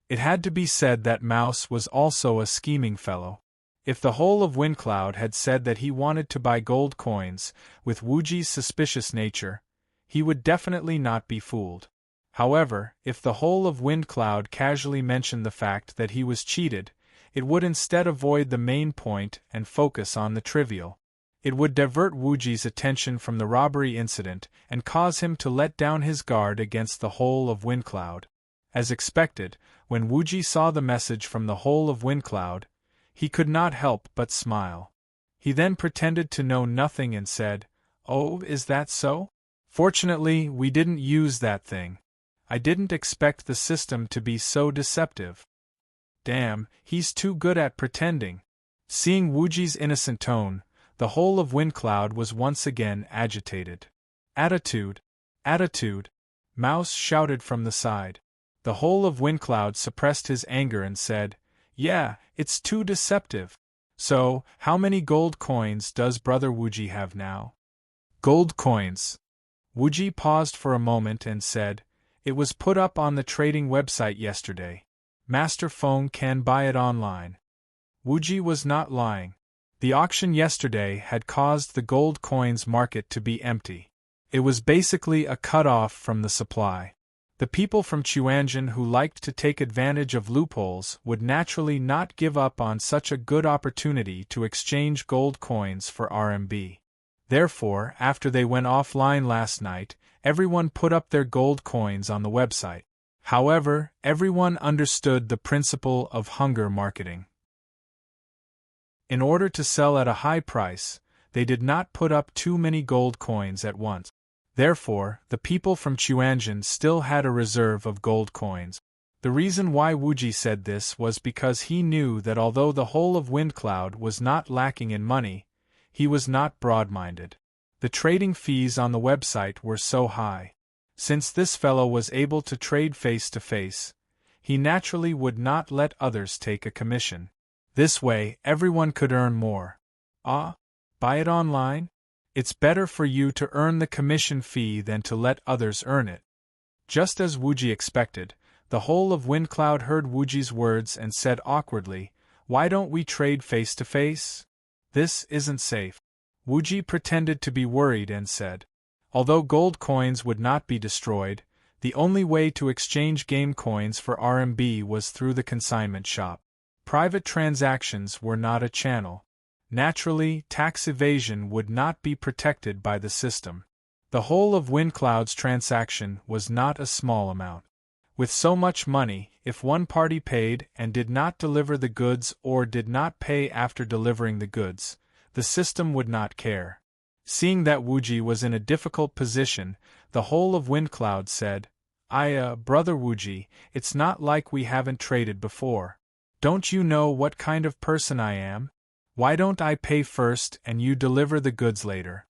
It had to be said that Mouse was also a scheming fellow. If the Hole of Windcloud had said that he wanted to buy gold coins, with Wuji's suspicious nature, he would definitely not be fooled. However, if the Hole of Windcloud casually mentioned the fact that he was cheated, it would instead avoid the main point and focus on the trivial. It would divert Wuji's attention from the robbery incident and cause him to let down his guard against the Hole of Windcloud. As expected, when Wuji saw the message from the Hole of Windcloud, he could not help but smile. He then pretended to know nothing and said, "Oh, is that so? Fortunately, we didn't use that thing. I didn't expect the system to be so deceptive." Damn, he's too good at pretending. Seeing Wuji's innocent tone, the Hole of Windcloud was once again agitated. "Attitude! Attitude!" Mouse shouted from the side. The Hole of Windcloud suppressed his anger and said, "Yeah, it's too deceptive. So, how many gold coins does Brother Wuji have now?" "Gold coins." Wuji paused for a moment and said, "It was put up on the trading website yesterday. Master Feng can buy it online." Wuji was not lying. The auction yesterday had caused the gold coins market to be empty. It was basically a cut-off from the supply. The people from Chuanjin who liked to take advantage of loopholes would naturally not give up on such a good opportunity to exchange gold coins for RMB. Therefore, after they went offline last night, everyone put up their gold coins on the website. However, everyone understood the principle of hunger marketing. In order to sell at a high price, they did not put up too many gold coins at once. Therefore, the people from Chuanjin still had a reserve of gold coins. The reason why Wuji said this was because he knew that although the Hole of Windcloud was not lacking in money, he was not broad-minded. The trading fees on the website were so high. Since this fellow was able to trade face to face, he naturally would not let others take a commission. This way, everyone could earn more. Ah, buy it online? It's better for you to earn the commission fee than to let others earn it. Just as Wuji expected, the whole of Windcloud heard Wuji's words and said awkwardly, "Why don't we trade face to face? This isn't safe." Wuji pretended to be worried and said, "Although gold coins would not be destroyed, the only way to exchange game coins for RMB was through the consignment shop. Private transactions were not a channel. Naturally, tax evasion would not be protected by the system. The whole of Windcloud's transaction was not a small amount. With so much money, if one party paid and did not deliver the goods or did not pay after delivering the goods, the system would not care." Seeing that Wuji was in a difficult position, the whole of Windcloud said, Brother Wuji, it's not like we haven't traded before. Don't you know what kind of person I am? Why don't I pay first and you deliver the goods later?"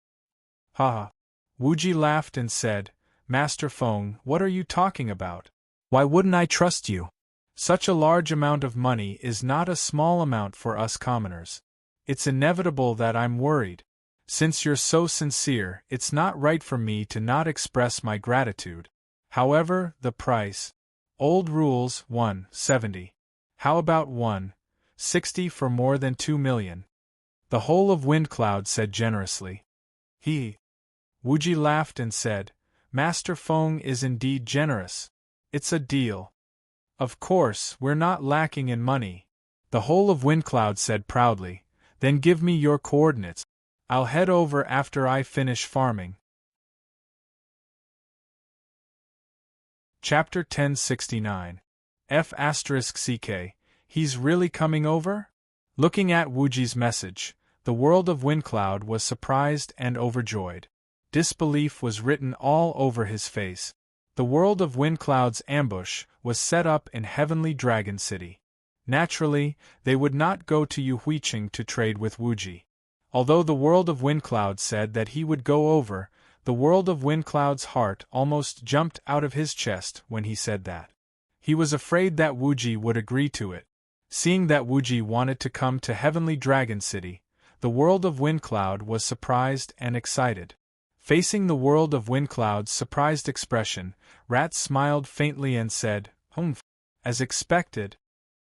"Ha!" Wuji laughed and said, "Master Feng, what are you talking about? Why wouldn't I trust you? Such a large amount of money is not a small amount for us commoners. It's inevitable that I'm worried. Since you're so sincere, it's not right for me to not express my gratitude. However, the price. Old rules, 170. How about 160 for more than 2 million? The whole of Windcloud said generously. Wuji laughed and said, "Master Feng is indeed generous. It's a deal. Of course, we're not lacking in money." The whole of Windcloud said proudly, "Then give me your coordinates. I'll head over after I finish farming." Chapter 1069. F***ck, he's really coming over? Looking at Wuji's message, the world of Windcloud was surprised and overjoyed. Disbelief was written all over his face. The world of Windcloud's ambush was set up in Heavenly Dragon City. Naturally, they would not go to Yuhuiqing to trade with Wuji. Although the world of Windcloud said that he would go over, the world of Windcloud's heart almost jumped out of his chest when he said that. He was afraid that Wuji would agree to it. Seeing that Wuji wanted to come to Heavenly Dragon City, the world of Windcloud was surprised and excited. Facing the world of Windcloud's surprised expression, Rat smiled faintly and said, "Humph." As expected.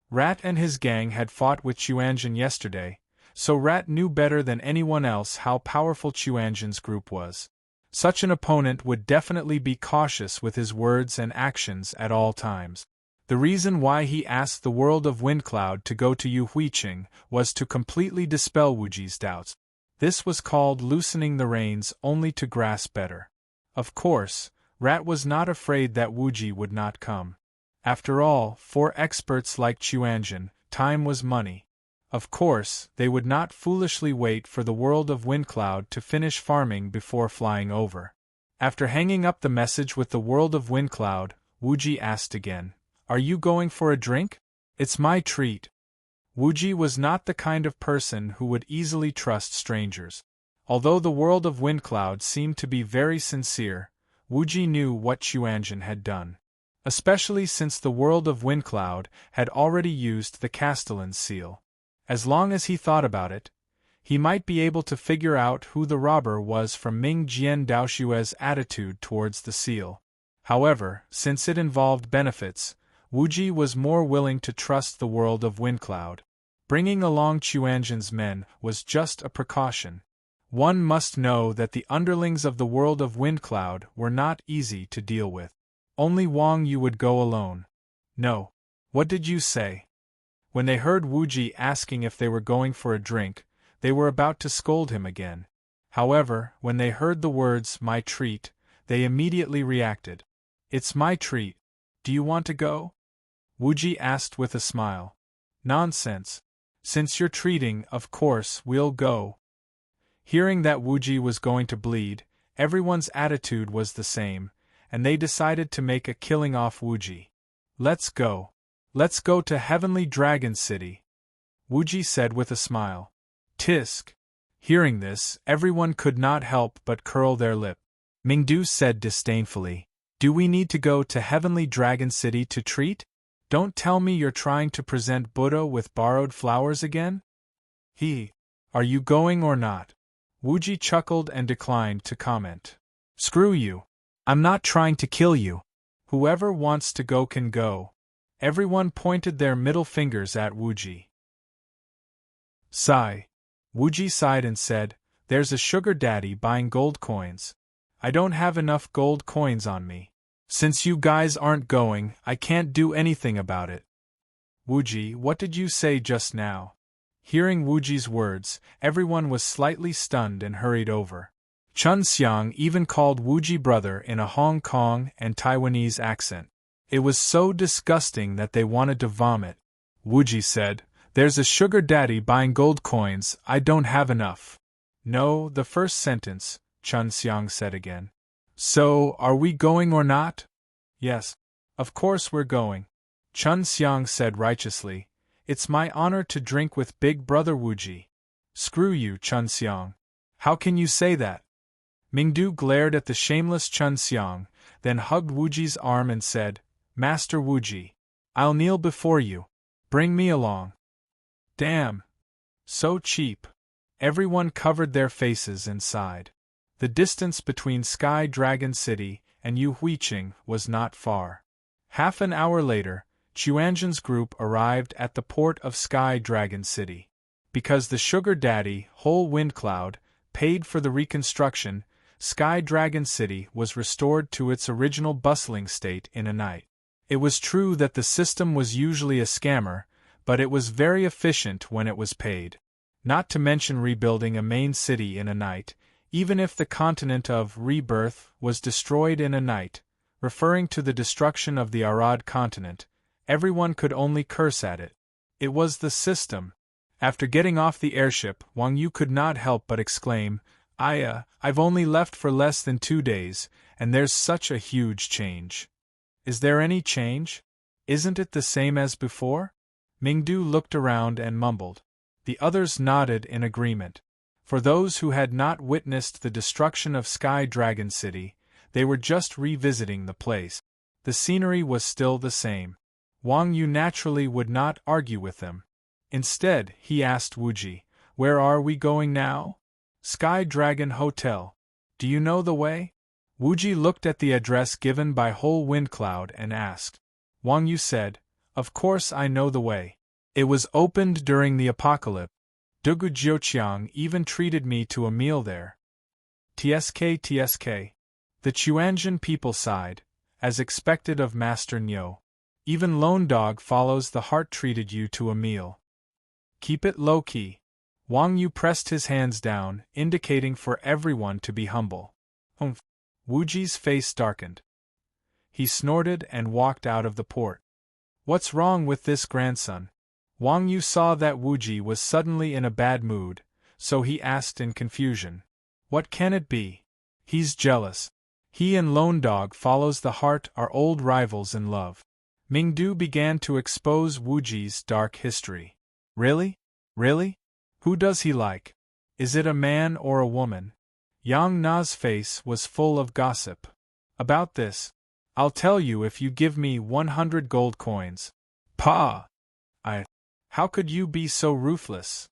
Rat and his gang had fought with Chuanjin yesterday, so Rat knew better than anyone else how powerful Chuanjin's group was. Such an opponent would definitely be cautious with his words and actions at all times. The reason why he asked the world of Windcloud to go to Yuhuiqing was to completely dispel Wuji's doubts. This was called loosening the reins only to grasp better. Of course, Rat was not afraid that Wuji would not come. After all, for experts like Chuanjin, time was money. Of course, they would not foolishly wait for the world of Windcloud to finish farming before flying over. After hanging up the message with the world of Windcloud, Wuji asked again, "Are you going for a drink? It's my treat." Wuji was not the kind of person who would easily trust strangers. Although the world of Windcloud seemed to be very sincere, Wuji knew what Chuanjin had done. Especially since the world of Windcloud had already used the Castellan's seal. As long as he thought about it, he might be able to figure out who the robber was from Ming Jian Daoshue's attitude towards the seal. However, since it involved benefits, Wuji was more willing to trust the world of Windcloud. Bringing along Chuanjin's men was just a precaution. One must know that the underlings of the world of Windcloud were not easy to deal with. Only Wang Yu would go alone. No. What did you say? When they heard Wuji asking if they were going for a drink, they were about to scold him again. However, when they heard the words, "my treat," they immediately reacted. "It's my treat. Do you want to go?" Wuji asked with a smile. "Nonsense. Since you're treating, of course, we'll go." Hearing that Wuji was going to bleed, everyone's attitude was the same, and they decided to make a killing off Wuji. "Let's go. Let's go to Heavenly Dragon City," Wuji said with a smile. "Tisk. Hearing this, everyone could not help but curl their lip. Mingdu said disdainfully, "Do we need to go to Heavenly Dragon City to treat? Don't tell me you're trying to present Buddha with borrowed flowers again?" Are you going or not?" Wuji chuckled and declined to comment. "Screw you. I'm not trying to kill you. Whoever wants to go can go." Everyone pointed their middle fingers at Wuji. Sigh. Wuji sighed and said, "There's a sugar daddy buying gold coins. I don't have enough gold coins on me. Since you guys aren't going, I can't do anything about it." "Wuji, what did you say just now?" Hearing Wuji's words, everyone was slightly stunned and hurried over. Chun Xiang even called Wuji brother in a Hong Kong and Taiwanese accent. It was so disgusting that they wanted to vomit. Wuji said, "There's a sugar daddy buying gold coins, I don't have enough." "No, the first sentence," Chun Xiang said again. "So, are we going or not?" "Yes. Of course we're going," Chun Xiang said righteously. "It's my honor to drink with Big Brother Wuji." "Screw you, Chun Xiang. How can you say that?" Mingdu glared at the shameless Chun Xiang, then hugged Wuji's arm and said, "Master Wuji, I'll kneel before you. Bring me along." "Damn. So cheap." Everyone covered their faces and sighed. The distance between Sky Dragon City and Yuhuiqing was not far. Half an hour later, Chuanzhen's group arrived at the port of Sky Dragon City. Because the sugar daddy, Whole Wind Cloud, paid for the reconstruction, Sky Dragon City was restored to its original bustling state in a night. It was true that the system was usually a scammer, but it was very efficient when it was paid. Not to mention rebuilding a main city in a night, even if the continent of Rebirth was destroyed in a night, referring to the destruction of the Arad continent, everyone could only curse at it. It was the system. After getting off the airship, Wang Yu could not help but exclaim, I've only left for less than 2 days, and there's such a huge change." "Is there any change? Isn't it the same as before?" Mingdu looked around and mumbled. The others nodded in agreement. For those who had not witnessed the destruction of Sky Dragon City, they were just revisiting the place. The scenery was still the same. Wang Yu naturally would not argue with them. Instead, he asked Wuji, "Where are we going now?" "Sky Dragon Hotel. Do you know the way?" Wuji looked at the address given by Whole Wind Cloud and asked. Wang Yu said, "Of course I know the way. It was opened during the apocalypse. Dugu Jiuqiang even treated me to a meal there." TSK. The Chuanzhen people sighed, as expected of Master Nyo. "Even Lone Dog follows the heart treated you to a meal." "Keep it low-key." Wang Yu pressed his hands down, indicating for everyone to be humble. "Humph." Wuji's face darkened. He snorted and walked out of the port. "What's wrong with this grandson?" Wang Yu saw that Wuji was suddenly in a bad mood, so he asked in confusion. "What can it be?" "He's jealous. He and Lone Dog follows the heart are old rivals in love." Mingdu began to expose Wuji's dark history. Really? Who does he like? Is it a man or a woman?" Yang Na's face was full of gossip. "About this, I'll tell you if you give me 100 gold coins." "Pa! How could you be so ruthless?"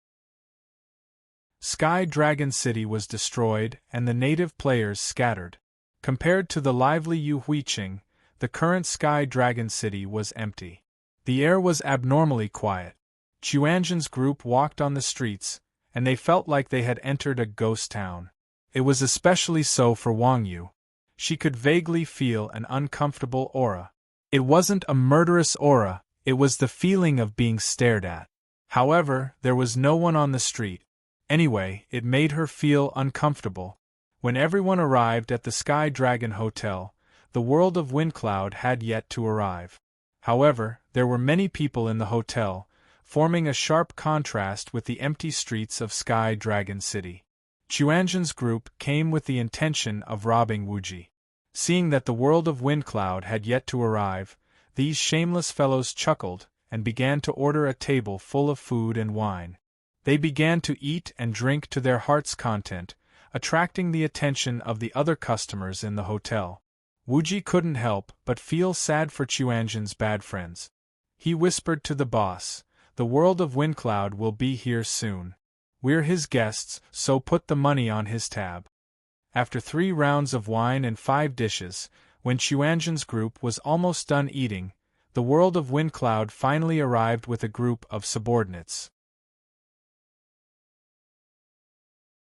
Sky Dragon City was destroyed and the native players scattered. Compared to the lively Yuhuiqing, the current Sky Dragon City was empty. The air was abnormally quiet. Chuanzhen's group walked on the streets, and they felt like they had entered a ghost town. It was especially so for Wang Yu. She could vaguely feel an uncomfortable aura. It wasn't a murderous aura, it was the feeling of being stared at. However, there was no one on the street. Anyway, it made her feel uncomfortable. When everyone arrived at the Sky Dragon Hotel, the world of Windcloud had yet to arrive. However, there were many people in the hotel, forming a sharp contrast with the empty streets of Sky Dragon City. Chuanzhen's group came with the intention of robbing Wuji. Seeing that the world of Windcloud had yet to arrive, these shameless fellows chuckled and began to order a table full of food and wine. They began to eat and drink to their heart's content, attracting the attention of the other customers in the hotel. Wuji couldn't help but feel sad for Chuanjin's bad friends. He whispered to the boss, "The world of Windcloud will be here soon. We're his guests, so put the money on his tab." After 3 rounds of wine and 5 dishes, when Chuanjin's group was almost done eating, the world of Windcloud finally arrived with a group of subordinates.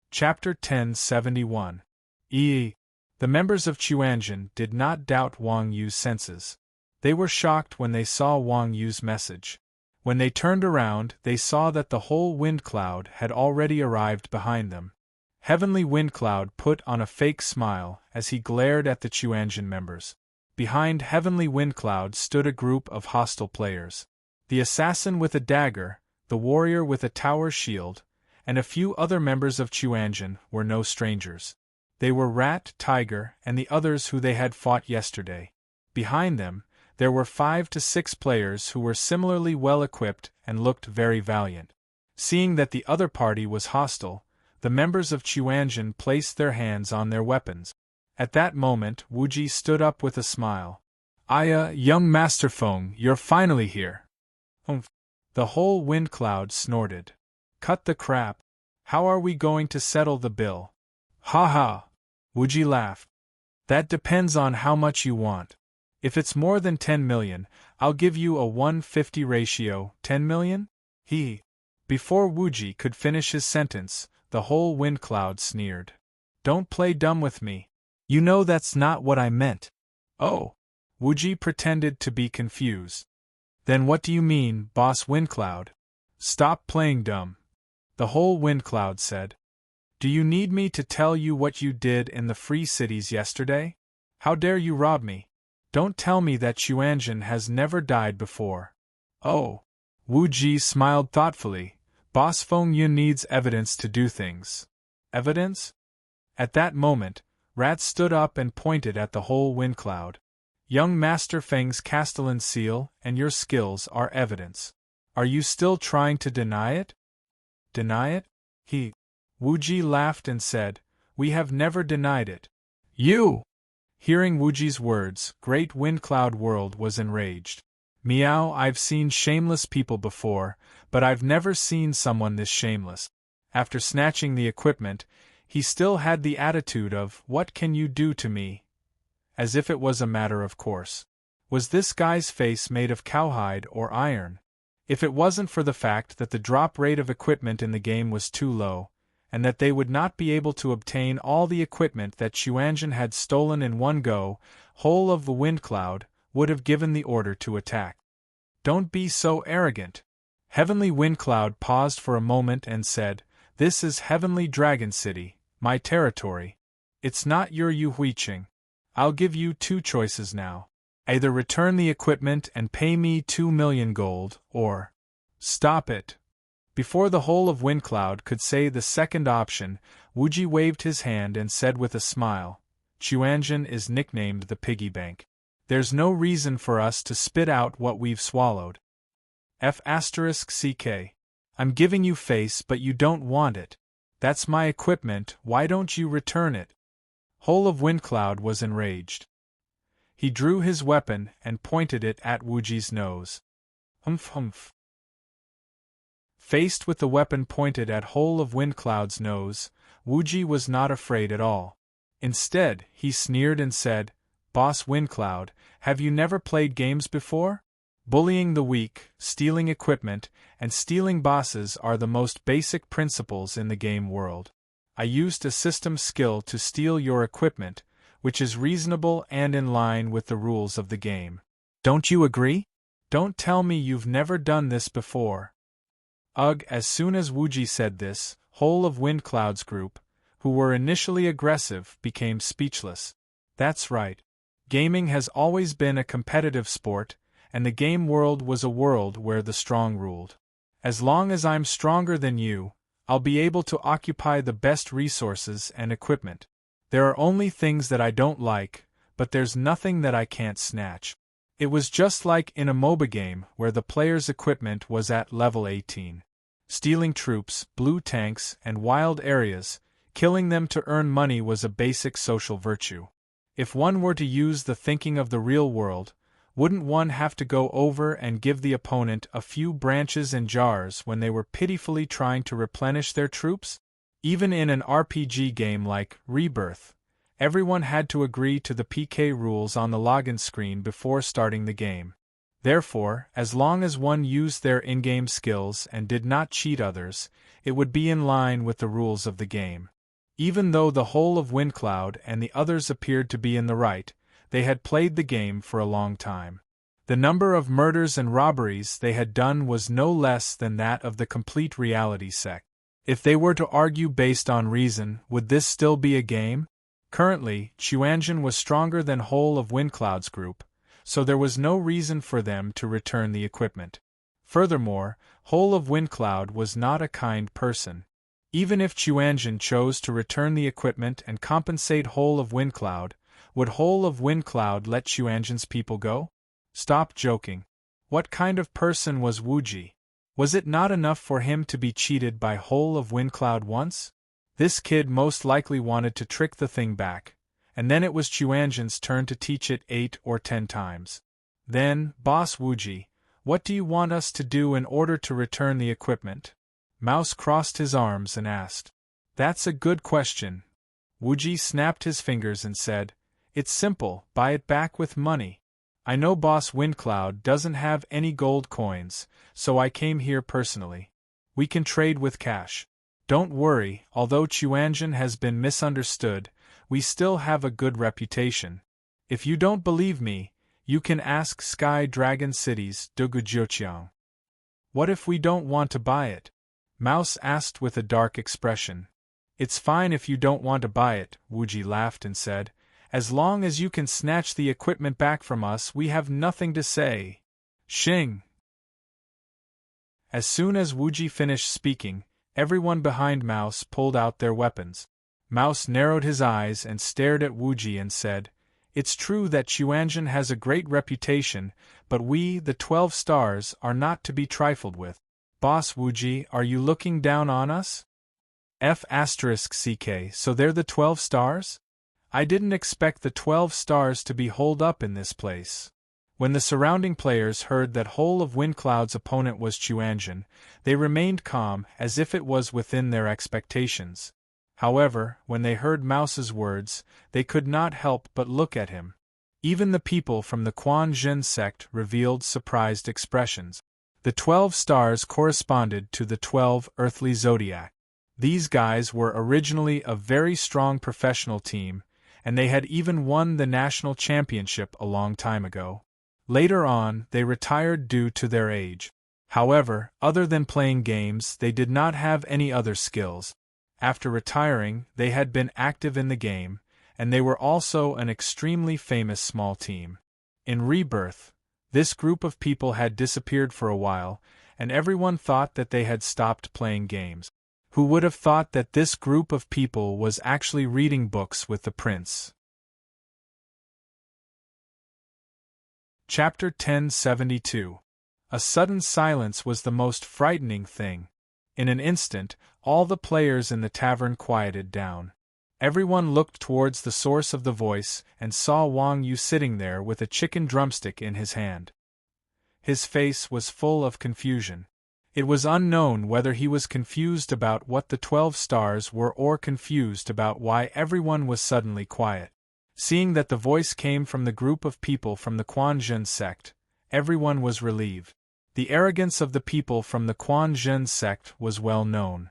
Chapter 1071. The members of Chuanjin did not doubt Wang Yu's senses. They were shocked when they saw Wang Yu's message. When they turned around, they saw that the whole wind cloud had already arrived behind them. Heavenly Windcloud put on a fake smile as he glared at the Chuanjin members. Behind Heavenly Windcloud stood a group of hostile players. The assassin with a dagger, the warrior with a tower shield, and a few other members of Chuanjin were no strangers. They were Rat, Tiger, and the others who they had fought yesterday. Behind them, there were 5 to 6 players who were similarly well equipped and looked very valiant. Seeing that the other party was hostile, the members of Chuanjin placed their hands on their weapons. At that moment, Wuji stood up with a smile. "Aya, young Master Feng, you're finally here." "Humph." The whole wind cloud snorted. "Cut the crap. How are we going to settle the bill?" "Ha ha!" Wuji laughed. "That depends on how much you want. If it's more than 10 million, I'll give you a 150 ratio. 10 million? He. Before Wuji could finish his sentence, the whole wind cloud sneered. "Don't play dumb with me. You know that's not what I meant." "Oh." Wuji pretended to be confused. "Then what do you mean, Boss Windcloud?" "Stop playing dumb," the whole Windcloud said. "Do you need me to tell you what you did in the Free Cities yesterday? How dare you rob me? Don't tell me that Chuanjin has never died before." "Oh." Wuji smiled thoughtfully. "Boss Feng Yun needs evidence to do things." "Evidence?" At that moment, Rat stood up and pointed at the whole wind cloud. "Young Master Feng's Castellan seal and your skills are evidence. Are you still trying to deny it?" "Deny it?" Wuji laughed and said, "We have never denied it." "You!" Hearing Wuji's words, Great Windcloud World was enraged. "Meow, I've seen shameless people before, but I've never seen someone this shameless." After snatching the equipment, he still had the attitude of, "What can you do to me?" as if it was a matter of course. Was this guy's face made of cowhide or iron? If it wasn't for the fact that the drop rate of equipment in the game was too low, and that they would not be able to obtain all the equipment that Chuanjin had stolen in one go, whole of the wind cloud would have given the order to attack. "Don't be so arrogant." Heavenly Windcloud paused for a moment and said, "This is Heavenly Dragon City, my territory. It's not your Yuhuiqing. I'll give you 2 choices now. Either return the equipment and pay me 2 million gold, or stop it." Before the whole of Windcloud could say the second option, Wuji waved his hand and said with a smile, "Chuanjin is nicknamed the Piggy Bank. There's no reason for us to spit out what we've swallowed. F***CK. I'm giving you face but you don't want it. That's my equipment, why don't you return it?" Whole of Windcloud was enraged. He drew his weapon and pointed it at Wuji's nose. "Humph humph." Faced with the weapon pointed at Whole of Windcloud's nose, Wuji was not afraid at all. Instead, he sneered and said, "Boss Windcloud, have you never played games before? Bullying the weak, stealing equipment, and stealing bosses are the most basic principles in the game world. I used a system skill to steal your equipment, which is reasonable and in line with the rules of the game. Don't you agree? Don't tell me you've never done this before." Ugh! As soon as Wuji said this, Whole of Windcloud's group, who were initially aggressive, became speechless. That's right. Gaming has always been a competitive sport, and the game world was a world where the strong ruled. As long as I'm stronger than you, I'll be able to occupy the best resources and equipment. There are only things that I don't like, but there's nothing that I can't snatch. It was just like in a MOBA game where the player's equipment was at level 18. Stealing troops, blue tanks, and wild areas, killing them to earn money was a basic social virtue. If one were to use the thinking of the real world, wouldn't one have to go over and give the opponent a few branches and jars when they were pitifully trying to replenish their troops? Even in an RPG game like Rebirth, everyone had to agree to the PK rules on the login screen before starting the game. Therefore, as long as one used their in-game skills and did not cheat others, it would be in line with the rules of the game. Even though the whole of Windcloud and the others appeared to be in the right, they had played the game for a long time. The number of murders and robberies they had done was no less than that of the complete reality sect. If they were to argue based on reason, would this still be a game? Currently, Chuanjin was stronger than whole of Windcloud's group, so there was no reason for them to return the equipment. Furthermore, whole of Windcloud was not a kind person. Even if Chuanjin chose to return the equipment and compensate whole of Windcloud, would whole of Windcloud let Chuanjin's people go? Stop joking. What kind of person was Wuji? Was it not enough for him to be cheated by whole of Windcloud once? This kid most likely wanted to trick the thing back, and then it was Chuanjin's turn to teach it 8 or 10 times. Then, Boss Wuji, what do you want us to do in order to return the equipment? Mouse crossed his arms and asked. That's a good question. Wuji snapped his fingers and said, It's simple, buy it back with money. I know Boss Windcloud doesn't have any gold coins, so I came here personally. We can trade with cash. Don't worry, although Chuanjin has been misunderstood, we still have a good reputation. If you don't believe me, you can ask Sky Dragon City's Dugujiuqiang. What if we don't want to buy it? Mouse asked with a dark expression. It's fine if you don't want to buy it, Wuji laughed and said. As long as you can snatch the equipment back from us, we have nothing to say. Xing! As soon as Wuji finished speaking, everyone behind Mouse pulled out their weapons. Mouse narrowed his eyes and stared at Wuji and said, It's true that Chuanjin has a great reputation, but we, the 12 stars, are not to be trifled with. Boss Wuji, are you looking down on us? F***ck, so they're the 12 stars? I didn't expect the 12 stars to be holed up in this place. When the surrounding players heard that whole of Windcloud's opponent was Chuanjin, they remained calm as if it was within their expectations. However, when they heard Mouse's words, they could not help but look at him. Even the people from the Quan Zhen sect revealed surprised expressions. The 12 stars corresponded to the 12 earthly zodiac. These guys were originally a very strong professional team, and they had even won the national championship a long time ago. Later on, they retired due to their age. However, other than playing games, they did not have any other skills. After retiring, they had been active in the game, and they were also an extremely famous small team. In Rebirth, this group of people had disappeared for a while, and everyone thought that they had stopped playing games. Who would have thought that this group of people was actually reading books with the prince? Chapter 1072. A sudden silence was the most frightening thing. In an instant, all the players in the tavern quieted down. Everyone looked towards the source of the voice and saw Wang Yu sitting there with a chicken drumstick in his hand. His face was full of confusion. It was unknown whether he was confused about what the 12 stars were or confused about why everyone was suddenly quiet. Seeing that the voice came from the group of people from the Quan Zhen sect, everyone was relieved. The arrogance of the people from the Quan Zhen sect was well known.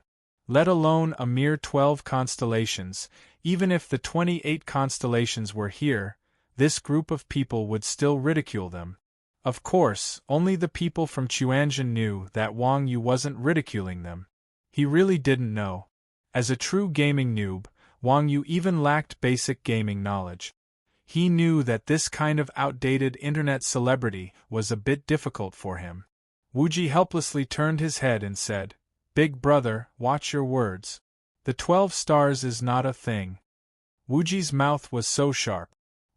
Let alone a mere 12 constellations, even if the 28 constellations were here, this group of people would still ridicule them. Of course, only the people from Chuanjin knew that Wang Yu wasn't ridiculing them. He really didn't know. As a true gaming noob, Wang Yu even lacked basic gaming knowledge. He knew that this kind of outdated internet celebrity was a bit difficult for him. Wuji helplessly turned his head and said, Big brother, watch your words. The 12 stars is not a thing. Wuji's mouth was so sharp.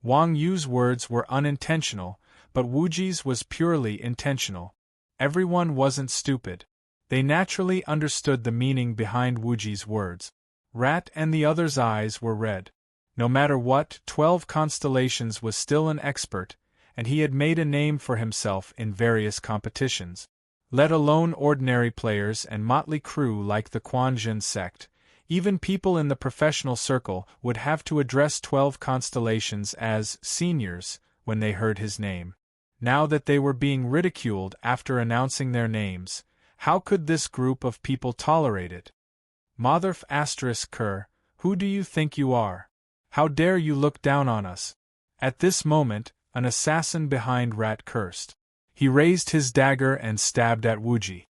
Wang Yu's words were unintentional, but Wuji's was purely intentional. Everyone wasn't stupid. They naturally understood the meaning behind Wuji's words. Rat and the others' eyes were red. No matter what, 12 constellations was still an expert, and he had made a name for himself in various competitions. Let alone ordinary players and motley crew like the Quanjin sect, even people in the professional circle would have to address 12 constellations as seniors when they heard his name. Now that they were being ridiculed after announcing their names, how could this group of people tolerate it? Motherf *Ker, who do you think you are? How dare you look down on us? At this moment, an assassin behind Rat cursed. He raised his dagger and stabbed at Wuji.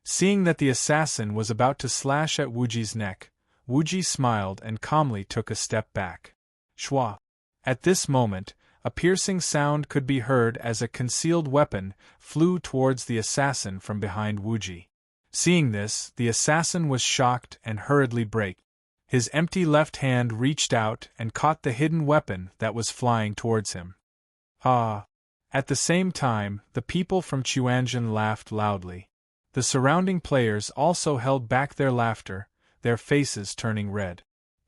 Seeing that the assassin was about to slash at Wuji's neck, Wuji smiled and calmly took a step back. Shwa. At this moment, a piercing sound could be heard as a concealed weapon flew towards the assassin from behind Wuji. Seeing this, the assassin was shocked and hurriedly braked. His empty left hand reached out and caught the hidden weapon that was flying towards him. At the same time, the people from Chuanjin laughed loudly. The surrounding players also held back their laughter, their faces turning red.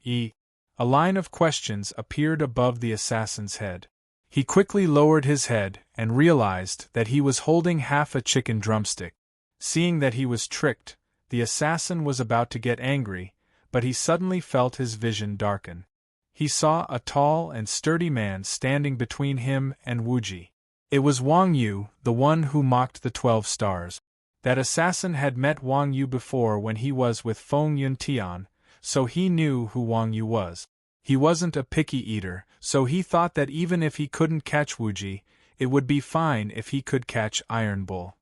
A line of questions appeared above the assassin's head. He quickly lowered his head and realized that he was holding half a chicken drumstick. Seeing that he was tricked, the assassin was about to get angry, but he suddenly felt his vision darken. He saw a tall and sturdy man standing between him and Wuji. It was Wang Yu, the one who mocked the 12 stars. That assassin had met Wang Yu before when he was with Feng Yuntian, so he knew who Wang Yu was. He wasn't a picky eater, so he thought that even if he couldn't catch Wuji, it would be fine if he could catch Iron Bull.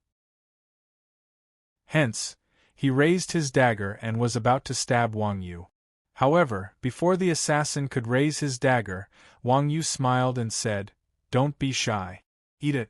Hence, he raised his dagger and was about to stab Wang Yu. However, before the assassin could raise his dagger, Wang Yu smiled and said, "Don't be shy. Eat it."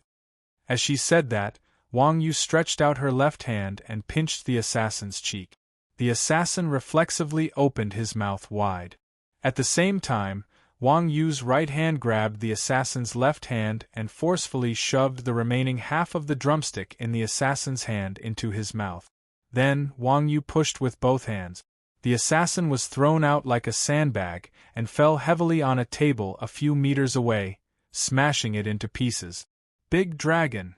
As she said that, Wang Yu stretched out her left hand and pinched the assassin's cheek. The assassin reflexively opened his mouth wide. At the same time, Wang Yu's right hand grabbed the assassin's left hand and forcefully shoved the remaining half of the drumstick in the assassin's hand into his mouth. Then, Wang Yu pushed with both hands. The assassin was thrown out like a sandbag and fell heavily on a table a few meters away, smashing it into pieces. Big Dragon.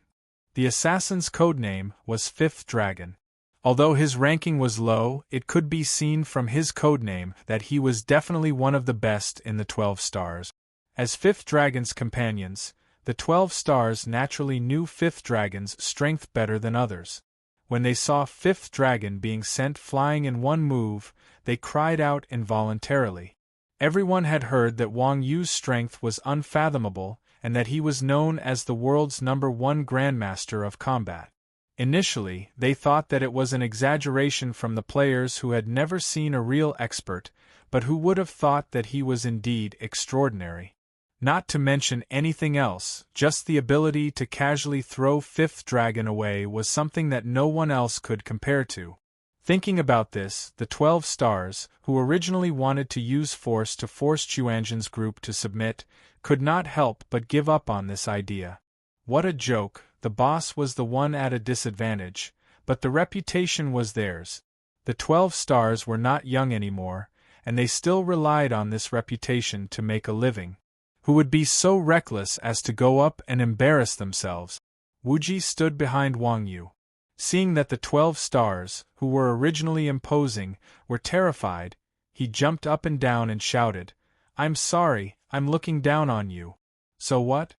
The assassin's codename was Fifth Dragon. Although his ranking was low, it could be seen from his codename that he was definitely one of the best in the 12 stars. As Fifth Dragon's companions, the 12 stars naturally knew Fifth Dragon's strength better than others. When they saw Fifth Dragon being sent flying in one move, they cried out involuntarily. Everyone had heard that Wang Yu's strength was unfathomable, and that he was known as the world's #1 Grandmaster of Combat. Initially, they thought that it was an exaggeration from the players who had never seen a real expert, but who would have thought that he was indeed extraordinary. Not to mention anything else, just the ability to casually throw Fifth Dragon away was something that no one else could compare to. Thinking about this, the 12 stars, who originally wanted to use force to force Chuanjin's group to submit, could not help but give up on this idea. What a joke, the boss was the one at a disadvantage, but the reputation was theirs. The 12 stars were not young anymore, and they still relied on this reputation to make a living. Who would be so reckless as to go up and embarrass themselves? Wuji stood behind Wang Yu. Seeing that the 12 stars, who were originally imposing, were terrified, he jumped up and down and shouted, "I'm sorry, I'm looking down on you." "So what?"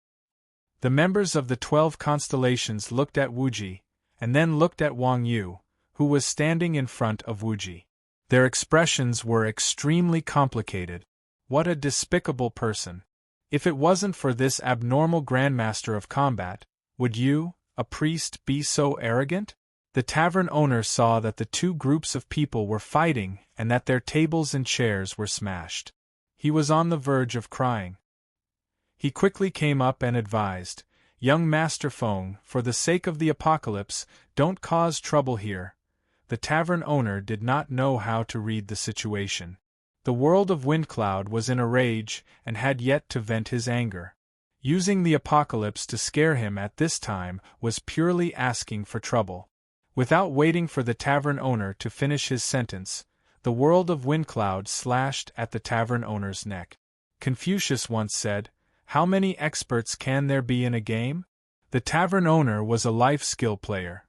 The members of the 12 constellations looked at Wuji, and then looked at Wang Yu, who was standing in front of Wuji. Their expressions were extremely complicated. What a despicable person. If it wasn't for this abnormal Grandmaster of Combat, would you, a priest, be so arrogant? The tavern owner saw that the two groups of people were fighting and that their tables and chairs were smashed. He was on the verge of crying. He quickly came up and advised, "Young Master Feng, for the sake of the apocalypse, don't cause trouble here." The tavern owner did not know how to read the situation. The world of Windcloud was in a rage and had yet to vent his anger. Using the apocalypse to scare him at this time was purely asking for trouble. Without waiting for the tavern owner to finish his sentence, the world of Windcloud slashed at the tavern owner's neck. Confucius once said, "How many experts can there be in a game?" The tavern owner was a life skill player.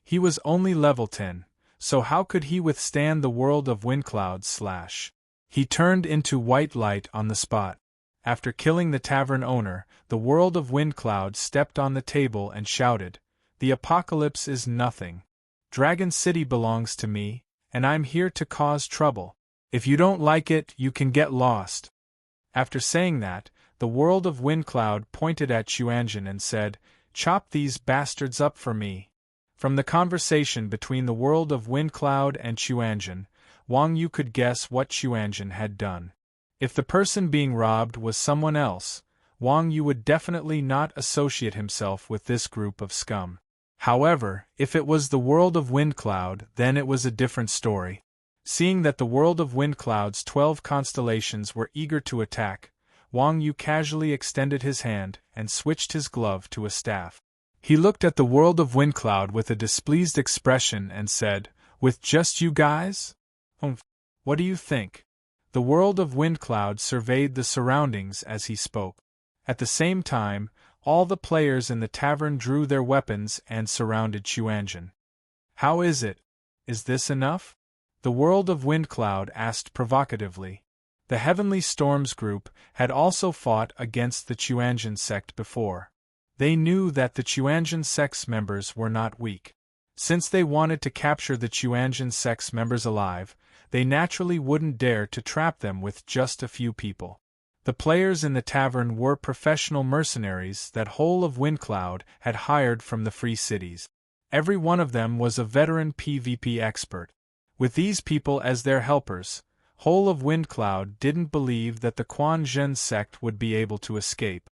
He was only level 10, so how could he withstand the world of Windcloud slash? He turned into white light on the spot. After killing the tavern owner, the world of Windcloud stepped on the table and shouted, "The apocalypse is nothing. Dragon City belongs to me, and I'm here to cause trouble. If you don't like it, you can get lost." After saying that, the world of Windcloud pointed at Chuanjin and said, "Chop these bastards up for me." From the conversation between the world of Windcloud and Chuanjin, Wang Yu could guess what Chuanjin had done. If the person being robbed was someone else, Wang Yu would definitely not associate himself with this group of scum. However, if it was the world of Windcloud, then it was a different story. Seeing that the world of Windcloud's 12 constellations were eager to attack, Wang Yu casually extended his hand and switched his glove to a staff. He looked at the world of Windcloud with a displeased expression and said, "With just you guys? What do you think?" The world of Windcloud surveyed the surroundings as he spoke. At the same time, all the players in the tavern drew their weapons and surrounded Chuanjin. "How is it? Is this enough?" The world of Windcloud asked provocatively. The Heavenly Storms group had also fought against the Chuanjin sect before. They knew that the Chuanjin sect's members were not weak. Since they wanted to capture the Chuanjin sect's members alive, they naturally wouldn't dare to trap them with just a few people. The players in the tavern were professional mercenaries that whole of Windcloud had hired from the free cities. Every one of them was a veteran PvP expert. With these people as their helpers, whole of Windcloud didn't believe that the Quan Zhen sect would be able to escape.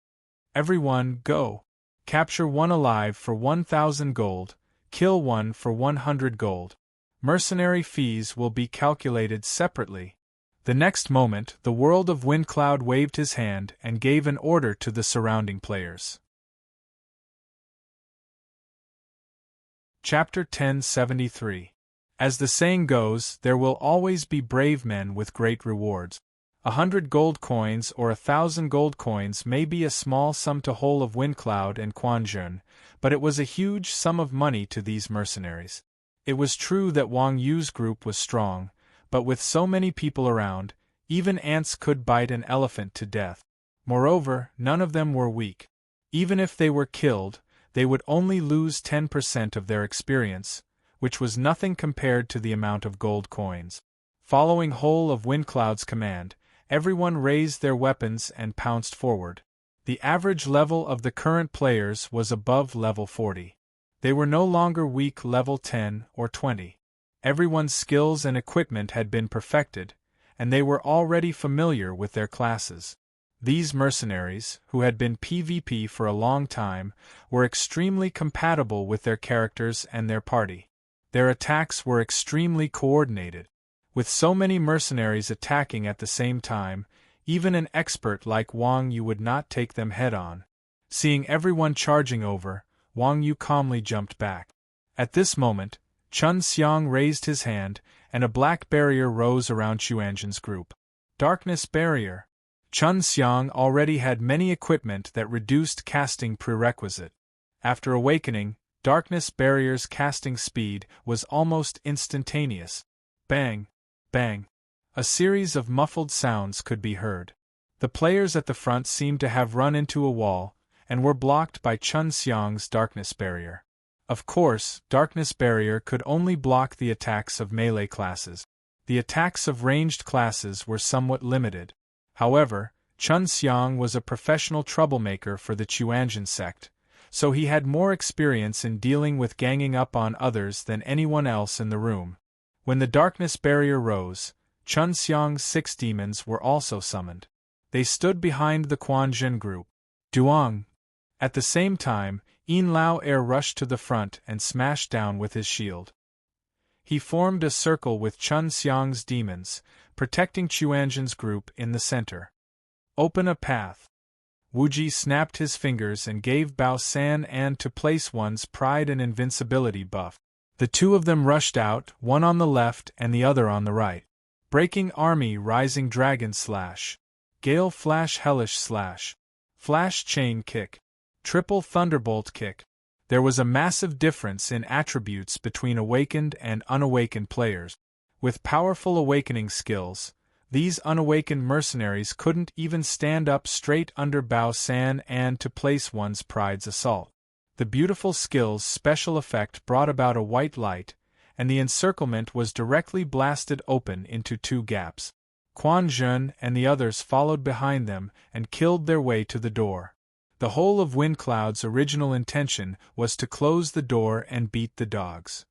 "Everyone, go! Capture one alive for 1,000 gold, kill one for 100 gold. Mercenary fees will be calculated separately." The next moment, the world of Windcloud waved his hand and gave an order to the surrounding players. Chapter 1073. As the saying goes, there will always be brave men with great rewards. 100 gold coins or 1,000 gold coins may be a small sum to whole of Windcloud and Quanzhen, but it was a huge sum of money to these mercenaries. It was true that Wang Yu's group was strong, but with so many people around, even ants could bite an elephant to death. Moreover, none of them were weak. Even if they were killed, they would only lose 10% of their experience, which was nothing compared to the amount of gold coins. Following whole of Windcloud's command, everyone raised their weapons and pounced forward. The average level of the current players was above level 40. They were no longer weak level 10 or 20. Everyone's skills and equipment had been perfected, and they were already familiar with their classes. These mercenaries, who had been PvP for a long time, were extremely compatible with their characters and their party. Their attacks were extremely coordinated. With so many mercenaries attacking at the same time, even an expert like Wang Yu would not take them head-on. Seeing everyone charging over, Wang Yu calmly jumped back. At this moment, Chun Xiang raised his hand, and a black barrier rose around Chuanjin's group. Darkness barrier. Chun Xiang already had many equipment that reduced casting prerequisite. After awakening, Darkness barrier's casting speed was almost instantaneous. Bang! Bang! A series of muffled sounds could be heard. The players at the front seemed to have run into a wall, and were blocked by Chun Xiang's Darkness barrier. Of course, Darkness barrier could only block the attacks of melee classes. The attacks of ranged classes were somewhat limited. However, Chun Xiang was a professional troublemaker for the Chuanjin sect, so he had more experience in dealing with ganging up on others than anyone else in the room. When the Darkness barrier rose, Chun Xiang's 6 demons were also summoned. They stood behind the Quanzhen group. Duang! At the same time, Yin Lao Air rushed to the front and smashed down with his shield. He formed a circle with Chun Xiang's demons, protecting Chuanjin's group in the center. Open a path. Wuji snapped his fingers and gave Bao San and to place one's pride and invincibility buff. The two of them rushed out, one on the left and the other on the right. Breaking Army Rising Dragon Slash. Gale Flash Hellish Slash. Flash Chain Kick. Triple Thunderbolt Kick. There was a massive difference in attributes between awakened and unawakened players. With powerful awakening skills, these unawakened mercenaries couldn't even stand up straight under Bao San and to place one's pride's assault. The beautiful skill's special effect brought about a white light, and the encirclement was directly blasted open into two gaps. Quan Zhen and the others followed behind them and killed their way to the door. The whole of Windcloud's original intention was to close the door and beat the dogs.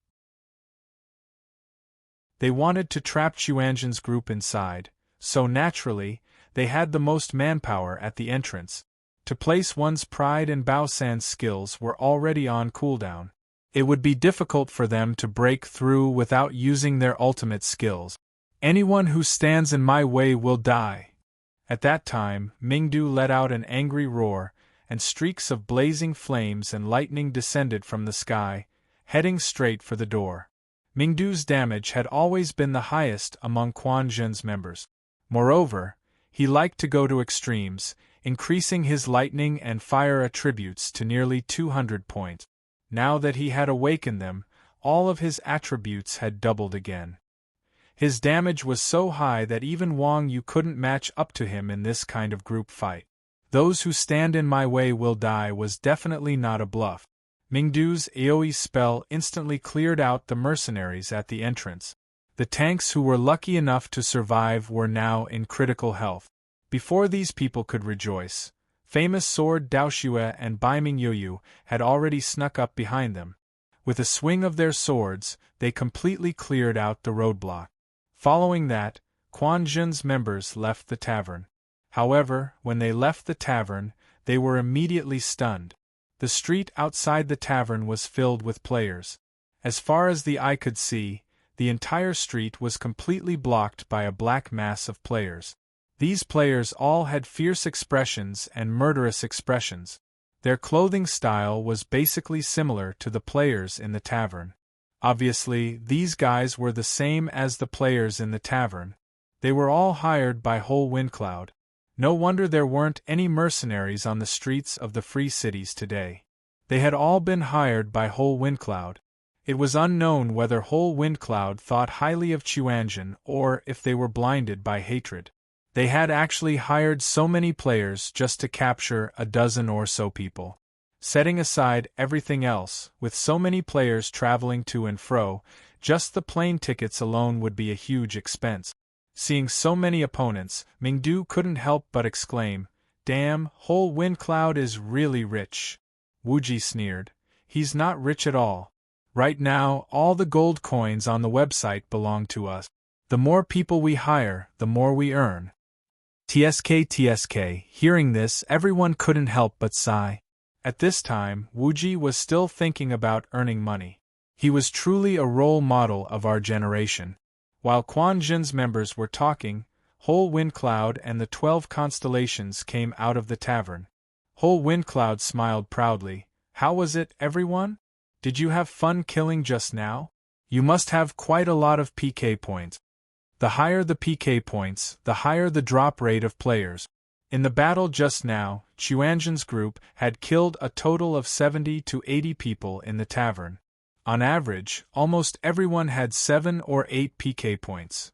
They wanted to trap Chuanzhen's group inside, so naturally, they had the most manpower at the entrance. To place one's pride and Bao San's skills were already on cooldown. It would be difficult for them to break through without using their ultimate skills. Anyone who stands in my way will die. At that time, Mingdu let out an angry roar, and streaks of blazing flames and lightning descended from the sky, heading straight for the door. Mingdu's damage had always been the highest among Quan Zhen's members. Moreover, he liked to go to extremes, increasing his lightning and fire attributes to nearly 200 points. Now that he had awakened them, all of his attributes had doubled again. His damage was so high that even Wang Yu couldn't match up to him in this kind of group fight. Those who stand in my way will die was definitely not a bluff. Mingdu's AoE spell instantly cleared out the mercenaries at the entrance. The tanks who were lucky enough to survive were now in critical health. Before these people could rejoice, famous sword Daoxue and Baiming Yoyu had already snuck up behind them. With a swing of their swords, they completely cleared out the roadblock. Following that, Quan Zhen's members left the tavern. However, when they left the tavern, they were immediately stunned. The street outside the tavern was filled with players. As far as the eye could see, the entire street was completely blocked by a black mass of players. These players all had fierce expressions and murderous expressions. Their clothing style was basically similar to the players in the tavern. Obviously, these guys were the same as the players in the tavern. They were all hired by whole Windcloud. No wonder there weren't any mercenaries on the streets of the free cities today. They had all been hired by whole Windcloud. It was unknown whether whole Windcloud thought highly of Chuanzhen or if they were blinded by hatred. They had actually hired so many players just to capture a dozen or so people. Setting aside everything else, with so many players traveling to and fro, just the plane tickets alone would be a huge expense. Seeing so many opponents, Mingdu couldn't help but exclaim, "Damn, whole Windcloud is really rich." Wuji sneered, "He's not rich at all. Right now, all the gold coins on the website belong to us. The more people we hire, the more we earn." TSK. Hearing this, everyone couldn't help but sigh. At this time, Wuji was still thinking about earning money. He was truly a role model of our generation. While Quan Zhen's members were talking, whole Windcloud and the 12 constellations came out of the tavern. Whole Windcloud smiled proudly. "How was it, everyone? Did you have fun killing just now? You must have quite a lot of PK points. The higher the PK points, the higher the drop rate of players. In the battle just now, Chuanzhen's group had killed a total of 70 to 80 people in the tavern. On average, almost everyone had 7 or 8 PK points.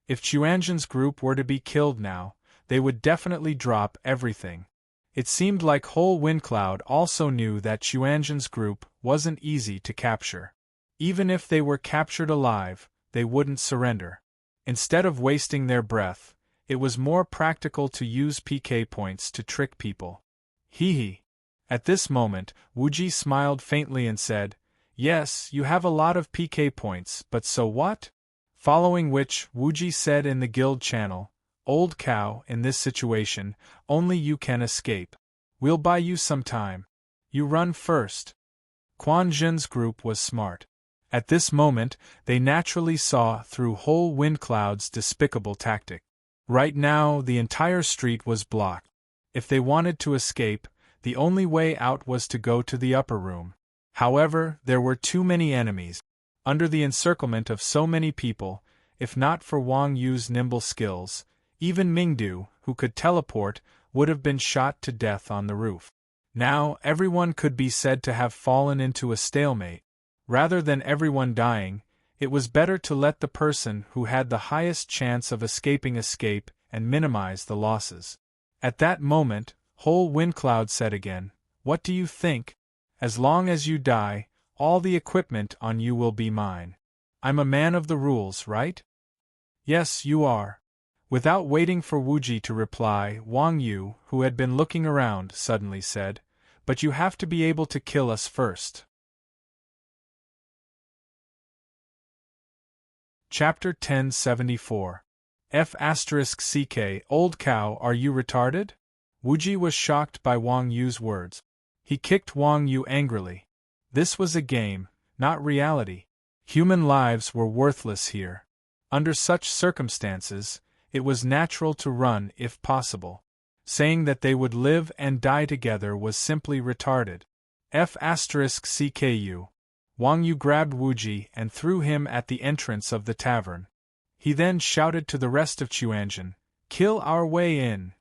If Chuanzhen's group were to be killed now, they would definitely drop everything. It seemed like whole Windcloud also knew that Chuanzhen's group wasn't easy to capture. Even if they were captured alive, they wouldn't surrender. Instead of wasting their breath, it was more practical to use PK points to trick people. Hee. At this moment, Wuji smiled faintly and said, "Yes, you have a lot of PK points, but so what?" Following which, Wuji said in the guild channel, "Old cow, in this situation, only you can escape. We'll buy you some time. You run first." Quan Zhen's group was smart. At this moment, they naturally saw through whole Windcloud's despicable tactic. Right now, the entire street was blocked. If they wanted to escape, the only way out was to go to the upper room. However, there were too many enemies. Under the encirclement of so many people, if not for Wang Yu's nimble skills, even Mingdu, who could teleport, would have been shot to death on the roof. Now, everyone could be said to have fallen into a stalemate. Rather than everyone dying, it was better to let the person who had the highest chance of escape and minimize the losses. At that moment, Whole Windcloud said again, "What do you think? As long as you die, all the equipment on you will be mine. I'm a man of the rules, right?" "Yes, you are." Without waiting for Wuji to reply, Wang Yu, who had been looking around, suddenly said, "But you have to be able to kill us first." Chapter 1074. F***CK Old cow, are you retarded? Wuji was shocked by Wang Yu's words. He kicked Wang Yu angrily. This was a game, not reality. Human lives were worthless here. Under such circumstances, it was natural to run if possible. Saying that they would live and die together was simply retarded. F***CKU. Wang Yu grabbed Wuji and threw him at the entrance of the tavern. He then shouted to the rest of Chuanjin, "Kill our way in.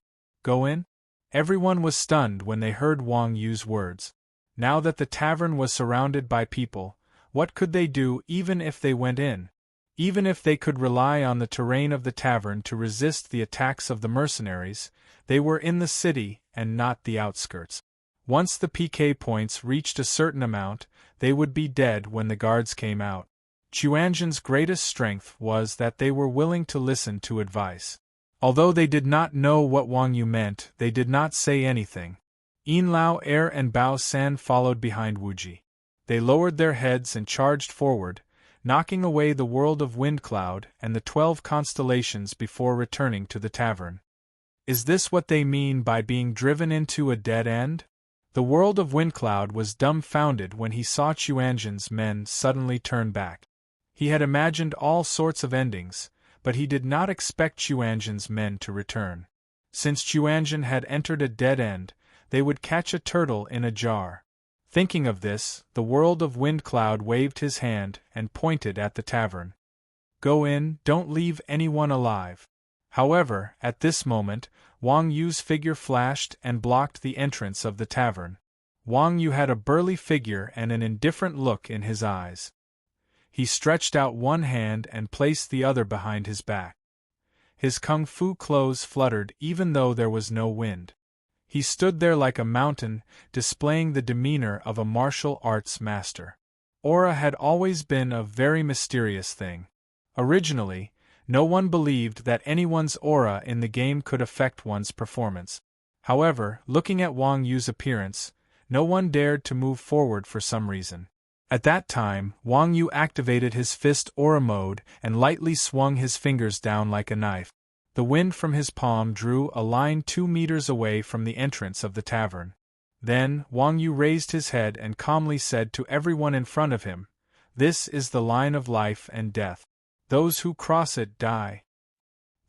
Go in?" Everyone was stunned when they heard Wang Yu's words. Now that the tavern was surrounded by people, what could they do even if they went in? Even if they could rely on the terrain of the tavern to resist the attacks of the mercenaries, they were in the city and not the outskirts. Once the PK points reached a certain amount, they would be dead when the guards came out. Chuanjin's greatest strength was that they were willing to listen to advice. Although they did not know what Wang Yu meant, they did not say anything. Yin Lao Er and Bao San followed behind Wuji. They lowered their heads and charged forward, knocking away the world of Windcloud and the 12 constellations before returning to the tavern. Is this what they mean by being driven into a dead end? The world of Windcloud was dumbfounded when he saw Chuanjin's men suddenly turn back. He had imagined all sorts of endings, but he did not expect Chuanjin's men to return. Since Chuanjin had entered a dead end, they would catch a turtle in a jar. Thinking of this, the world of Windcloud waved his hand and pointed at the tavern. "Go in, don't leave anyone alive." However, at this moment, Wang Yu's figure flashed and blocked the entrance of the tavern. Wang Yu had a burly figure and an indifferent look in his eyes. He stretched out one hand and placed the other behind his back. His kung fu clothes fluttered even though there was no wind. He stood there like a mountain, displaying the demeanor of a martial arts master. Aura had always been a very mysterious thing. Originally, no one believed that anyone's aura in the game could affect one's performance. However, looking at Wang Yu's appearance, no one dared to move forward for some reason. At that time, Wang Yu activated his fist aura mode and lightly swung his fingers down like a knife. The wind from his palm drew a line 2 meters away from the entrance of the tavern. Then, Wang Yu raised his head and calmly said to everyone in front of him, "This is the line of life and death. Those who cross it die."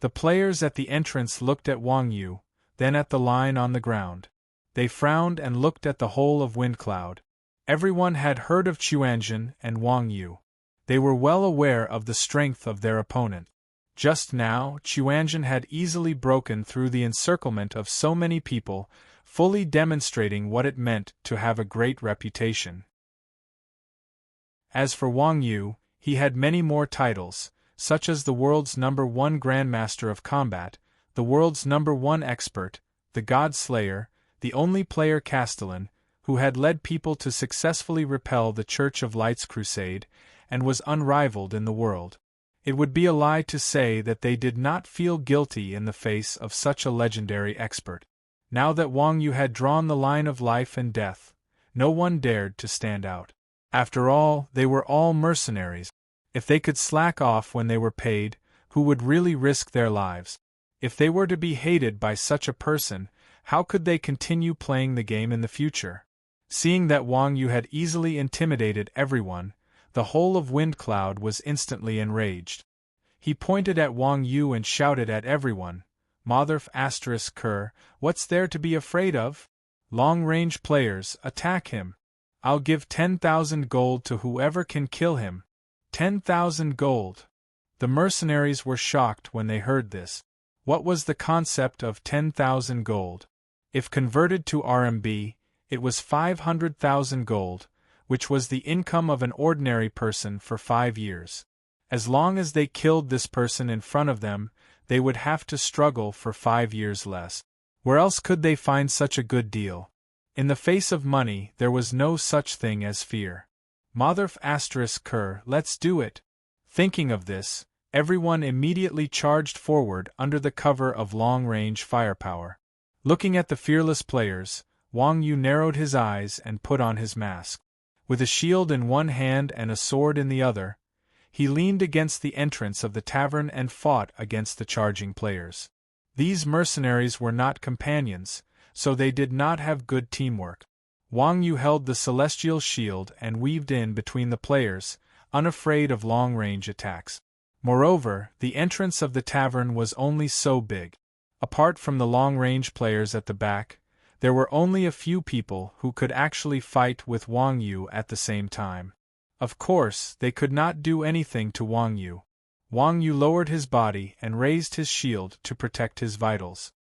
The players at the entrance looked at Wang Yu, then at the line on the ground. They frowned and looked at the whole of Windcloud. Everyone had heard of Chuanjin and Wang Yu. They were well aware of the strength of their opponent. Just now, Chuanjin had easily broken through the encirclement of so many people, fully demonstrating what it meant to have a great reputation. As for Wang Yu, he had many more titles, such as the world's #1 Grandmaster of Combat, the world's #1 Expert, the God Slayer, the only player Castellan, who had led people to successfully repel the Church of Light's crusade, and was unrivaled in the world. It would be a lie to say that they did not feel guilty in the face of such a legendary expert. Now that Wang Yu had drawn the line of life and death, no one dared to stand out. After all, they were all mercenaries. If they could slack off when they were paid, who would really risk their lives? If they were to be hated by such a person, how could they continue playing the game in the future? Seeing that Wang Yu had easily intimidated everyone, the whole of Windcloud was instantly enraged. He pointed at Wang Yu and shouted at everyone, Motherf asterisk Kerr, what's there to be afraid of? Long-range players, attack him. I'll give 10,000 gold to whoever can kill him. 10,000 gold. The mercenaries were shocked when they heard this. What was the concept of 10,000 gold? If converted to RMB, it was 500,000 gold, which was the income of an ordinary person for 5 years. As long as they killed this person in front of them, they would have to struggle for 5 years less. Where else could they find such a good deal? In the face of money, there was no such thing as fear. Motherf asterisk Kerr, let's do it. Thinking of this, everyone immediately charged forward under the cover of long-range firepower. Looking at the fearless players, Wang Yu narrowed his eyes and put on his mask. With a shield in one hand and a sword in the other, he leaned against the entrance of the tavern and fought against the charging players. These mercenaries were not companions, so they did not have good teamwork. Wang Yu held the celestial shield and weaved in between the players, unafraid of long-range attacks. Moreover, the entrance of the tavern was only so big. Apart from the long-range players at the back, there were only a few people who could actually fight with Wang Yu at the same time. Of course, they could not do anything to Wang Yu. Wang Yu lowered his body and raised his shield to protect his vitals.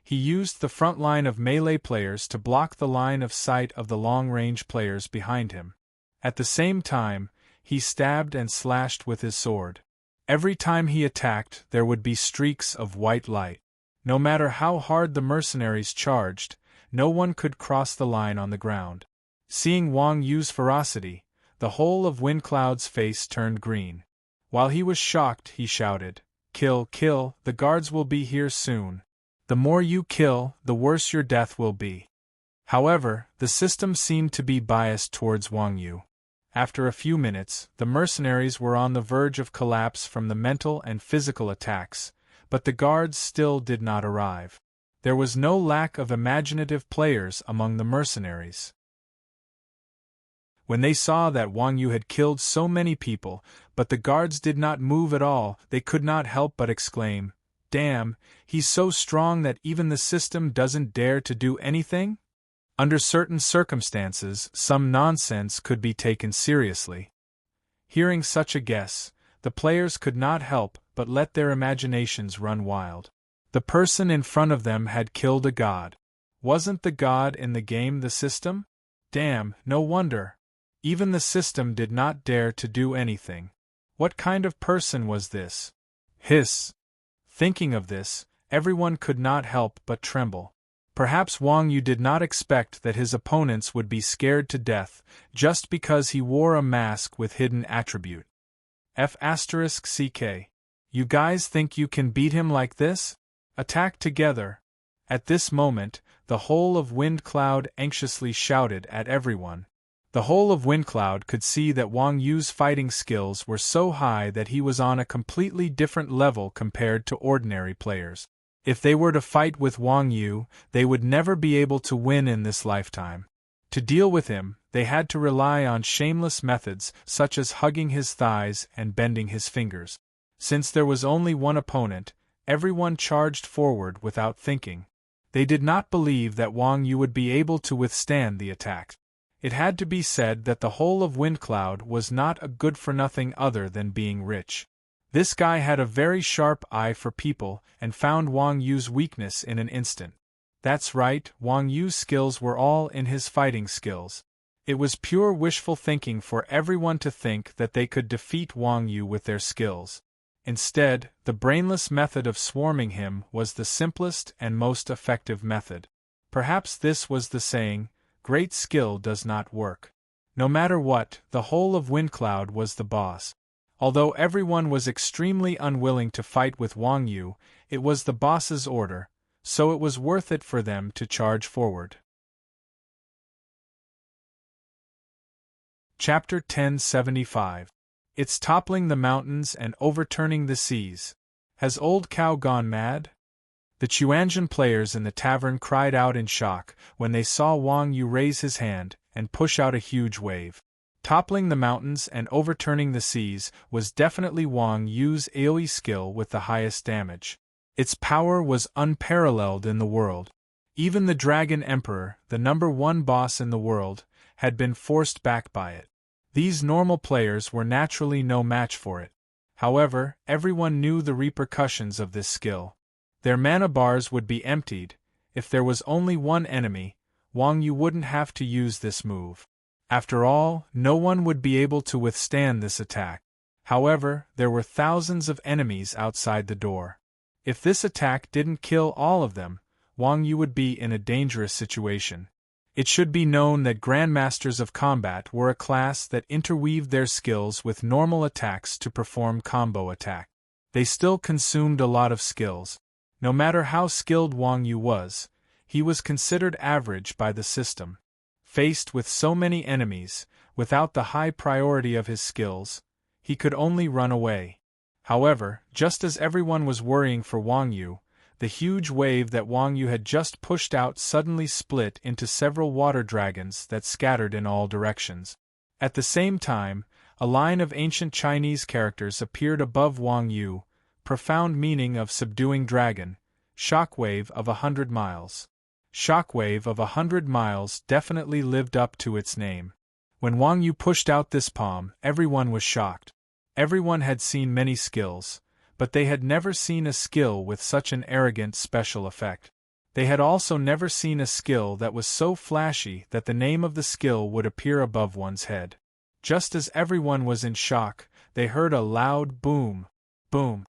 He used the front line of melee players to block the line of sight of the long-range players behind him. At the same time, he stabbed and slashed with his sword. Every time he attacked, there would be streaks of white light. No matter how hard the mercenaries charged, no one could cross the line on the ground. Seeing Wang Yu's ferocity, the whole of Windcloud's face turned green. While he was shocked, he shouted, "Kill, kill, the guards will be here soon. The more you kill, the worse your death will be." However, the system seemed to be biased towards Wang Yu. After a few minutes, the mercenaries were on the verge of collapse from the mental and physical attacks, but the guards still did not arrive. There was no lack of imaginative players among the mercenaries. When they saw that Wang Yu had killed so many people, but the guards did not move at all, they could not help but exclaim, "Damn, he's so strong that even the system doesn't dare to do anything?" Under certain circumstances, some nonsense could be taken seriously. Hearing such a guess, the players could not help but let their imaginations run wild. The person in front of them had killed a god. Wasn't the god in the game the system? Damn, no wonder. Even the system did not dare to do anything. What kind of person was this? Hiss. Thinking of this, everyone could not help but tremble. Perhaps Wang Yu did not expect that his opponents would be scared to death just because he wore a mask with hidden attribute. F***ck. You guys think you can beat him like this? Attack together. At this moment, the whole of Windcloud anxiously shouted at everyone. The whole of Windcloud could see that Wang Yu's fighting skills were so high that he was on a completely different level compared to ordinary players. If they were to fight with Wang Yu, they would never be able to win in this lifetime. To deal with him, they had to rely on shameless methods such as hugging his thighs and bending his fingers. Since there was only one opponent, everyone charged forward without thinking. They did not believe that Wang Yu would be able to withstand the attack. It had to be said that the whole of Windcloud was not a good-for-nothing other than being rich. This guy had a very sharp eye for people and found Wang Yu's weakness in an instant. That's right, Wang Yu's skills were all in his fighting skills. It was pure wishful thinking for everyone to think that they could defeat Wang Yu with their skills. Instead, the brainless method of swarming him was the simplest and most effective method. Perhaps this was the saying, "Great skill does not work." No matter what, the whole of Windcloud was the boss. Although everyone was extremely unwilling to fight with Wang Yu, it was the boss's order, so it was worth it for them to charge forward. Chapter 1075. It's toppling the mountains and overturning the seas. Has old cow gone mad? The Chuanjian players in the tavern cried out in shock when they saw Wang Yu raise his hand and push out a huge wave. Toppling the mountains and overturning the seas was definitely Wang Yu's AoE skill with the highest damage. Its power was unparalleled in the world. Even the Dragon Emperor, the #1 boss in the world, had been forced back by it. These normal players were naturally no match for it. However, everyone knew the repercussions of this skill. Their mana bars would be emptied. If there was only one enemy, Wang Yu wouldn't have to use this move. After all, no one would be able to withstand this attack. However, there were thousands of enemies outside the door. If this attack didn't kill all of them, Wang Yu would be in a dangerous situation. It should be known that Grandmasters of Combat were a class that interweaved their skills with normal attacks to perform combo attack. They still consumed a lot of skills. No matter how skilled Wang Yu was, he was considered average by the system. Faced with so many enemies, without the high priority of his skills, he could only run away. However, just as everyone was worrying for Wang Yu, the huge wave that Wang Yu had just pushed out suddenly split into several water dragons that scattered in all directions. At the same time, a line of ancient Chinese characters appeared above Wang Yu, profound meaning of subduing dragon, shockwave of 100 miles. Shockwave of 100 miles definitely lived up to its name. When Wang Yu pushed out this palm, everyone was shocked. Everyone had seen many skills, but they had never seen a skill with such an arrogant special effect. They had also never seen a skill that was so flashy that the name of the skill would appear above one's head. Just as everyone was in shock, they heard a loud boom, boom.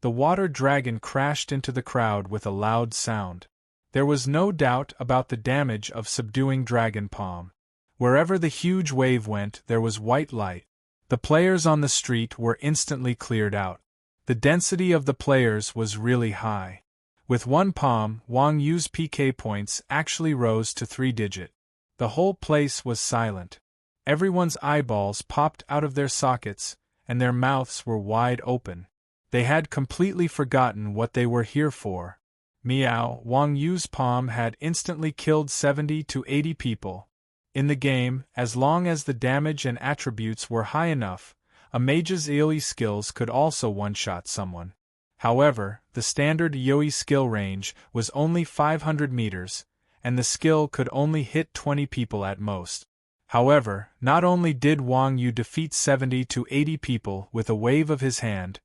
The water dragon crashed into the crowd with a loud sound. There was no doubt about the damage of subduing dragon palm. Wherever the huge wave went, there was white light. The players on the street were instantly cleared out. The density of the players was really high. With one palm, Wang Yu's PK points actually rose to 3-digit. The whole place was silent. Everyone's eyeballs popped out of their sockets, and their mouths were wide open. They had completely forgotten what they were here for. Meow, Wang Yu's palm had instantly killed 70 to 80 people. In the game, as long as the damage and attributes were high enough, a mage's AoE skills could also one-shot someone. However, the standard AoE skill range was only 500 meters, and the skill could only hit 20 people at most. However, not only did Wang Yu defeat 70 to 80 people with a wave of his hand,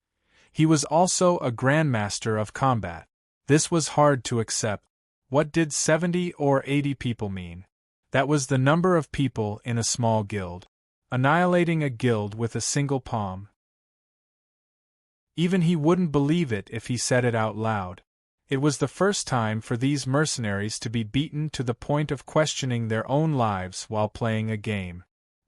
he was also a Grandmaster of Combat. This was hard to accept. What did 70 or 80 people mean? That was the number of people in a small guild. Annihilating a guild with a single palm. Even he wouldn't believe it if he said it out loud. It was the first time for these mercenaries to be beaten to the point of questioning their own lives while playing a game.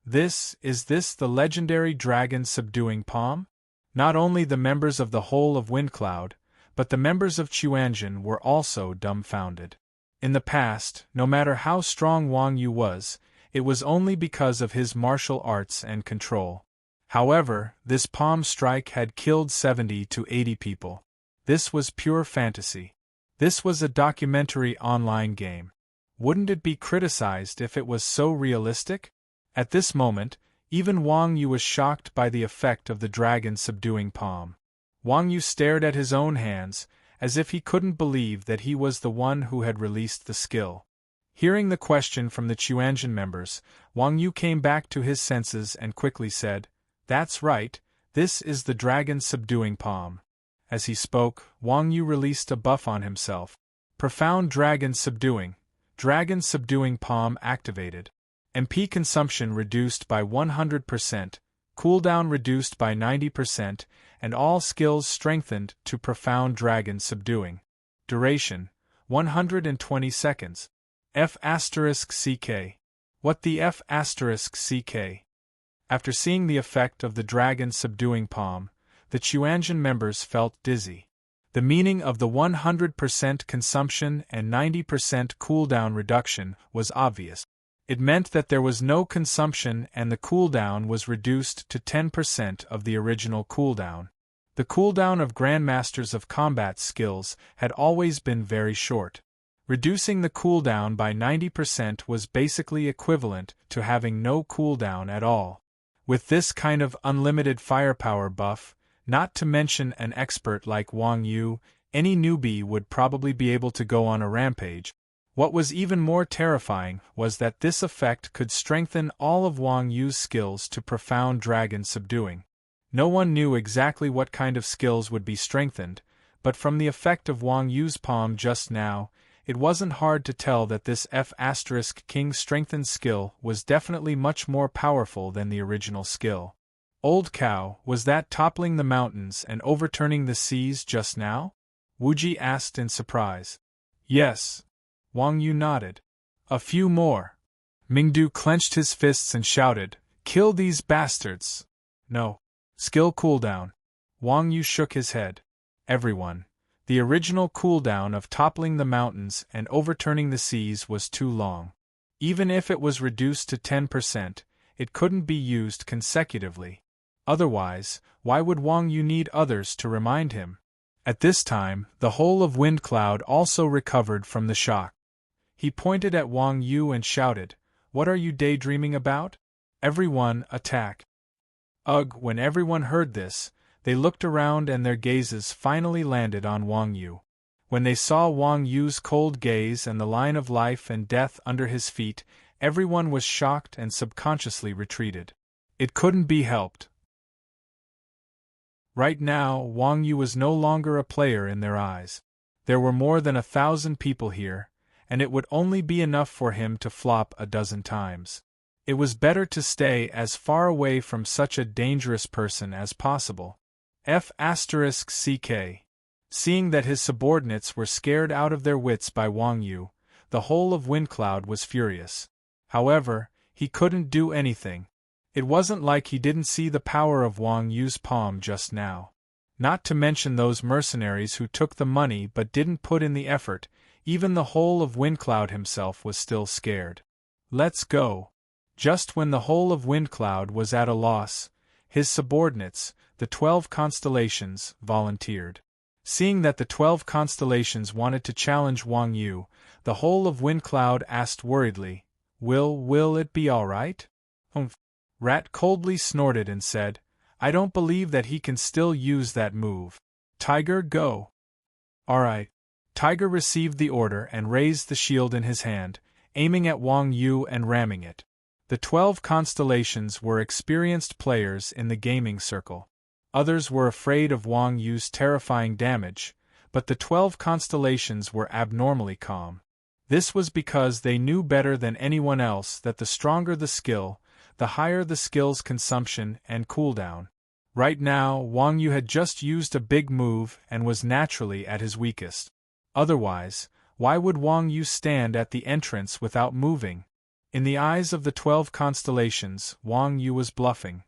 Is this the legendary dragon subduing palm? Not only the members of the whole of Windcloud, but the members of Chuanjin were also dumbfounded. In the past, no matter how strong Wang Yu was, it was only because of his martial arts and control. However, this palm strike had killed 70 to 80 people. This was pure fantasy. This was a documentary online game. Wouldn't it be criticized if it was so realistic? At this moment, even Wang Yu was shocked by the effect of the dragon subduing palm. Wang Yu stared at his own hands, as if he couldn't believe that he was the one who had released the skill. Hearing the question from the Chuanjin members, Wang Yu came back to his senses and quickly said, "That's right, this is the dragon subduing palm." As he spoke, Wang Yu released a buff on himself. Profound dragon subduing palm activated. MP consumption reduced by 100%, cooldown reduced by 90%, and all skills strengthened to profound dragon subduing. Duration, 120 seconds. F***CK. What the F***CK? After seeing the effect of the dragon subduing palm, the Chuanjin members felt dizzy. The meaning of the 100% consumption and 90% cooldown reduction was obvious. It meant that there was no consumption and the cooldown was reduced to 10% of the original cooldown. The cooldown of Grandmasters of Combat skills had always been very short. Reducing the cooldown by 90% was basically equivalent to having no cooldown at all. With this kind of unlimited firepower buff, not to mention an expert like Wang Yu, Any newbie would probably be able to go on a rampage. What was even more terrifying was that this effect could strengthen all of Wang Yu's skills to profound dragon subduing. No one knew exactly what kind of skills would be strengthened, but from the effect of Wang Yu's palm just now, it wasn't hard to tell that this F*King strengthened skill was definitely much more powerful than the original skill. Old cow, was that toppling the mountains and overturning the seas just now? Wuji asked in surprise. Yes. Wang Yu nodded. A few more. Mingdu clenched his fists and shouted, "Kill these bastards!" No. Skill cooldown. Wang Yu shook his head. Everyone. The original cooldown of toppling the mountains and overturning the seas was too long. Even if it was reduced to 10%, it couldn't be used consecutively. Otherwise, why would Wang Yu need others to remind him? At this time, the whole of Wind Cloud also recovered from the shock. He pointed at Wang Yu and shouted, "What are you daydreaming about? Everyone, attack!" Ugh! When everyone heard this, they looked around and their gazes finally landed on Wang Yu. When they saw Wang Yu's cold gaze and the line of life and death under his feet, everyone was shocked and subconsciously retreated. It couldn't be helped. Right now, Wang Yu was no longer a player in their eyes. There were more than 1,000 people here, and it would only be enough for him to flop a dozen times. It was better to stay as far away from such a dangerous person as possible. F***ck. Seeing that his subordinates were scared out of their wits by Wang Yu, the whole of Windcloud was furious. However, he couldn't do anything. It wasn't like he didn't see the power of Wang Yu's palm just now. Not to mention those mercenaries who took the money but didn't put in the effort. Even the whole of Windcloud himself was still scared. Let's go. Just when the whole of Windcloud was at a loss, his subordinates, the 12 constellations, volunteered. Seeing that the 12 constellations wanted to challenge Wang Yu, the whole of Windcloud asked worriedly, Will it be all right?" Rat coldly snorted and said, "I don't believe that he can still use that move. Tiger, go." "All right." Tiger received the order and raised the shield in his hand, aiming at Wang Yu and ramming it. The 12 constellations were experienced players in the gaming circle. Others were afraid of Wang Yu's terrifying damage, but the 12 constellations were abnormally calm. This was because they knew better than anyone else that the stronger the skill, the higher the skill's consumption and cooldown. Right now, Wang Yu had just used a big move and was naturally at his weakest. Otherwise, why would Wang Yu stand at the entrance without moving? In the eyes of the 12 constellations, Wang Yu was bluffing.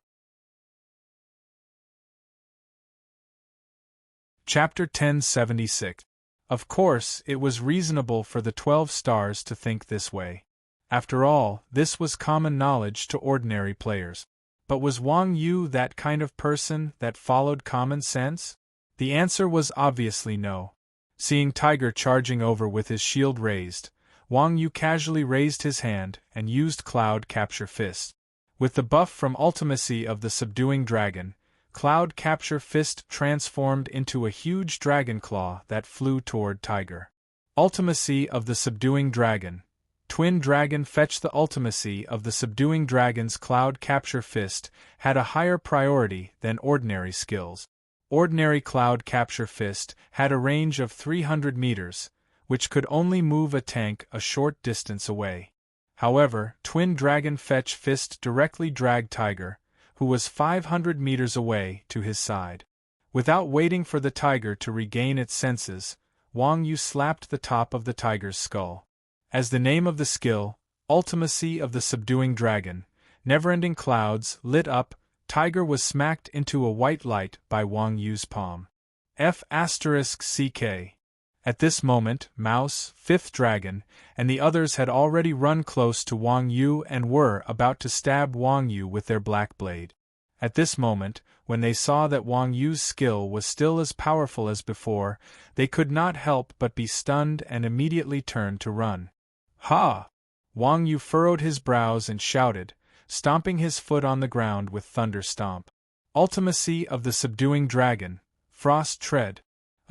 Chapter 1076. Of course, it was reasonable for the 12 stars to think this way. After all, this was common knowledge to ordinary players. But was Wang Yu that kind of person that followed common sense? The answer was obviously no. Seeing Tiger charging over with his shield raised, Wang Yu casually raised his hand and used Cloud Capture Fist. With the buff from Ultimacy of the Subduing Dragon, Cloud Capture Fist transformed into a huge dragon claw that flew toward Tiger. Ultimacy of the Subduing Dragon. Twin Dragon Fetch. The ultimacy of the Subduing Dragon's Cloud Capture Fist had a higher priority than ordinary skills. Ordinary Cloud Capture Fist had a range of 300 meters, which could only move a tank a short distance away. However, Twin Dragon Fetch Fist directly dragged Tiger, who was 500 meters away, to his side. Without waiting for the tiger to regain its senses, Wang Yu slapped the top of the tiger's skull. As the name of the skill, Ultimacy of the Subduing Dragon, never-ending clouds, lit up, Tiger was smacked into a white light by Wang Yu's palm. F***ck. At this moment, Mouse, Fifth Dragon, and the others had already run close to Wang Yu and were about to stab Wang Yu with their black blade. At this moment, when they saw that Wang Yu's skill was still as powerful as before, they could not help but be stunned and immediately turned to run. Ha! Wang Yu furrowed his brows and shouted, stomping his foot on the ground with thunder stomp. Ultimacy of the Subduing Dragon, Frost Tread.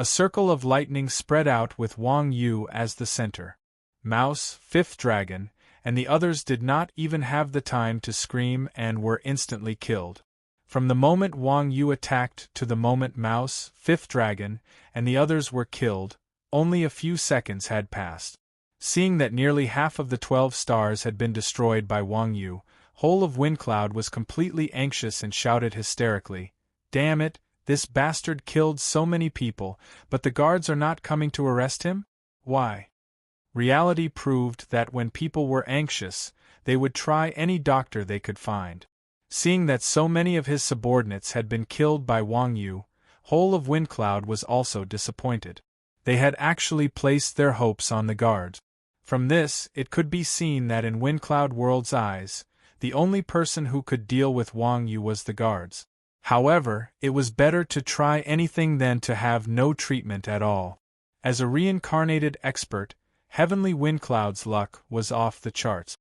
A circle of lightning spread out with Wang Yu as the center. Mouse, fifth dragon, and the others did not even have the time to scream and were instantly killed. From the moment Wang Yu attacked to the moment Mouse, fifth dragon, and the others were killed, only a few seconds had passed. Seeing that nearly half of the 12 stars had been destroyed by Wang Yu, Whole of Windcloud was completely anxious and shouted hysterically, "Damn it, this bastard killed so many people, but the guards are not coming to arrest him? Why?" Reality proved that when people were anxious, they would try any doctor they could find. Seeing that so many of his subordinates had been killed by Wang Yu, Whole of Windcloud was also disappointed. They had actually placed their hopes on the guards. From this, it could be seen that in Windcloud World's eyes, the only person who could deal with Wang Yu was the guards. However, it was better to try anything than to have no treatment at all. As a reincarnated expert, Heavenly Windcloud's luck was off the charts.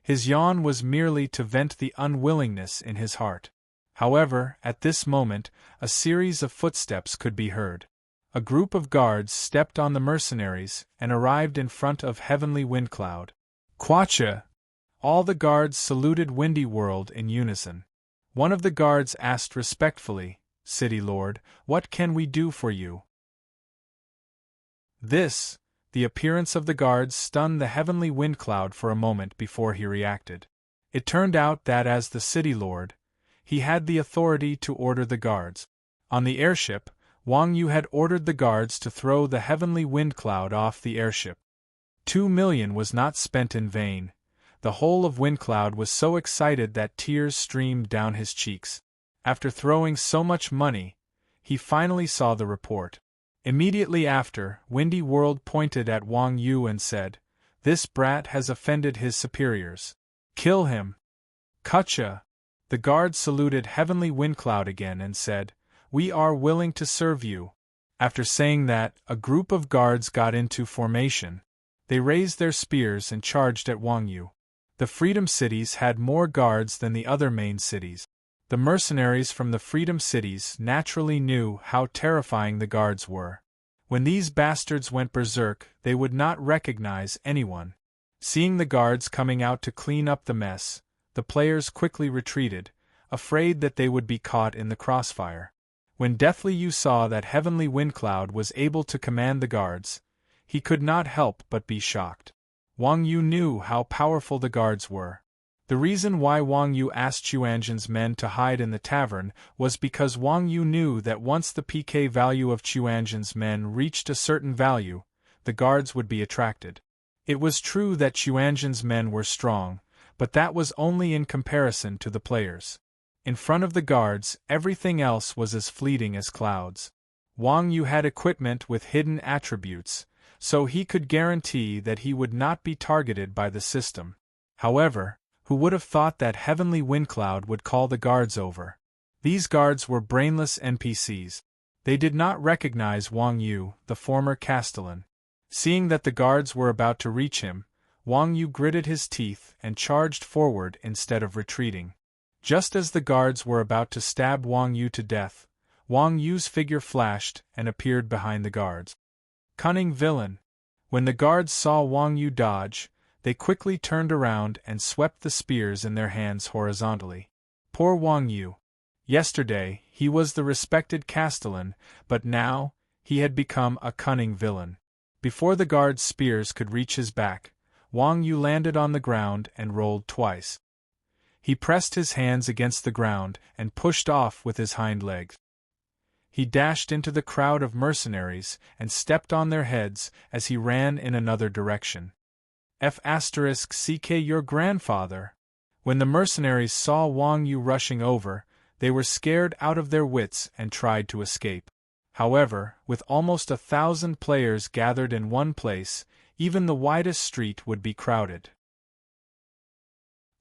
His yawn was merely to vent the unwillingness in his heart. However, at this moment, a series of footsteps could be heard. A group of guards stepped on the mercenaries and arrived in front of Heavenly Windcloud. "Quacha!" All the guards saluted Windy World in unison. One of the guards asked respectfully, "City Lord, what can we do for you?" The appearance of the guards stunned the Heavenly Windcloud for a moment before he reacted. It turned out that as the City Lord, he had the authority to order the guards. On the airship, Wang Yu had ordered the guards to throw the Heavenly Windcloud off the airship. 2 million was not spent in vain. The Whole of Windcloud was so excited that tears streamed down his cheeks. After throwing so much money, he finally saw the report. Immediately after, Windy World pointed at Wang Yu and said, "This brat has offended his superiors. Kill him." "Kucha!" The guards saluted Heavenly Windcloud again and said, "We are willing to serve you." After saying that, a group of guards got into formation. They raised their spears and charged at Wang Yu. The Freedom Cities had more guards than the other main cities. The mercenaries from the Freedom Cities naturally knew how terrifying the guards were. When these bastards went berserk, they would not recognize anyone. Seeing the guards coming out to clean up the mess, the players quickly retreated, afraid that they would be caught in the crossfire. When Deathly Yu saw that Heavenly Windcloud was able to command the guards, he could not help but be shocked. Wang Yu knew how powerful the guards were. The reason why Wang Yu asked Chuanjin's men to hide in the tavern was because Wang Yu knew that once the PK value of Chuanjin's men reached a certain value, the guards would be attracted. It was true that Chuanjin's men were strong, but that was only in comparison to the players. In front of the guards, everything else was as fleeting as clouds. Wang Yu had equipment with hidden attributes, so he could guarantee that he would not be targeted by the system. However, who would have thought that Heavenly Windcloud would call the guards over? These guards were brainless NPCs. They did not recognize Wang Yu, the former Castellan. Seeing that the guards were about to reach him, Wang Yu gritted his teeth and charged forward instead of retreating. Just as the guards were about to stab Wang Yu to death, Wang Yu's figure flashed and appeared behind the guards. Cunning villain! When the guards saw Wang Yu dodge, they quickly turned around and swept the spears in their hands horizontally. Poor Wang Yu. Yesterday, he was the respected Castellan, but now, he had become a cunning villain. Before the guards' spears could reach his back, Wang Yu landed on the ground and rolled twice. He pressed his hands against the ground and pushed off with his hind legs. He dashed into the crowd of mercenaries and stepped on their heads as he ran in another direction. F***CK your grandfather. When the mercenaries saw Wang Yu rushing over, they were scared out of their wits and tried to escape. However, with almost 1,000 players gathered in one place, even the widest street would be crowded.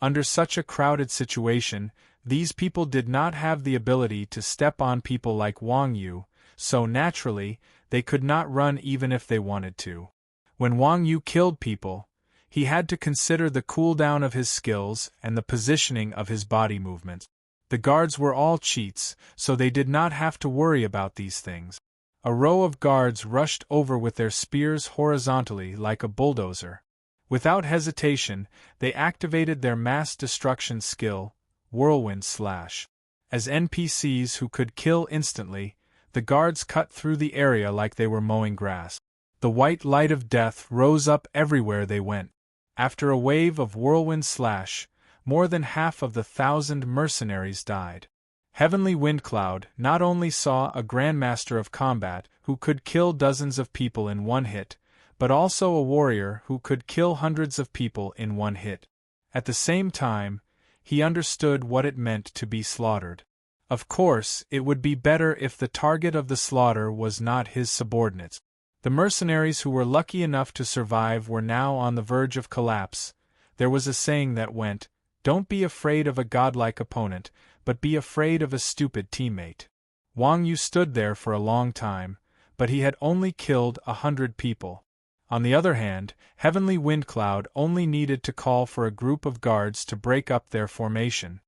Under such a crowded situation, these people did not have the ability to step on people like Wang Yu, so naturally, they could not run even if they wanted to. When Wang Yu killed people, he had to consider the cooldown of his skills and the positioning of his body movements. The guards were all cheats, so they did not have to worry about these things. A row of guards rushed over with their spears horizontally like a bulldozer. Without hesitation, they activated their mass destruction skill, Whirlwind Slash. As NPCs who could kill instantly, the guards cut through the area like they were mowing grass. The white light of death rose up everywhere they went. After a wave of Whirlwind Slash, more than half of the 1,000 mercenaries died. Heavenly Windcloud not only saw a Grandmaster of Combat who could kill dozens of people in one hit, but also a warrior who could kill hundreds of people in one hit. At the same time, he understood what it meant to be slaughtered. Of course, it would be better if the target of the slaughter was not his subordinates. The mercenaries who were lucky enough to survive were now on the verge of collapse. There was a saying that went, "Don't be afraid of a godlike opponent, but be afraid of a stupid teammate." Wang Yu stood there for a long time, but he had only killed 100 people. On the other hand, Heavenly Windcloud only needed to call for a group of guards to break up their formation.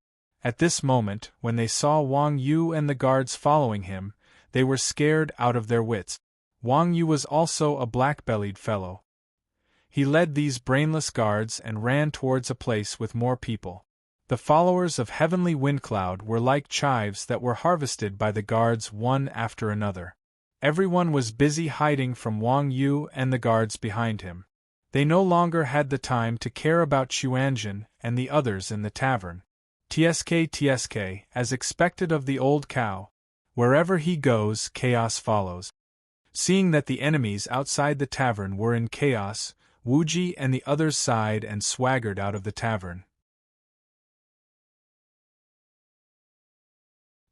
At this moment, when they saw Wang Yu and the guards following him, they were scared out of their wits. Wang Yu was also a black-bellied fellow. He led these brainless guards and ran towards a place with more people. The followers of Heavenly Windcloud were like chives that were harvested by the guards one after another. Everyone was busy hiding from Wang Yu and the guards behind him. They no longer had the time to care about Xuanzhen and the others in the tavern. TSK, as expected of the old cow. Wherever he goes, chaos follows. Seeing that the enemies outside the tavern were in chaos, Wuji and the others sighed and swaggered out of the tavern.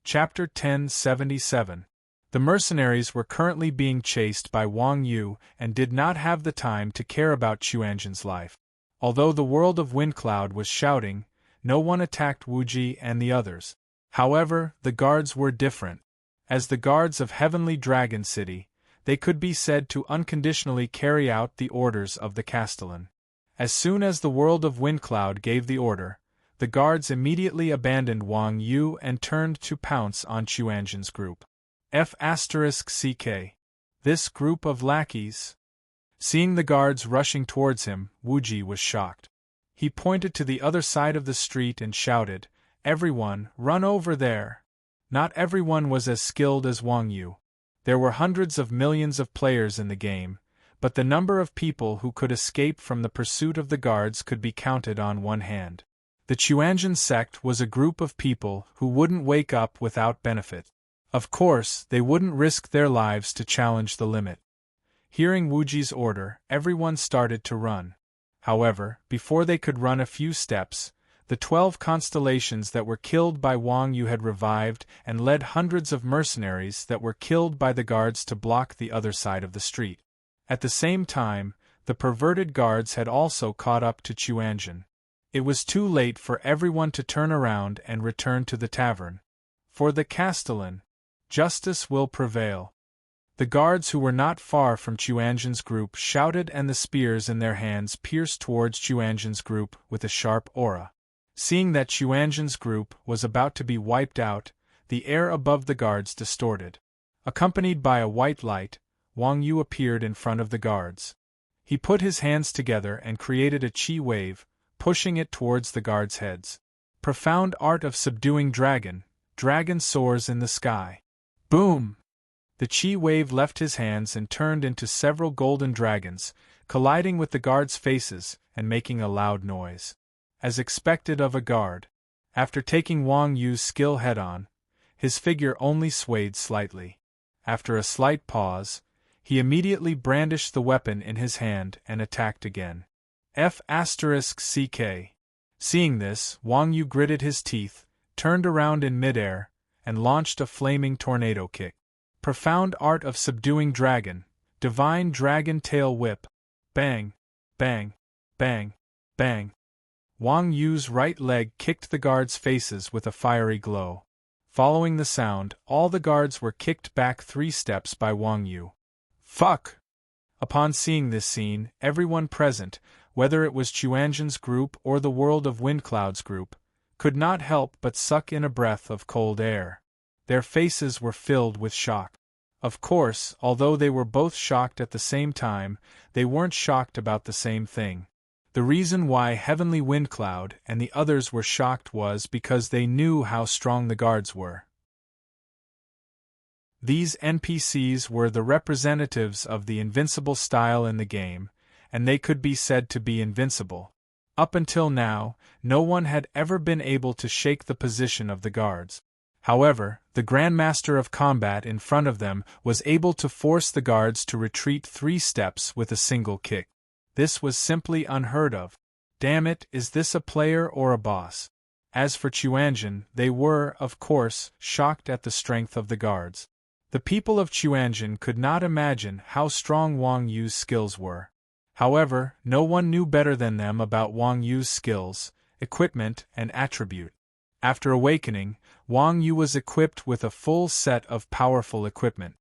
Chapter 1077. The mercenaries were currently being chased by Wang Yu and did not have the time to care about Xuanzhen's life. Although the world of Windcloud was shouting, no one attacked Wuji and the others. However, the guards were different. As the guards of Heavenly Dragon City, they could be said to unconditionally carry out the orders of the Castellan. As soon as the world of Windcloud gave the order, the guards immediately abandoned Wang Yu and turned to pounce on Xuanzhen's group. F***ck. This group of lackeys. Seeing the guards rushing towards him, Wuji was shocked. He pointed to the other side of the street and shouted, "Everyone, run over there!" Not everyone was as skilled as Wang Yu. There were hundreds of millions of players in the game, but the number of people who could escape from the pursuit of the guards could be counted on one hand. The Xuanzhen sect was a group of people who wouldn't wake up without benefit. Of course, they wouldn't risk their lives to challenge the limit. Hearing Wuji's order, everyone started to run. However, before they could run a few steps, the 12 constellations that were killed by Wang Yu had revived and led hundreds of mercenaries that were killed by the guards to block the other side of the street. At the same time, the perverted guards had also caught up to Xuanzhen. It was too late for everyone to turn around and return to the tavern. For the Castellan, justice will prevail. The guards who were not far from Xuanzhen's group shouted, and the spears in their hands pierced towards Xuanzhen's group with a sharp aura. Seeing that Xuanzhen's group was about to be wiped out, the air above the guards distorted. Accompanied by a white light, Wang Yu appeared in front of the guards. He put his hands together and created a chi wave, pushing it towards the guards' heads. Profound art of subduing dragon. Dragon soars in the sky. Boom! The chi wave left his hands and turned into several golden dragons, colliding with the guards' faces and making a loud noise. As expected of a guard, after taking Wang Yu's skill head-on, his figure only swayed slightly. After a slight pause, he immediately brandished the weapon in his hand and attacked again. F***ck. Seeing this, Wang Yu gritted his teeth, turned around in midair, and launched a flaming tornado kick. Profound art of subduing dragon. Divine dragon tail whip. Bang, bang, bang, bang. Wang Yu's right leg kicked the guards' faces with a fiery glow. Following the sound, all the guards were kicked back 3 steps by Wang Yu. Fuck! Upon seeing this scene, everyone present, whether it was Xuanzhen's group or the world of Windcloud's group, could not help but suck in a breath of cold air. Their faces were filled with shock. Of course, although they were both shocked at the same time, they weren't shocked about the same thing. The reason why Heavenly Windcloud and the others were shocked was because they knew how strong the guards were. These NPCs were the representatives of the invincible style in the game, and they could be said to be invincible. Up until now, no one had ever been able to shake the position of the guards. However, the Grandmaster of Combat in front of them was able to force the guards to retreat 3 steps with a single kick. This was simply unheard of. Damn it, is this a player or a boss? As for Chuanjin, they were, of course, shocked at the strength of the guards. The people of Chuanjin could not imagine how strong Wang Yu's skills were. However, no one knew better than them about Wang Yu's skills, equipment, and attribute. After awakening, Wang Yu was equipped with a full set of powerful equipment.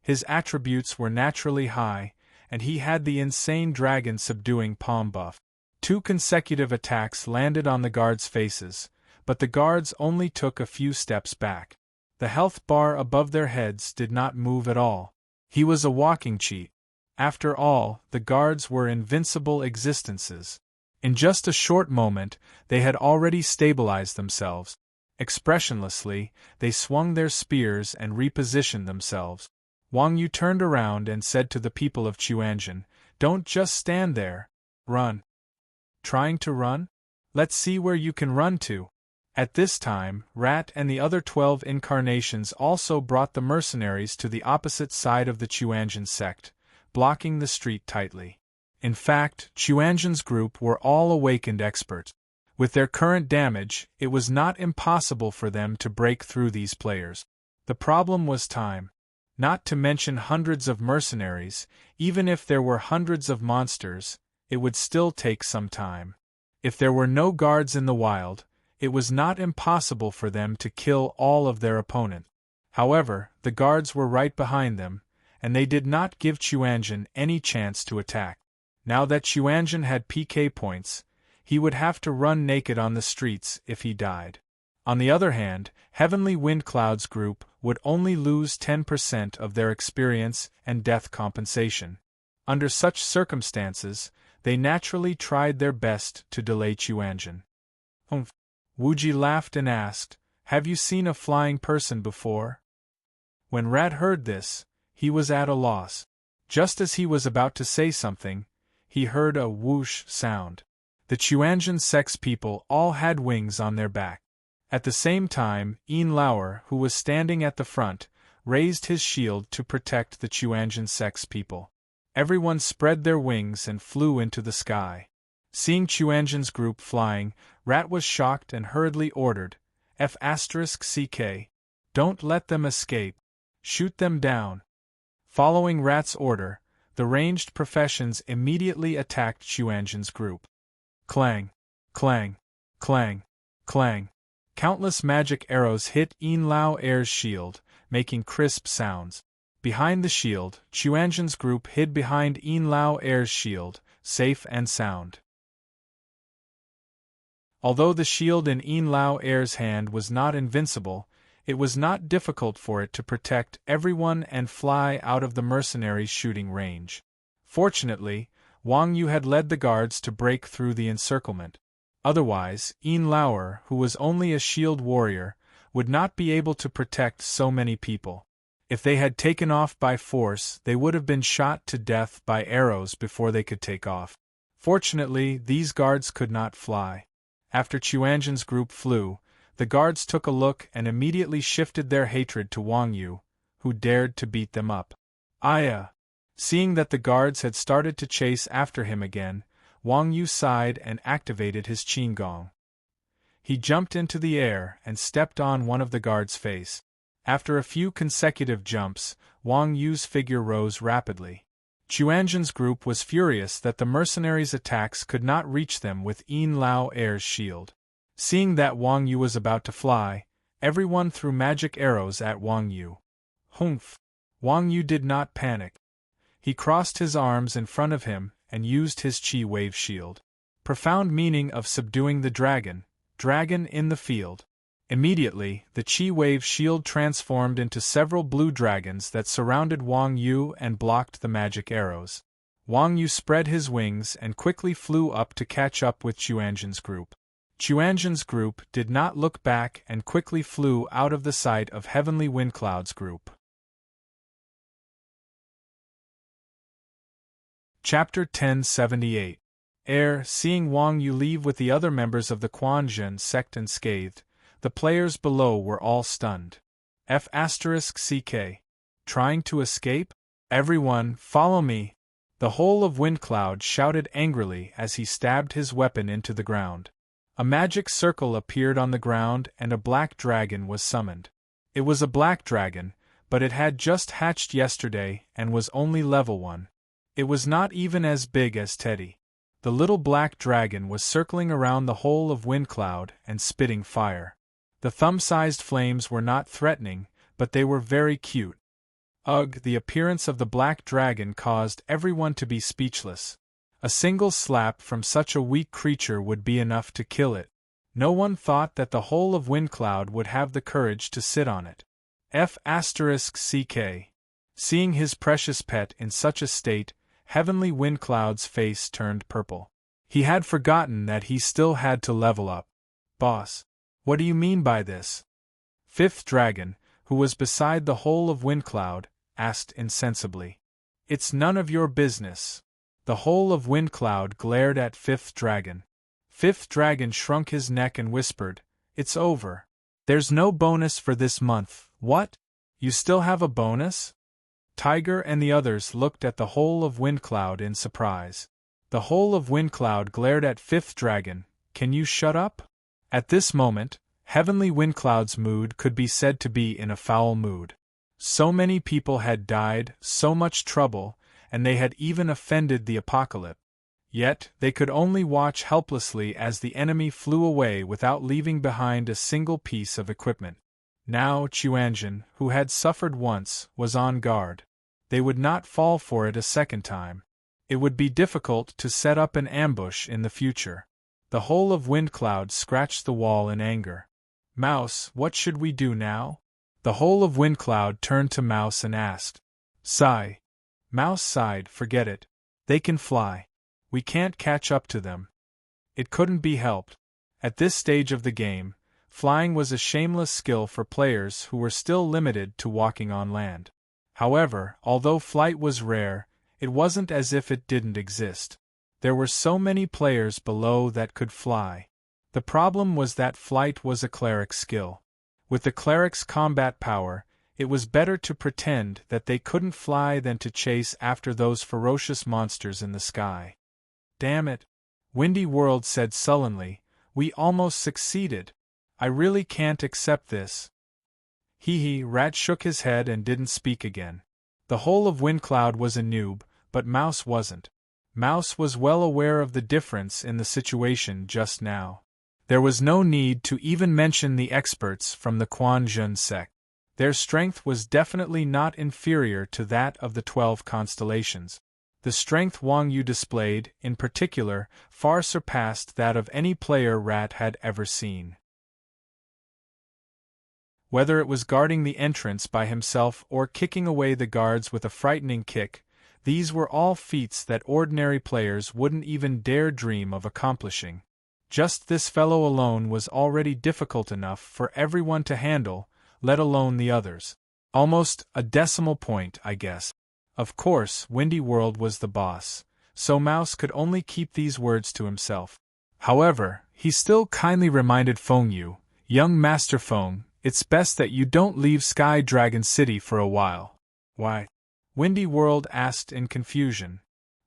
His attributes were naturally high, and he had the insane dragon subduing palm buff. 2 consecutive attacks landed on the guards' faces, but the guards only took a few steps back. The health bar above their heads did not move at all. He was a walking cheat. After all, the guards were invincible existences. In just a short moment, they had already stabilized themselves. Expressionlessly, they swung their spears and repositioned themselves. Wang Yu turned around and said to the people of Chuanjin, "Don't just stand there. Run." "Trying to run? Let's see where you can run to." At this time, Rat and the other 12 incarnations also brought the mercenaries to the opposite side of the Chuanjin sect, blocking the street tightly. In fact, Chuanjin's group were all awakened experts. With their current damage, it was not impossible for them to break through these players. The problem was time. Not to mention hundreds of mercenaries, even if there were hundreds of monsters, it would still take some time. If there were no guards in the wild, it was not impossible for them to kill all of their opponents. However, the guards were right behind them, and they did not give Chuanjin any chance to attack. Now that Chuanjin had PK points, he would have to run naked on the streets if he died. On the other hand, Heavenly Windcloud's group would only lose 10% of their experience and death compensation. Under such circumstances, they naturally tried their best to delay Chuanjin. Wuji laughed and asked, "Have you seen a flying person before?" When Rat heard this, he was at a loss. Just as he was about to say something, he heard a whoosh sound. The Chuanjin sex people all had wings on their back. At the same time, Yin Lauer, who was standing at the front, raised his shield to protect the Chuanjin sex people. Everyone spread their wings and flew into the sky. Seeing Chuanjin's group flying, Rat was shocked and hurriedly ordered, F***CK. Don't let them escape. Shoot them down. Following Rat's order, the ranged professions immediately attacked Chuanjin's group. Clang, clang, clang, clang. Countless magic arrows hit Yin Lao Air's shield, making crisp sounds. Behind the shield, Chuanjin's group hid behind Yin Lao Air's shield, safe and sound. Although the shield in Yin Lao Air's hand was not invincible, it was not difficult for it to protect everyone and fly out of the mercenaries' shooting range. Fortunately, Wang Yu had led the guards to break through the encirclement. Otherwise, Yin Lauer, who was only a shield warrior, would not be able to protect so many people. If they had taken off by force, they would have been shot to death by arrows before they could take off. Fortunately, these guards could not fly. After Chuanjin's group flew, the guards took a look and immediately shifted their hatred to Wang Yu, who dared to beat them up. Aya! Seeing that the guards had started to chase after him again, Wang Yu sighed and activated his Qinggong. He jumped into the air and stepped on one of the guards' face. After a few consecutive jumps, Wang Yu's figure rose rapidly. Chuanjin's group was furious that the mercenaries' attacks could not reach them with Yin Lao Air's shield. Seeing that Wang Yu was about to fly, everyone threw magic arrows at Wang Yu. Humph! Wang Yu did not panic. He crossed his arms in front of him and used his Qi wave shield. Profound meaning of subduing the dragon, dragon in the field. Immediately, the Chi Wave shield transformed into several blue dragons that surrounded Wang Yu and blocked the magic arrows. Wang Yu spread his wings and quickly flew up to catch up with Chuanzhen's group. Chuanzhen's group did not look back and quickly flew out of the sight of Heavenly Windcloud's group. Chapter 1078. Seeing Wang Yu leave with the other members of the Quanzhen sect unscathed, the players below were all stunned. F***CK. Trying to escape? Everyone, follow me! The whole of Windcloud shouted angrily as he stabbed his weapon into the ground. A magic circle appeared on the ground and a black dragon was summoned. It was a black dragon, but it had just hatched yesterday and was only level 1. It was not even as big as Teddy. The little black dragon was circling around the whole of Windcloud and spitting fire. The thumb-sized flames were not threatening, but they were very cute. Ugh, the appearance of the black dragon caused everyone to be speechless. A single slap from such a weak creature would be enough to kill it. No one thought that the whole of Windcloud would have the courage to sit on it. F***CK. Seeing his precious pet in such a state, Heavenly Windcloud's face turned purple. He had forgotten that he still had to level up. Boss, what do you mean by this? Fifth Dragon, who was beside the whole of Windcloud, asked insensibly. It's none of your business. The whole of Windcloud glared at Fifth Dragon. Fifth Dragon shrunk his neck and whispered, It's over. There's no bonus for this month. What? You still have a bonus? Tiger and the others looked at the whole of Windcloud in surprise. The whole of Windcloud glared at Fifth Dragon. Can you shut up? At this moment, Heavenly Windcloud's mood could be said to be in a foul mood. So many people had died, so much trouble, and they had even offended the apocalypse. Yet, they could only watch helplessly as the enemy flew away without leaving behind a single piece of equipment. Now Chuanzhen, who had suffered once, was on guard. They would not fall for it a second time. It would be difficult to set up an ambush in the future. The whole of Windcloud scratched the wall in anger. Mouse, what should we do now? The whole of Windcloud turned to Mouse and asked. Sigh. Mouse sighed, forget it. They can fly. We can't catch up to them. It couldn't be helped. At this stage of the game, flying was a shameless skill for players who were still limited to walking on land. However, although flight was rare, it wasn't as if it didn't exist. There were so many players below that could fly. The problem was that flight was a cleric's skill. With the cleric's combat power, it was better to pretend that they couldn't fly than to chase after those ferocious monsters in the sky. Damn it! Windy World said sullenly, we almost succeeded. I really can't accept this. Rat shook his head and didn't speak again. The whole of Windcloud was a noob, but Mouse wasn't. Mouse was well aware of the difference in the situation just now. There was no need to even mention the experts from the Quanzhen sect. Their strength was definitely not inferior to that of the 12 constellations. The strength Wang Yu displayed, in particular, far surpassed that of any player Rat had ever seen. Whether it was guarding the entrance by himself or kicking away the guards with a frightening kick, these were all feats that ordinary players wouldn't even dare dream of accomplishing. Just this fellow alone was already difficult enough for everyone to handle, let alone the others. Almost a decimal point, I guess. Of course, Windy World was the boss, so Mouse could only keep these words to himself. However, he still kindly reminded Feng Yu, young Master Feng, it's best that you don't leave Sky Dragon City for a while. Why? Windy World asked in confusion.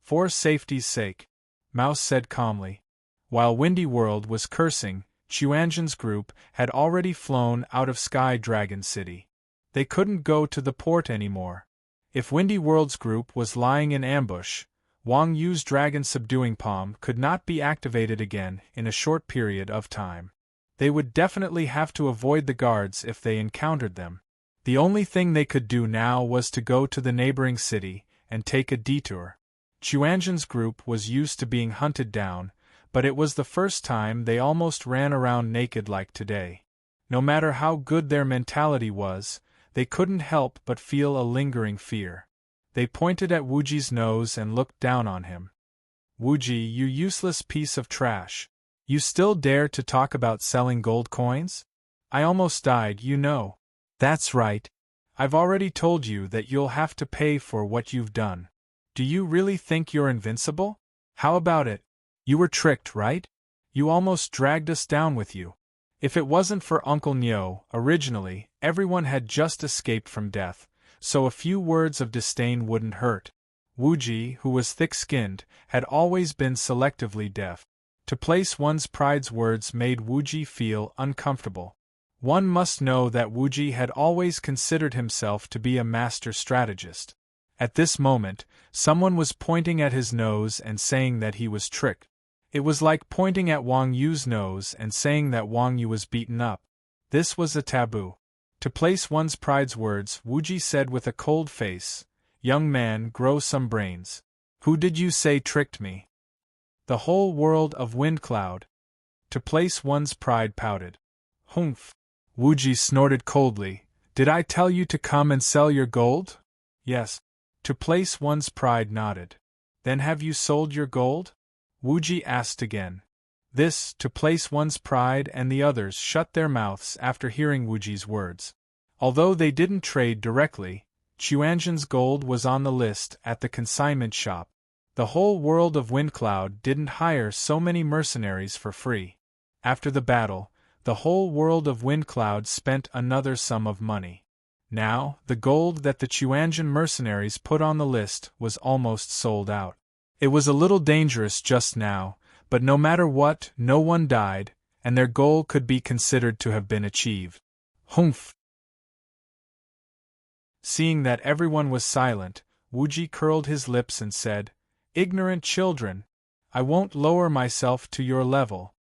For safety's sake, Mouse said calmly. While Windy World was cursing, Chuanzhen's group had already flown out of Sky Dragon City. They couldn't go to the port anymore. If Windy World's group was lying in ambush, Wang Yu's dragon subduing palm could not be activated again in a short period of time. They would definitely have to avoid the guards if they encountered them. The only thing they could do now was to go to the neighboring city and take a detour. Chuanzhen's group was used to being hunted down, but it was the first time they almost ran around naked like today. No matter how good their mentality was, they couldn't help but feel a lingering fear. They pointed at Wuji's nose and looked down on him. Wuji, you useless piece of trash. You still dare to talk about selling gold coins? I almost died, you know. That's right. I've already told you that you'll have to pay for what you've done. Do you really think you're invincible? How about it? You were tricked, right? You almost dragged us down with you. If it wasn't for Uncle Nyo, originally, everyone had just escaped from death, so a few words of disdain wouldn't hurt. Wuji, who was thick-skinned, had always been selectively deaf. To place one's pride's words made Wuji feel uncomfortable. One must know that Wuji had always considered himself to be a master strategist. At this moment, someone was pointing at his nose and saying that he was tricked. It was like pointing at Wang Yu's nose and saying that Wang Yu was beaten up. This was a taboo. To place one's pride's words, Wuji said with a cold face, "Young man, grow some brains. Who did you say tricked me?" The whole world of Windcloud. To place one's pride pouted. "Humph." Wuji snorted coldly. "Did I tell you to come and sell your gold?" "Yes." To place one's pride nodded. "Then have you sold your gold?" Wuji asked again. This, to place one's pride, and the others shut their mouths after hearing Wuji's words. Although they didn't trade directly, Chuanzhen's gold was on the list at the consignment shop. The whole world of Windcloud didn't hire so many mercenaries for free. After the battle, the whole world of Windcloud spent another sum of money. Now, the gold that the Chuanzhen mercenaries put on the list was almost sold out. It was a little dangerous just now, but no matter what, no one died, and their goal could be considered to have been achieved. Humph! Seeing that everyone was silent, Wuji curled his lips and said, "Ignorant children! I won't lower myself to your level.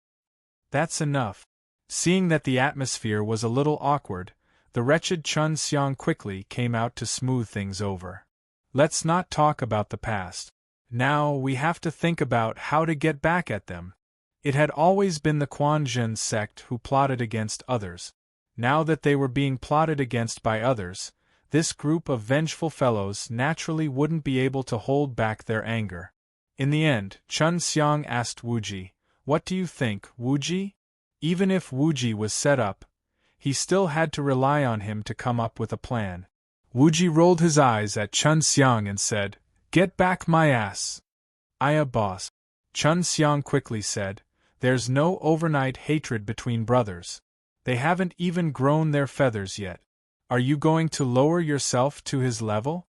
That's enough." Seeing that the atmosphere was a little awkward, the wretched Chun Xiang quickly came out to smooth things over. "Let's not talk about the past. Now we have to think about how to get back at them." It had always been the Quanzhen sect who plotted against others. Now that they were being plotted against by others, this group of vengeful fellows naturally wouldn't be able to hold back their anger. In the end, Chun Xiang asked Wuji, "What do you think, Wuji?" Even if Wuji was set up, he still had to rely on him to come up with a plan. Wuji rolled his eyes at Chun Xiang and said, "Get back my ass." "Iya boss." Chun Xiang quickly said, "There's no overnight hatred between brothers. They haven't even grown their feathers yet. Are you going to lower yourself to his level?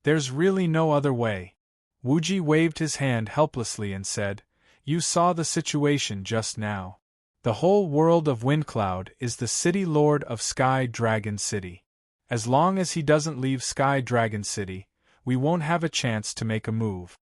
There's really no other way." Wuji waved his hand helplessly and said, "You saw the situation just now. The whole world of Windcloud is the city lord of Sky Dragon City. As long as he doesn't leave Sky Dragon City, we won't have a chance to make a move."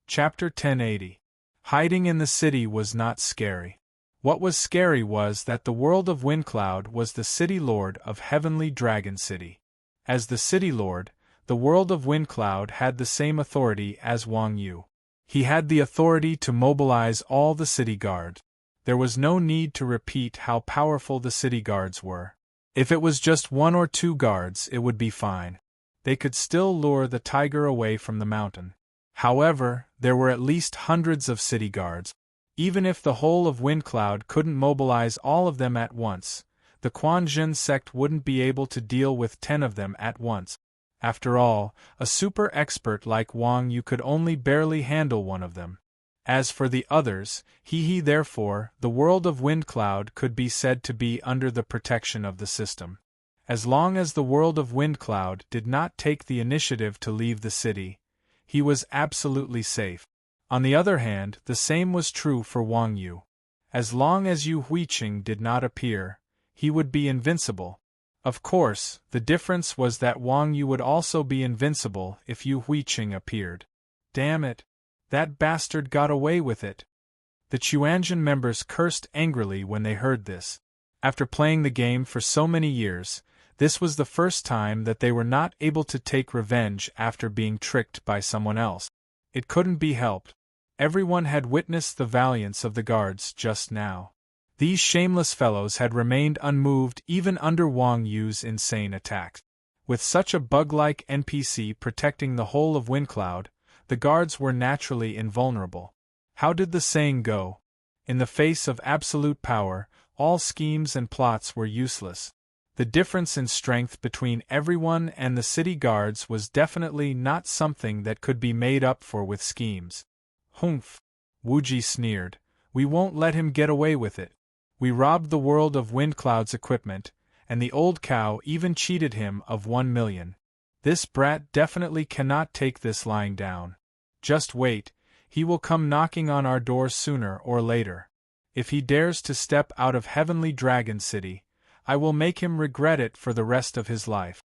Chapter 1080. Hiding in the city was not scary. What was scary was that the world of Windcloud was the city lord of Heavenly Dragon City. As the city lord, the world of Windcloud had the same authority as Wang Yu. He had the authority to mobilize all the city guards. There was no need to repeat how powerful the city guards were. If it was just 1 or 2 guards, it would be fine. They could still lure the tiger away from the mountain. However, there were at least hundreds of city guards. Even if the whole of Windcloud couldn't mobilize all of them at once, the Quanzhen sect wouldn't be able to deal with 10 of them at once. After all, a super expert like Wang Yu could only barely handle 1 of them. As for the others, therefore, the world of Windcloud could be said to be under the protection of the system. As long as the world of Windcloud did not take the initiative to leave the city, he was absolutely safe. On the other hand, the same was true for Wang Yu. As long as Yu Huiqing did not appear, he would be invincible. Of course, the difference was that Wang Yu would also be invincible if Yu Huiqing appeared. Damn it! That bastard got away with it! The Chuanzhen members cursed angrily when they heard this. After playing the game for so many years, this was the first time that they were not able to take revenge after being tricked by someone else. It couldn't be helped. Everyone had witnessed the valiance of the guards just now. These shameless fellows had remained unmoved even under Wang Yu's insane attacks. With such a bug-like NPC protecting the whole of Windcloud, the guards were naturally invulnerable. How did the saying go? In the face of absolute power, all schemes and plots were useless. The difference in strength between everyone and the city guards was definitely not something that could be made up for with schemes. Humph! Wuji sneered. We won't let him get away with it. We robbed the world of Windcloud's equipment, and the old cow even cheated him of 1 million. This brat definitely cannot take this lying down. Just wait, he will come knocking on our doors sooner or later. If he dares to step out of Heavenly Dragon City, I will make him regret it for the rest of his life.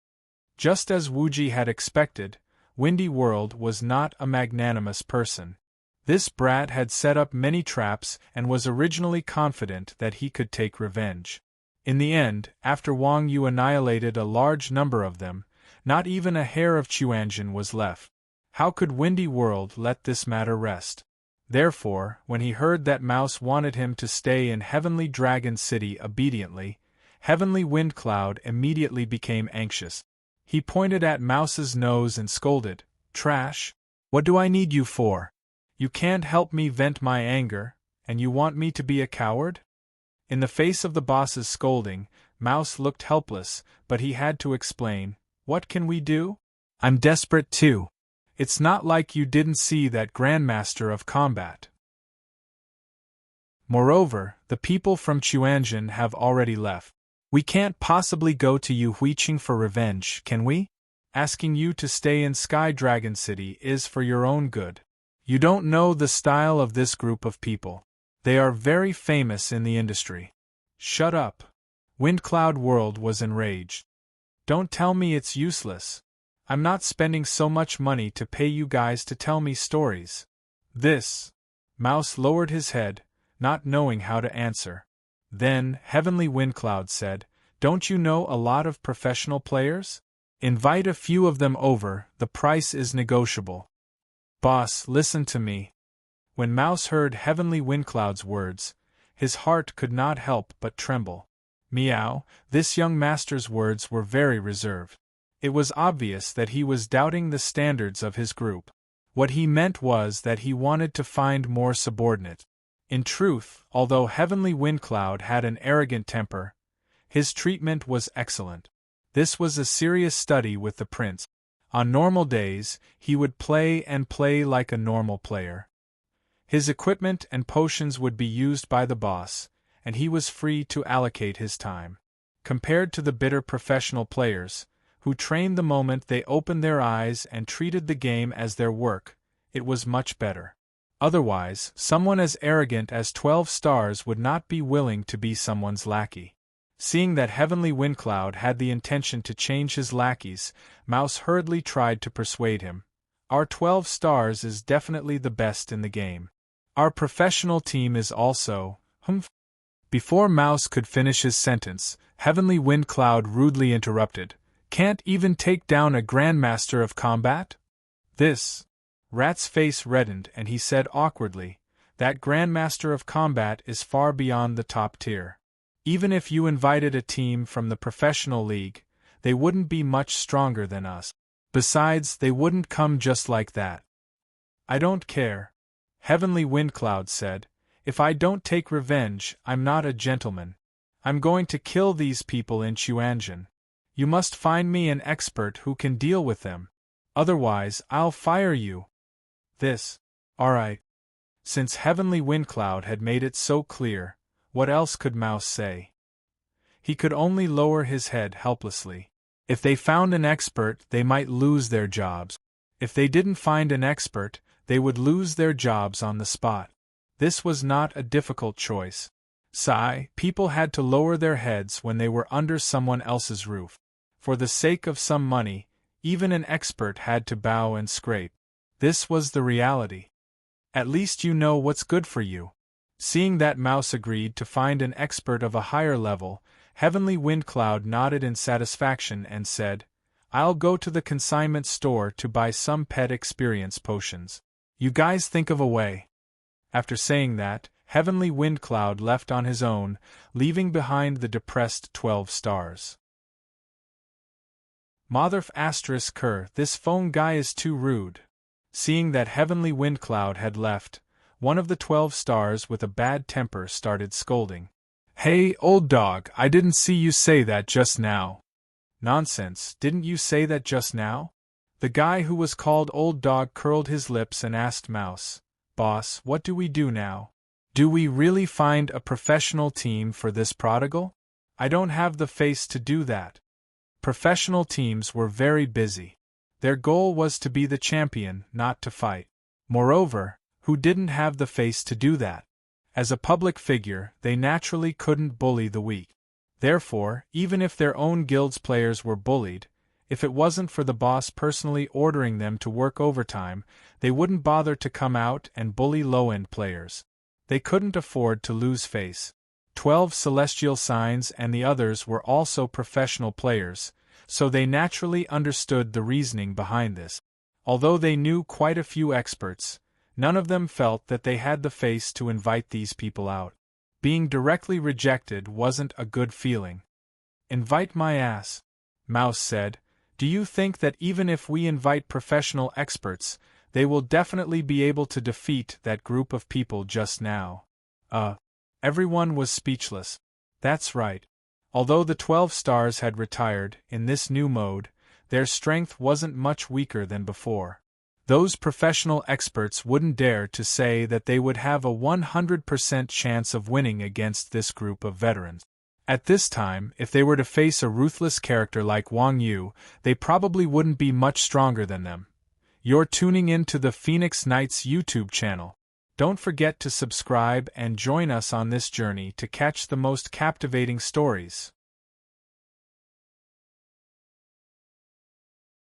Just as Wuji had expected, Windy World was not a magnanimous person. This brat had set up many traps and was originally confident that he could take revenge. In the end, after Wang Yu annihilated a large number of them, not even a hair of Chuanjin was left. How could Windy World let this matter rest? Therefore, when he heard that Mouse wanted him to stay in Heavenly Dragon City obediently, Heavenly Windcloud immediately became anxious. He pointed at Mouse's nose and scolded, "Trash! What do I need you for? You can't help me vent my anger, and you want me to be a coward?" In the face of the boss's scolding, Mouse looked helpless, but he had to explain, "What can we do? I'm desperate too. It's not like you didn't see that Grandmaster of Combat. Moreover, the people from Chuanjin have already left. We can't possibly go to Yu Huiqing for revenge, can we? Asking you to stay in Sky Dragon City is for your own good. You don't know the style of this group of people. They are very famous in the industry." "Shut up." Windcloud World was enraged. "Don't tell me it's useless. I'm not spending so much money to pay you guys to tell me stories." This. Mouse lowered his head, not knowing how to answer. Then, Heavenly Windcloud said, "Don't you know a lot of professional players? Invite a few of them over, the price is negotiable." "Boss, listen to me." When Mouse heard Heavenly Windcloud's words, his heart could not help but tremble. Meow, this young master's words were very reserved. It was obvious that he was doubting the standards of his group. What he meant was that he wanted to find more subordinates. In truth, although Heavenly Windcloud had an arrogant temper, his treatment was excellent. This was a serious study with the prince. On normal days, he would play and play like a normal player. His equipment and potions would be used by the boss, and he was free to allocate his time. Compared to the bitter professional players, who trained the moment they opened their eyes and treated the game as their work, it was much better. Otherwise, someone as arrogant as 12 stars would not be willing to be someone's lackey. Seeing that Heavenly Windcloud had the intention to change his lackeys, Mouse hurriedly tried to persuade him. "Our 12 stars is definitely the best in the game. Our professional team is also, Before Mouse could finish his sentence, Heavenly Windcloud rudely interrupted. "Can't even take down a Grandmaster of Combat?" This. Rat's face reddened and he said awkwardly, "That Grandmaster of Combat is far beyond the top tier. Even if you invited a team from the professional league, they wouldn't be much stronger than us. Besides, they wouldn't come just like that." "I don't care," Heavenly Windcloud said. "If I don't take revenge, I'm not a gentleman. I'm going to kill these people in Chuanjin. You must find me an expert who can deal with them. Otherwise, I'll fire you." This. Alright. Since Heavenly Windcloud had made it so clear, what else could Mouse say? He could only lower his head helplessly. If they found an expert, they might lose their jobs. If they didn't find an expert, they would lose their jobs on the spot. This was not a difficult choice. Sigh, people had to lower their heads when they were under someone else's roof. For the sake of some money, even an expert had to bow and scrape. This was the reality. At least you know what's good for you. Seeing that Mouse agreed to find an expert of a higher level, Heavenly Windcloud nodded in satisfaction and said, "I'll go to the consignment store to buy some pet experience potions. You guys think of a way." After saying that, Heavenly Windcloud left on his own, leaving behind the depressed 12 stars. Motherf asterisk Kerr, this phone guy is too rude. Seeing that Heavenly Windcloud had left, one of the 12 stars with a bad temper started scolding. Hey, old dog, I didn't see you say that just now. Nonsense, didn't you say that just now? The guy who was called Old Dog curled his lips and asked Mouse, Boss, what do we do now? Do we really find a professional team for this prodigal? I don't have the face to do that. Professional teams were very busy. Their goal was to be the champion, not to fight. Moreover, who didn't have the face to do that? As a public figure, they naturally couldn't bully the weak. Therefore, even if their own guild's players were bullied, if it wasn't for the boss personally ordering them to work overtime, they wouldn't bother to come out and bully low-end players. They couldn't afford to lose face. 12 celestial signs and the others were also professional players, so they naturally understood the reasoning behind this. Although they knew quite a few experts, none of them felt that they had the face to invite these people out. Being directly rejected wasn't a good feeling. Invite my ass, Mouse said. Do you think that even if we invite professional experts, they will definitely be able to defeat that group of people just now? Everyone was speechless. That's right. Although the 12 stars had retired, in this new mode, their strength wasn't much weaker than before. Those professional experts wouldn't dare to say that they would have a 100% chance of winning against this group of veterans. At this time, if they were to face a ruthless character like Wang Yu, they probably wouldn't be much stronger than them. You're tuning in to the Phoenix Knights YouTube channel. Don't forget to subscribe and join us on this journey to catch the most captivating stories.